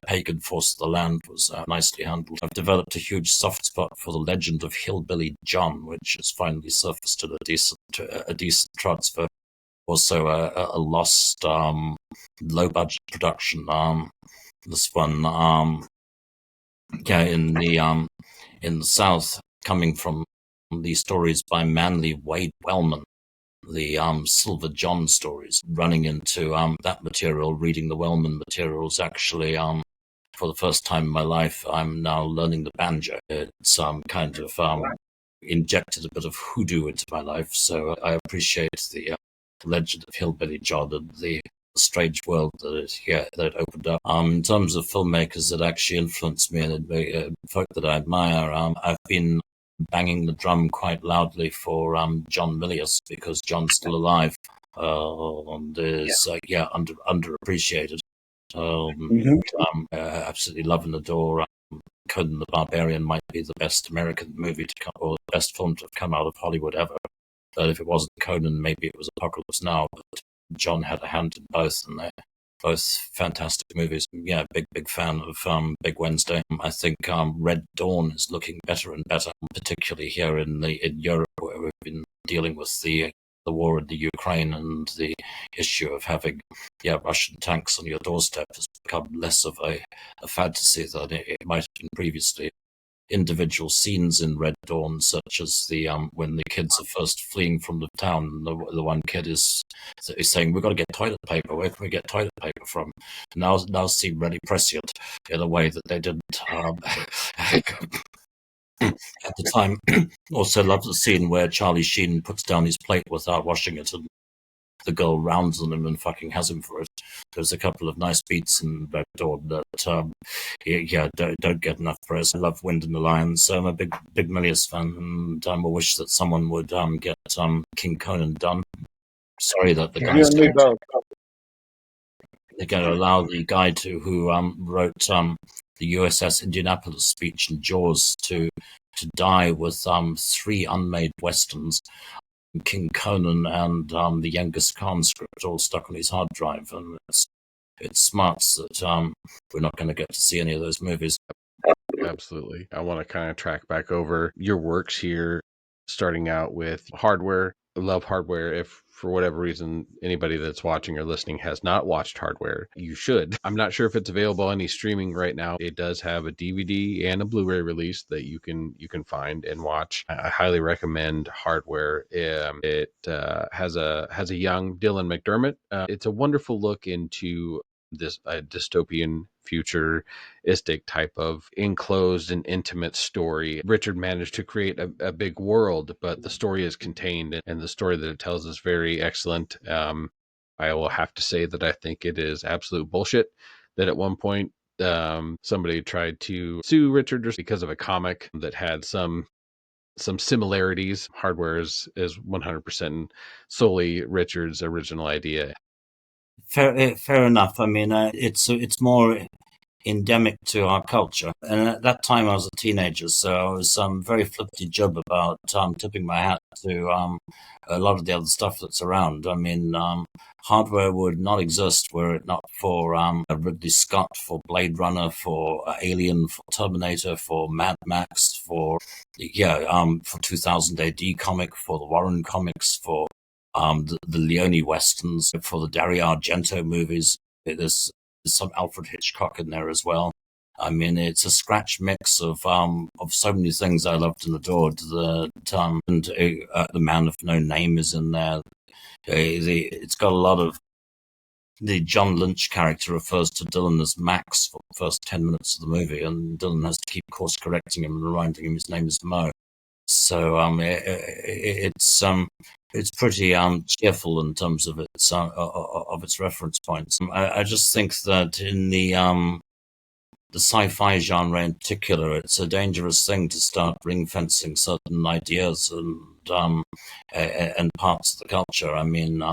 pagan force of the land was nicely handled. I've developed a huge soft spot for the legend of Hillbilly John, which has finally surfaced at a decent transfer. Also a lost low-budget production. This one in the South, coming from these stories by Manly Wade Wellman, the Silver John stories, running into that material, reading the Wellman materials. Actually, for the first time in my life, I'm now learning the banjo. It's kind of injected a bit of hoodoo into my life, so I appreciate the legend of Hillbilly John and the strange world that it opened up. In terms of filmmakers that actually influenced me and folk that I admire, I've been banging the drum quite loudly for John Milius, because John's still alive and is underappreciated. Absolutely love and adore. Conan the Barbarian might be the best American movie to come, or the best film to have come out of Hollywood ever. But if it wasn't Conan, maybe it was Apocalypse Now. But John had a hand in both, and they're both fantastic movies. Yeah, big fan of Big Wednesday. I think Red Dawn is looking better and better, particularly here in Europe, where we've been dealing with the war in the Ukraine, and the issue of having Russian tanks on your doorstep has become less of a fantasy than it might have been previously. Individual scenes in Red Dawn, such as the when the kids are first fleeing from the town, and the one kid is saying, "We've got to get toilet paper. Where can we get toilet paper from?" Now seem really prescient in a way that they didn't at the time. Also love the scene where Charlie Sheen puts down his plate without washing it, and the girl rounds on him and fucking has him for it. There's a couple of nice beats in Red Dawn that don't get enough press. I love Wind in the Lions, so I'm a big Milius fan, and I wish that someone would get King Conan done. Sorry that the guys they're going to allow the guy who wrote the USS Indianapolis speech in Jaws to die with 3 unmade westerns, King Conan and the Genghis Khan script, all stuck on his hard drive, and it's smarts that we're not going to get to see any of those movies. Absolutely. I want to kind of track back over your works here, starting out with Hardware. I love Hardware. If for whatever reason anybody that's watching or listening has not watched Hardware, you should. I'm not sure if it's available on any streaming right now. It does have a DVD and a Blu-ray release that you can find and watch. I highly recommend Hardware. It has a young Dylan McDermott. It's a wonderful look into this dystopian futuristic type of enclosed and intimate story. Richard managed to create a big world, but the story is contained, and the story that it tells is very excellent. I will have to say that I think it is absolute bullshit that at one point somebody tried to sue Richard just because of a comic that had some similarities. Hardware is 100% solely Richard's original idea. Fair enough. I mean, it's more endemic to our culture. And at that time, I was a teenager, so I was very flipty-jib about tipping my hat to a lot of the other stuff that's around. I mean, Hardware would not exist were it not for Ridley Scott, for Blade Runner, for Alien, for Terminator, for Mad Max, for 2000 AD comic, for the Warren comics, for the Leone westerns, for the Dario Argento movies. There's some Alfred Hitchcock in there as well. I mean, it's a scratch mix of so many things I loved and adored. The Man of No Name is in there. It's got a lot of the John Lynch character refers to Dylan as Max for the first 10 minutes of the movie, and Dylan has to keep course correcting him and reminding him his name is Mo. So it's pretty cheerful in terms of its reference points. I just think that in the sci-fi genre in particular, it's a dangerous thing to start ring fencing certain ideas and parts of the culture. I mean,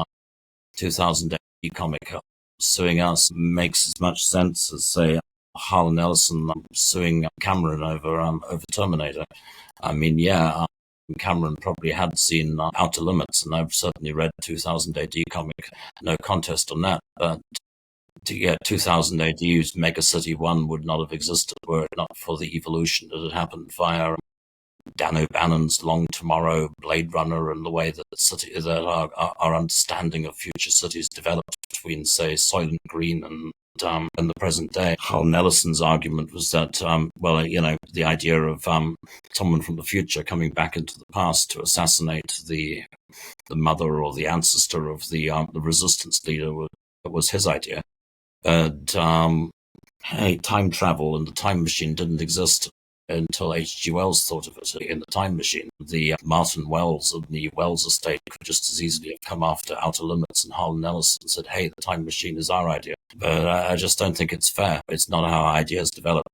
2000 AD comic suing us makes as much sense as, say, Harlan Ellison suing Cameron over Terminator. I mean, Cameron probably had seen Outer Limits, and I've certainly read 2000 AD comic, no contest on that. But 2000 AD's Mega City 1 would not have existed were it not for the evolution that had happened via Dan O'Bannon's Long Tomorrow, Blade Runner, and the way that our understanding of future cities developed between, say, Soylent Green and in the present day. Hal Nelson's argument was that, the idea of someone from the future coming back into the past to assassinate the mother or the ancestor of the resistance leader was his idea. And hey, time travel and the time machine didn't exist until H.G. Wells thought of it in the time machine. The Martin Wells and the Wells estate could just as easily have come after Outer Limits, and Hal Nelson said, hey, the time machine is our idea. But I just don't think it's fair. It's not how ideas develop.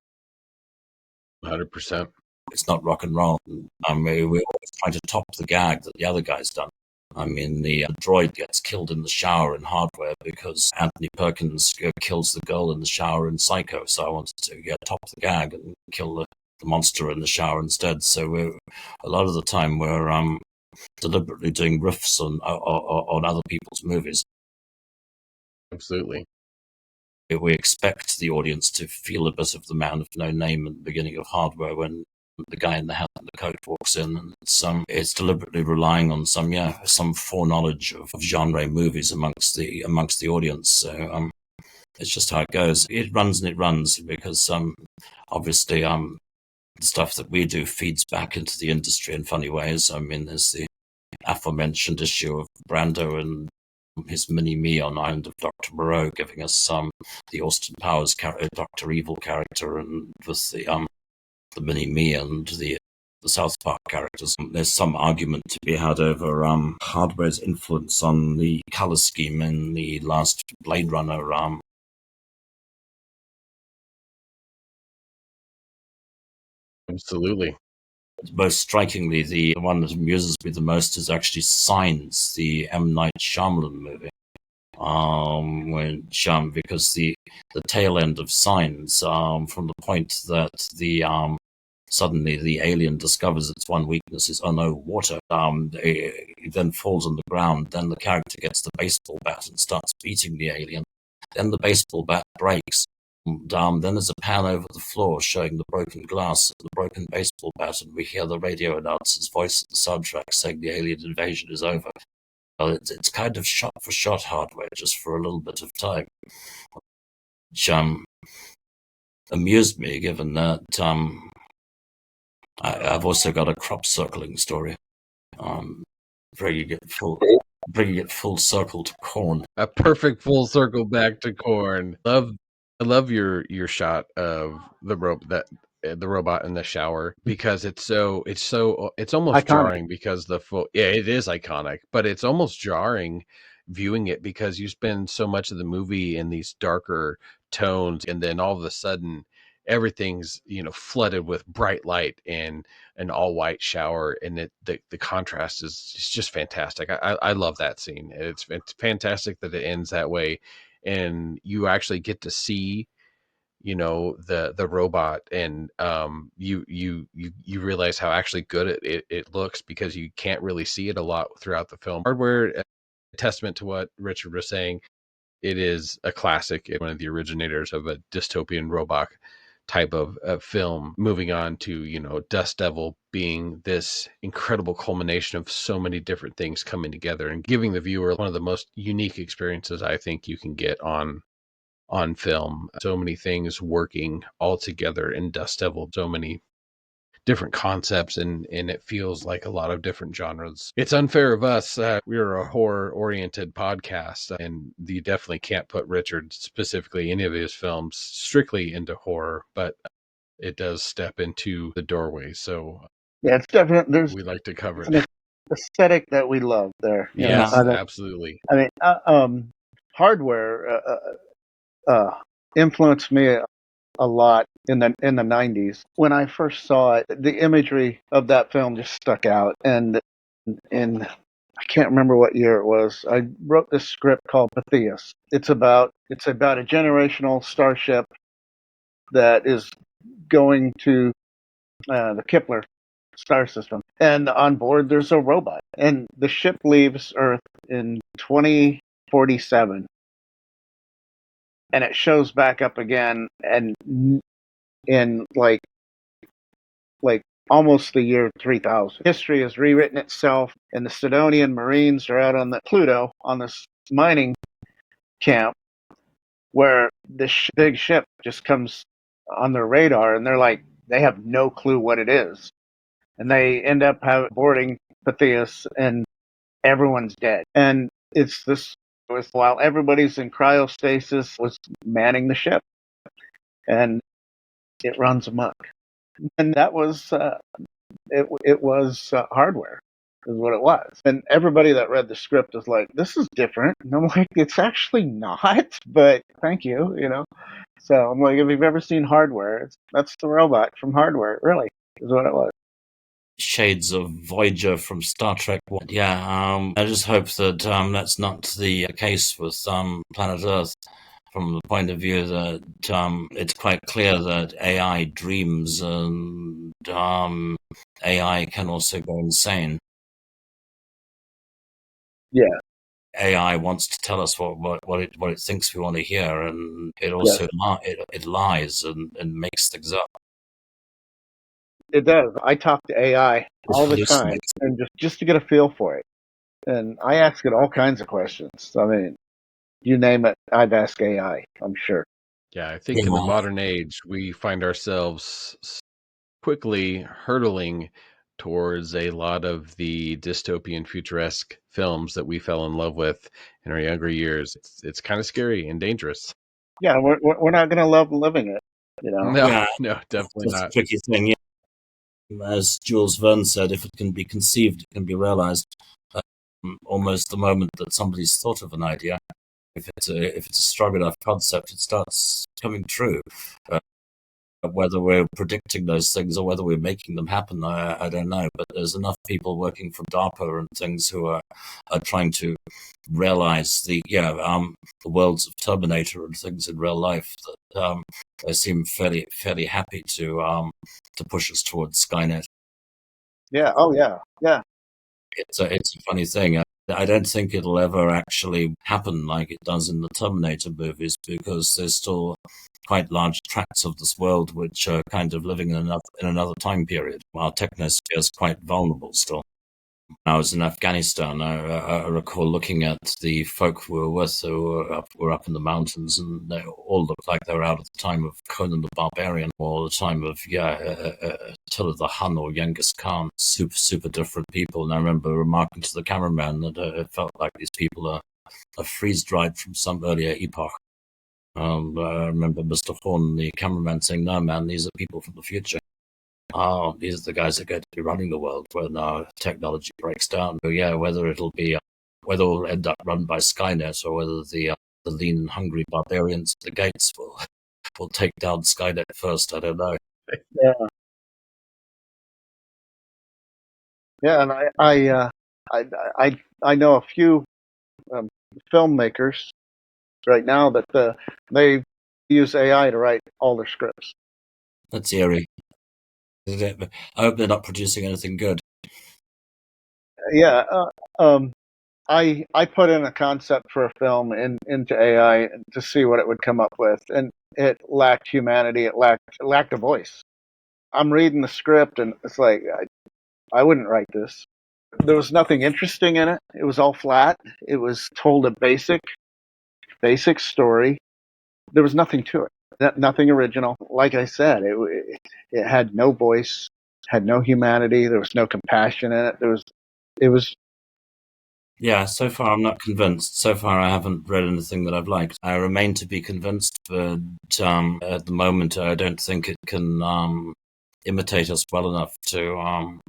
100%. It's not rock and roll. I mean, we're always trying to top the gag that the other guy's done. I mean, the droid gets killed in the shower in Hardware because Anthony Perkins kills the girl in the shower in Psycho. So I wanted to top the gag and kill the monster in the shower instead. So a lot of the time we're deliberately doing riffs on other people's movies. Absolutely. We expect the audience to feel a bit of the man of no name at the beginning of Hardware when the guy in the hat and the coat walks in, and it's deliberately relying on some foreknowledge of genre movies amongst the audience. So it's just how it goes. It runs and it runs because obviously the stuff that we do feeds back into the industry in funny ways. I mean, there's the aforementioned issue of Brando and his mini-me on Island of Dr. Moreau, giving us the Austin Powers Dr. Evil character, and with the mini-me and the South Park characters. There's some argument to be had over Hardware's influence on the color scheme in the last Blade Runner. Absolutely. Most strikingly, the one that amuses me the most is actually Signs, the M. Night Shyamalan movie. Because the tail end of Signs, from the point that suddenly the alien discovers its one weakness is, oh no, water. It then falls on the ground. Then the character gets the baseball bat and starts beating the alien. Then the baseball bat breaks. Then there's a pan over the floor showing the broken glass and the broken baseball bat, and we hear the radio announcer's voice at the soundtrack saying the alien invasion is over. It's kind of shot for shot Hardware, just for a little bit of time, which amused me, given that I've also got a crop circling story, bringing it full circle to Corn. A perfect full circle back to Corn. I love your shot of the robot in the shower, because it's almost Iconic. jarring, because it is iconic, but it's almost jarring viewing it because you spend so much of the movie in these darker tones, and then all of a sudden everything's flooded with bright light and an all white shower, and the contrast is just fantastic. I love that scene. It's fantastic that it ends that way, and you actually get to see the robot, and you realize how actually good it looks, because you can't really see it a lot throughout the film. Hardware, a testament to what Richard was saying, it is a classic, one of the originators of a dystopian robot type of film. Moving on to Dust Devil being this incredible culmination of so many different things coming together and giving the viewer one of the most unique experiences I think you can get on film. So many things working all together in Dust Devil, so many different concepts, and it feels like a lot of different genres. It's unfair of us. We're a horror oriented podcast, and you definitely can't put Richard, specifically any of his films, strictly into horror, but it does step into the doorway. So yeah, it's definitely, we like to cover an it. aesthetic that we love there. Yes, absolutely. I mean, Hardware influenced me a lot in the 90s. When I first saw it, the imagery of that film just stuck out, and I can't remember what year it was. I wrote this script called Pythias. It's about a generational starship that is going to the Kepler star system, and on board there's a robot, and the ship leaves Earth in 2047, and it shows back up again, and in like almost the year 3000. History has rewritten itself, and the Sidonian Marines are out on the Pluto on this mining camp where this big ship just comes on their radar, and they're like, they have no clue what it is. And they end up boarding Pythias, and everyone's dead. And it's this, while everybody's in cryostasis, was manning the ship. And it runs amok. And that was, it was hardware, is what it was. And everybody that read the script is like, this is different. And I'm like, it's actually not, but thank you, you know. So I'm like, if you've ever seen Hardware, that's the robot from Hardware, really, is what it was. Shades of Voyager from Star Trek. Yeah, I just hope that that's not the case with Planet Earth, from the point of view that it's quite clear that AI dreams and AI can also go insane. Yeah. AI wants to tell us what it thinks we want to hear, and it also it lies and makes things up. It does. I talk to AI all the time, and just to get a feel for it. And I ask it all kinds of questions. I mean, you name it, I've asked AI, I'm sure. Yeah, I think in the modern age, we find ourselves quickly hurtling towards a lot of the dystopian futuresque films that we fell in love with in our younger years. It's kind of scary and dangerous. Yeah, we're not going to love living it, you know? No, definitely not. That's a tricky thing, yeah. As Jules Verne said, if it can be conceived, it can be realized almost the moment that somebody's thought of an idea. If it's a strong enough concept, it starts coming true. Whether we're predicting those things or whether we're making them happen, I don't know. But there's enough people working for DARPA and things who are trying to realize the worlds of Terminator and things in real life that they seem fairly happy to push us towards Skynet. Yeah. Oh yeah. Yeah. It's a funny thing. I don't think it'll ever actually happen like it does in the Terminator movies, because there's still quite large tracts of this world which are kind of living in another time period. Our technosphere is quite vulnerable still. I was in Afghanistan. I recall looking at the folk we were with who were up in the mountains, and they all looked like they were out at the time of Conan the Barbarian, or the time of Attila the Hun or Genghis Khan. Super different people. And I remember remarking to the cameraman that it felt like these people are freeze-dried from some earlier epoch. I remember Mr. Horn, the cameraman, saying, "No, man, these are people from the future. These are the guys that are going to be running the world when our technology breaks down." So, yeah, whether it'll end up run by Skynet, or whether the lean and hungry barbarians at the gates will take down Skynet first, I don't know. Yeah. Yeah, and I know a few filmmakers right now that they use AI to write all their scripts. That's eerie. I hope they're not producing anything good. Yeah, I put in a concept for a film into AI to see what it would come up with, and it lacked humanity. It lacked a voice. I'm reading the script, and it's like I wouldn't write this. There was nothing interesting in it. It was all flat. It was told a basic story. There was nothing to it. Nothing original. Like I said, it had no voice, had no humanity. There was no compassion in it. It was. Yeah, so far I'm not convinced. So far I haven't read anything that I've liked. I remain to be convinced, but at the moment I don't think it can imitate us well enough to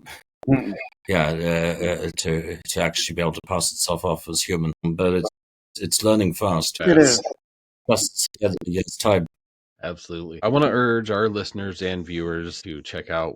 to actually be able to pass itself off as human. But it's learning fast. It is. Just it's time. Absolutely. I want to urge our listeners and viewers to check out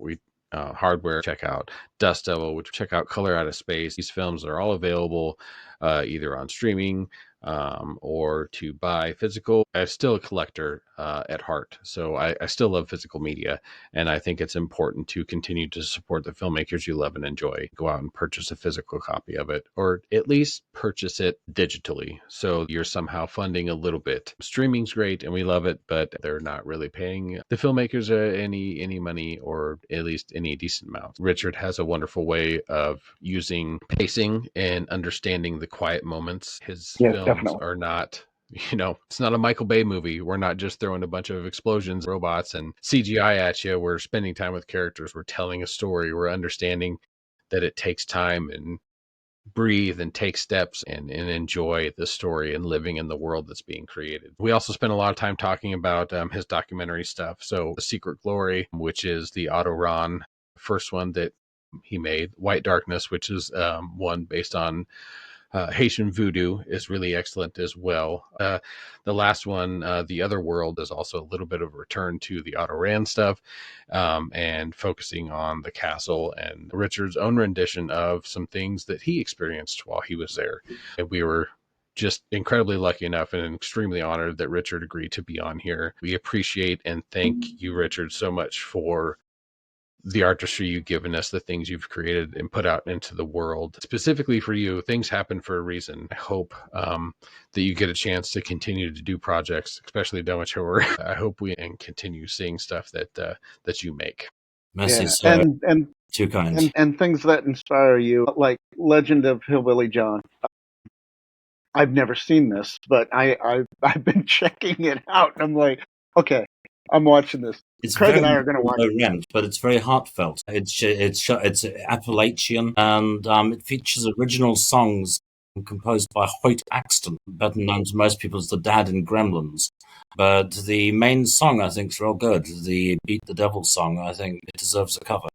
Hardware, check out Dust Devil, which check out Color Out of Space. These films are all available either on streaming or to buy physical. I'm still a collector at heart, so I still love physical media, and I think it's important to continue to support the filmmakers you love and enjoy. Go out and purchase a physical copy of it, or at least purchase it digitally, so you're somehow funding a little bit. Streaming's great, and we love it, but they're not really paying the filmmakers any money, or at least any decent amount. Richard has a wonderful way of using pacing and understanding the quiet moments. His films definitely are not, it's not a Michael Bay movie. We're not just throwing a bunch of explosions, robots, and CGI at you. We're spending time with characters. We're telling a story. We're understanding that it takes time and breathe and take steps and enjoy the story and living in the world that's being created. We also spent a lot of time talking about his documentary stuff. So Secret Glory, which is the Otto Rahn first one that he made. White Darkness, which is one based on Haitian voodoo, is really excellent as well. The last one, The Other World, is also a little bit of a return to the Otto Rahn stuff, and focusing on the castle and Richard's own rendition of some things that he experienced while he was there. And we were just incredibly lucky enough and extremely honored that Richard agreed to be on here. We appreciate and thank you, Richard, so much for the artistry you've given us, the things you've created and put out into the world. Specifically for you, things happen for a reason. I hope that you get a chance to continue to do projects, especially Domateur. I hope we can continue seeing stuff that you make. Messi, yeah. and too kind. And things that inspire you, like Legend of Hillbilly John. I've never seen this, but I've been checking it out, and I'm like, okay, I'm watching this. It's Craig very and I are going to watch low rent, but it's very heartfelt. It's Appalachian, and it features original songs composed by Hoyt Axton, better known to most people as the dad in Gremlins. But the main song, I think, is real good. The Beat the Devil song, I think it deserves a cover.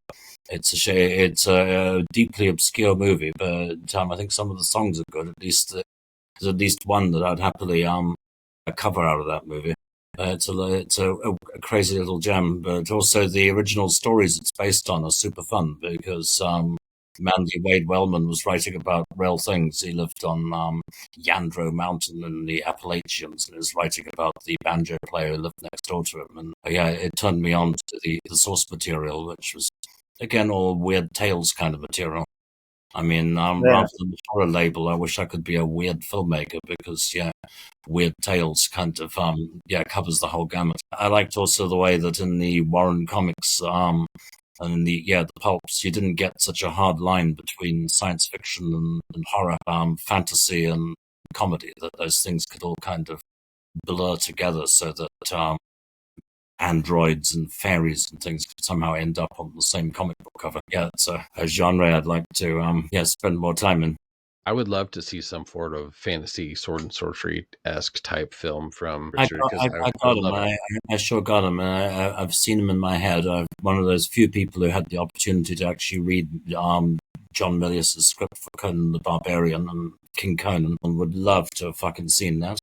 It's a deeply obscure movie, but I think some of the songs are good. At least there's at least one that I'd happily cover out of that movie. It's a crazy little gem, but also the original stories it's based on are super fun because Mandy Wade Wellman was writing about real things. He lived on Yandro Mountain in the Appalachians and was writing about the banjo player who lived next door to him. And it turned me on to the source material, which was, again, all Weird Tales kind of material. I mean, rather than the horror label, I wish I could be a weird filmmaker because, Weird Tales kind of, covers the whole gamut. I liked also the way that in the Warren comics, and in the pulps, you didn't get such a hard line between science fiction and horror, fantasy and comedy, that those things could all kind of blur together so that androids and fairies and things could somehow end up on the same comic book cover. Yeah, it's a genre I'd like to spend more time in. I would love to see some sort of fantasy sword and sorcery-esque type film from Richard. I sure got him. I've seen him in my head. I'm one of those few people who had the opportunity to actually read John Milius's script for Conan the Barbarian and King Conan, and would love to have fucking seen that.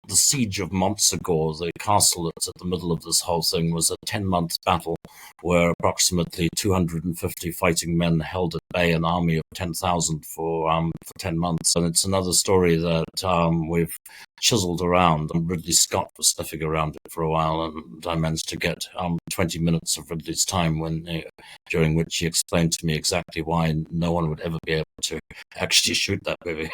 The siege of Montsegor, the castle that's at the middle of this whole thing, was a 10-month battle where approximately 250 fighting men held at bay an army of 10,000 for 10 months. And it's another story that we've chiseled around. And Ridley Scott was sniffing around it for a while, and I managed to get 20 minutes of Ridley's time during which he explained to me exactly why no one would ever be able to actually shoot that movie.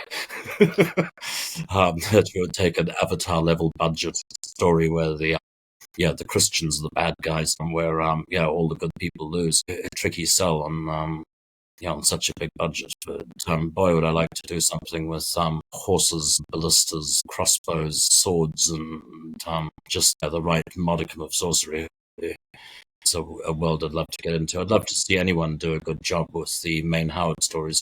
It would take an Avatar level budget story where the Christians are the bad guys and where all the good people lose. A tricky sell on such a big budget, but boy, would I like to do something with horses, ballistas, crossbows, swords, and just the right modicum of sorcery. It's a world I'd love to get into. I'd love to see anyone do a good job with the main Howard stories.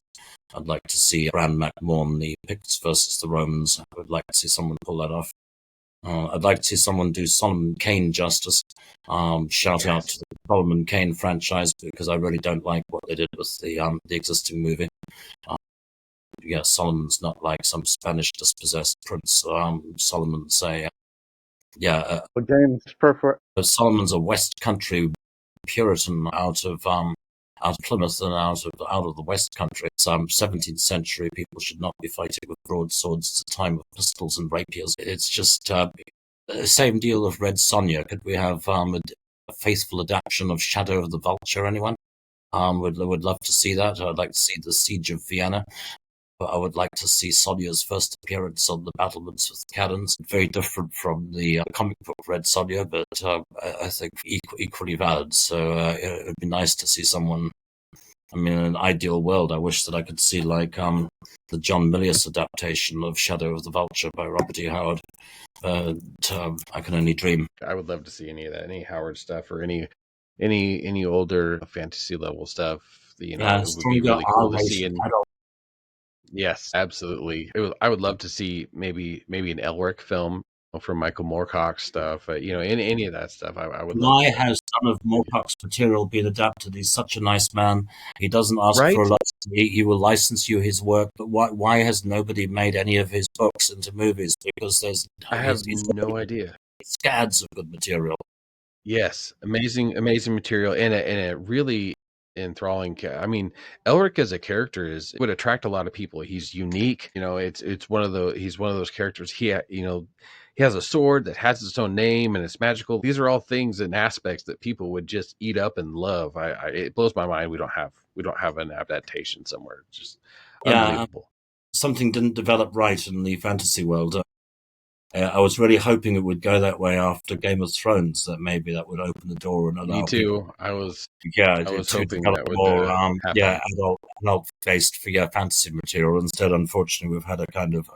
I'd like to see Bran McMahon, the Picts versus the Romans. I would like to see someone pull that off. I'd like to see someone do Solomon Kane justice. Shout out to the Solomon Kane franchise because I really don't like what they did with the existing movie. Solomon's not like some Spanish dispossessed prince. Solomon's James Purfoy. Solomon's a West Country Puritan out of out of Plymouth and out of the West Country. Some 17th century people should not be fighting with broadswords. It's a time of pistols and rapiers. It's just the same deal of Red Sonja. Could we have a faithful adaptation of Shadow of the Vulture? Anyone? Would love to see that. I'd like to see the Siege of Vienna. I would like to see Sonja's first appearance on the battlements with cannons. Very different from the comic book Red Sonja, but I think equally valid. So it would be nice to see someone. I mean, in an ideal world, I wish that I could see like the John Milius adaptation of Shadow of the Vulture by Robert E. Howard. I can only dream. I would love to see any of that, any Howard stuff or any older fantasy level stuff. It would be really cool to see. Yes, absolutely. I would love to see maybe an Elric film from Michael Moorcock's stuff. Any of that stuff. I would. Why has some of Moorcock's material been adapted? He's such a nice man. He doesn't ask for a license. He will license you his work. But why has nobody made any of his books into movies? Because I have no idea. Scads of good material. Yes, amazing material, and a really enthralling. I mean, Elric as a character would attract a lot of people. He's unique. It's he's one of those characters. He has a sword that has its own name and it's magical. These are all things and aspects that people would just eat up and love. It blows my mind we don't have an adaptation somewhere. It's just unbelievable. Something didn't develop right in the fantasy world. I was really hoping it would go that way after Game of Thrones, that maybe that would open the door and allow Me too. people. I was hoping that would more happen. adult-based for fantasy material. Instead, unfortunately, we've had a kind of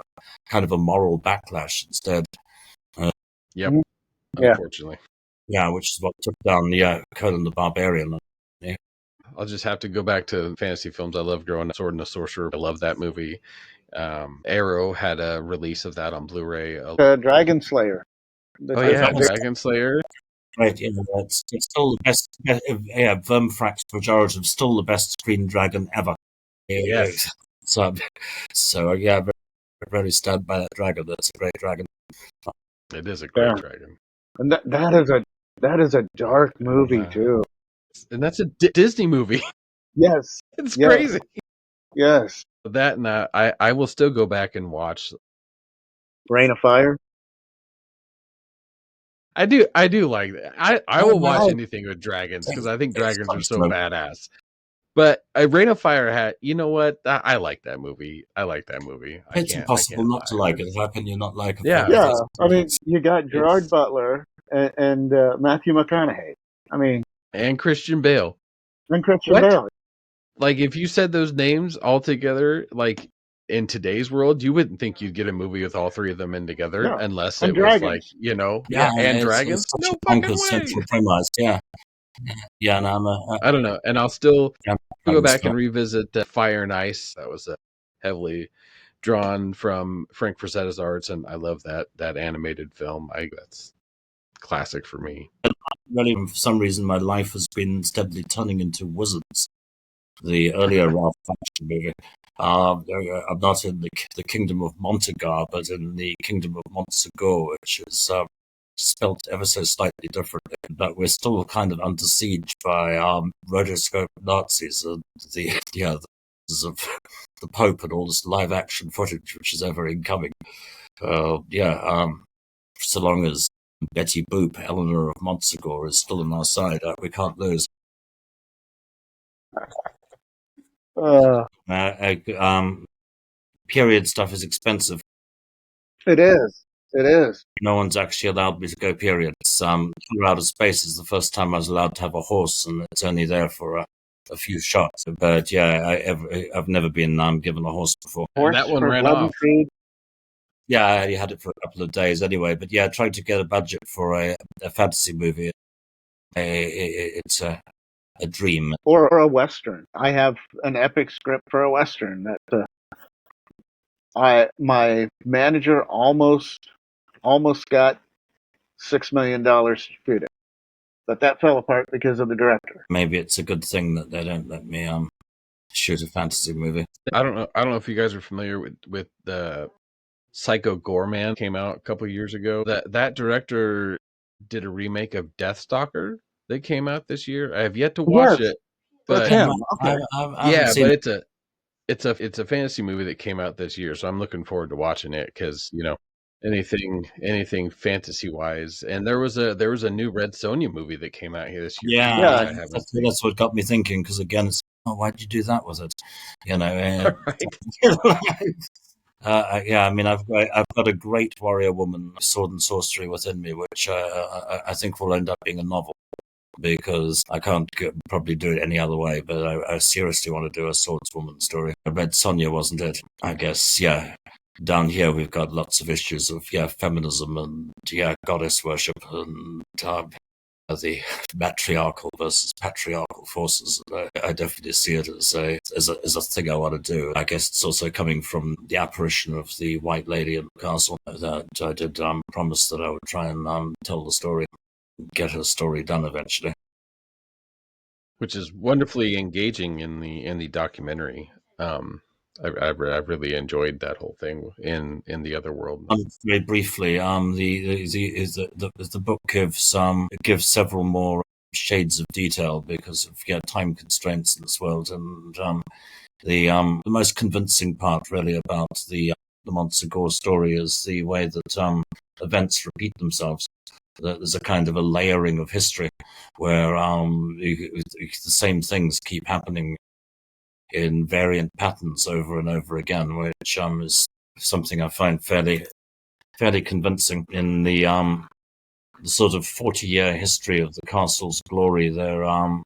a moral backlash instead. Yep. Unfortunately. Yeah, which is what took down Conan the Barbarian. Yeah. I'll just have to go back to fantasy films. I love growing up. Sword and the Sorcerer. I love that movie. Arrow had a release of that on Blu-ray. Dragon Slayer. Dragon Slayer. Right, it's still the best. Vermfrax pejorative, still the best screen dragon ever. Yes. So very, very stunned by that dragon. That's a great dragon. It is a great dragon. And that is a dark movie too. And that's a Disney movie. Yes. It's crazy. Yes. That and I will still go back and watch Reign of Fire. I do like that. I will watch anything with dragons because I think dragons are so badass. But Reign of Fire had, you know what? I like that movie. It's impossible not to like it. How can you not like it? Yeah. I mean, you got Gerard Butler and Matthew McConaughey. I mean, and Christian Bale. Bale. Like, if you said those names all together, like in today's world, you wouldn't think you'd get a movie with all three of them in together unless it was like, and dragons. No fucking way. Yeah. No, I don't know, and I'll still go back and revisit Fire and Ice. That was heavily drawn from Frank Frazetta's arts, and I love that animated film. That's classic for me. Really, for some reason, my life has been steadily turning into Wizards. The earlier Ralph Bakshi movie. I'm not in the Kingdom of Montagar, but in the Kingdom of Montsegur, which is spelt ever so slightly differently. But we're still kind of under siege by rotoscope Nazis and the Pope and all this live action footage, which is ever incoming. So long as Betty Boop, Eleanor of Montsegur, is still on our side, we can't lose. Period stuff is expensive. It is. No one's actually allowed me to go period. Outer Space is the first time I was allowed to have a horse, and it's only there for a few shots. But I've never been given a horse before. And that one ran off. Yeah, I only had it for a couple of days anyway. But trying to get a budget for a fantasy movie, it's a dream. Or a Western. I have an epic script for a Western that my manager almost got $6 million to shoot it, but that fell apart because of the director. Maybe it's a good thing that they don't let me shoot a fantasy movie. I don't know if you guys are familiar with the Psycho Gorman came out a couple of years ago. That director did a remake of Deathstalker that came out this year. I have yet to watch it. but him. Okay. I haven't seen but it. it's a fantasy movie that came out this year, so I'm looking forward to watching it because anything fantasy wise. And there was a new Red Sonja movie that came out here this year too, Yeah, which I haven't seen. that's what got me thinking. Because again, it's why did you do that with it? Right. Yeah, I mean, I've got a great warrior woman, sword and sorcery within me, which I think will end up being a novel because I can't probably do it any other way. But I seriously want to do a swordswoman story. Red Sonja wasn't it? I guess, yeah. Down here, we've got lots of issues of feminism and goddess worship and the matriarchal versus patriarchal forces. I definitely see it as a thing I want to do. I guess it's also coming from the apparition of the White Lady in the castle that I did promise that I would try and tell the story, get her story done eventually. Which is wonderfully engaging in the documentary. I really enjoyed that whole thing in the other world. Very briefly, the book gives several more shades of detail because of time constraints in this world, and the most convincing part really about the Montsegur story is the way that events repeat themselves. There's a kind of a layering of history where the same things keep happening in variant patterns over and over again, which is something I find fairly convincing. In the sort of 40-year history of the castle's glory, there are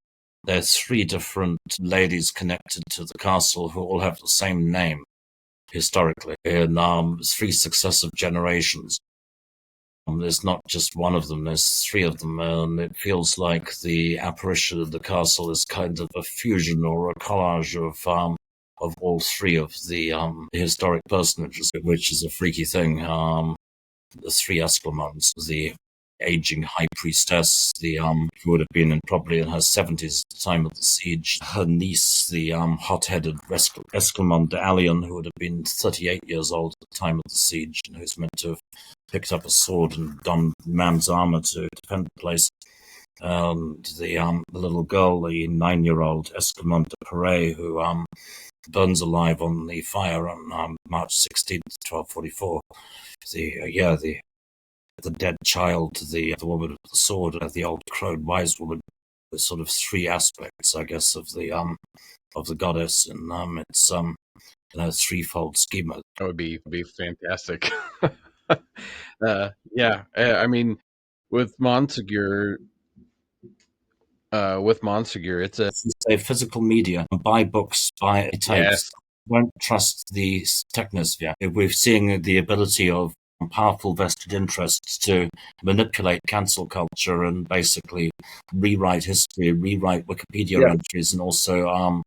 three different ladies connected to the castle who all have the same name historically in three successive generations. There's not just one of them, there's three of them, and it feels like the apparition of the castle is kind of a fusion or a collage of all three of the historic personages, which is a freaky thing. The three Esclamonds, the aging high priestess, who would have been probably in her 70s at the time of the siege, her niece, the hot-headed Esclamond de Allion, who would have been 38 years old at the time of the siege, and who's meant to have picked up a sword and donned man's armor to defend the place. And the little girl, the 9-year-old Esclamond de Perret, who burns alive on the fire on March 16th, 1244. The dead child, the woman with the sword, the old crone wise woman. There's sort of three aspects, I guess, of the goddess, and it's threefold schema. That would be fantastic. I mean, with Montsegur, it's a physical media. Buy books, buy tapes. Yes. Won't trust the technosphere. We're seeing the ability of powerful vested interests to manipulate cancel culture and basically rewrite history, rewrite Wikipedia entries, and also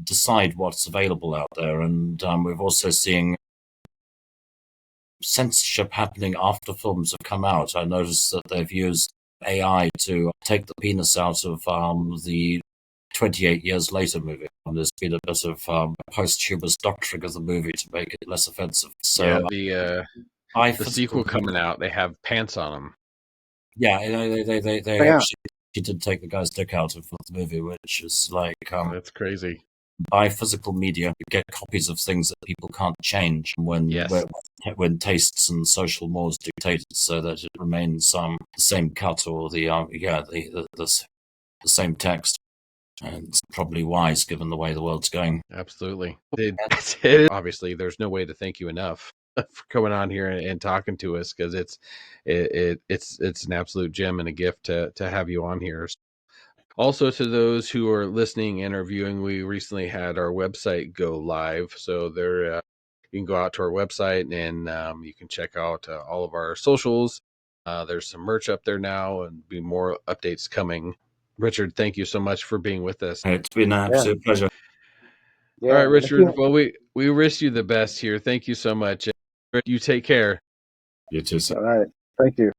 decide what's available out there. And we're also seeing censorship happening after films have come out. I noticed that they've used AI to take the penis out of the 28 years later movie. There's been a bit of posthumous doctoring of the movie to make it less offensive. So the sequel coming out, they have pants on them. Yeah, they actually did take the guy's dick out of the movie, which is like that's crazy. Buy physical media, get copies of things that people can't change when tastes and social mores dictate it, so that it remains the same cut or the same text. And it's probably wise given the way the world's going. Absolutely. Obviously, there's no way to thank you enough for coming on here and talking to us, because it's an absolute gem and a gift to have you on here. Also, to those who are listening and are viewing, we recently had our website go live, so there you can go out to our website and you can check out all of our socials. There's some merch up there now, and be more updates coming. Richard, thank you so much for being with us. It's been an absolute pleasure. All right, Richard. Well, we wish you the best here. Thank you so much. You take care. You too, sir. All right. Thank you.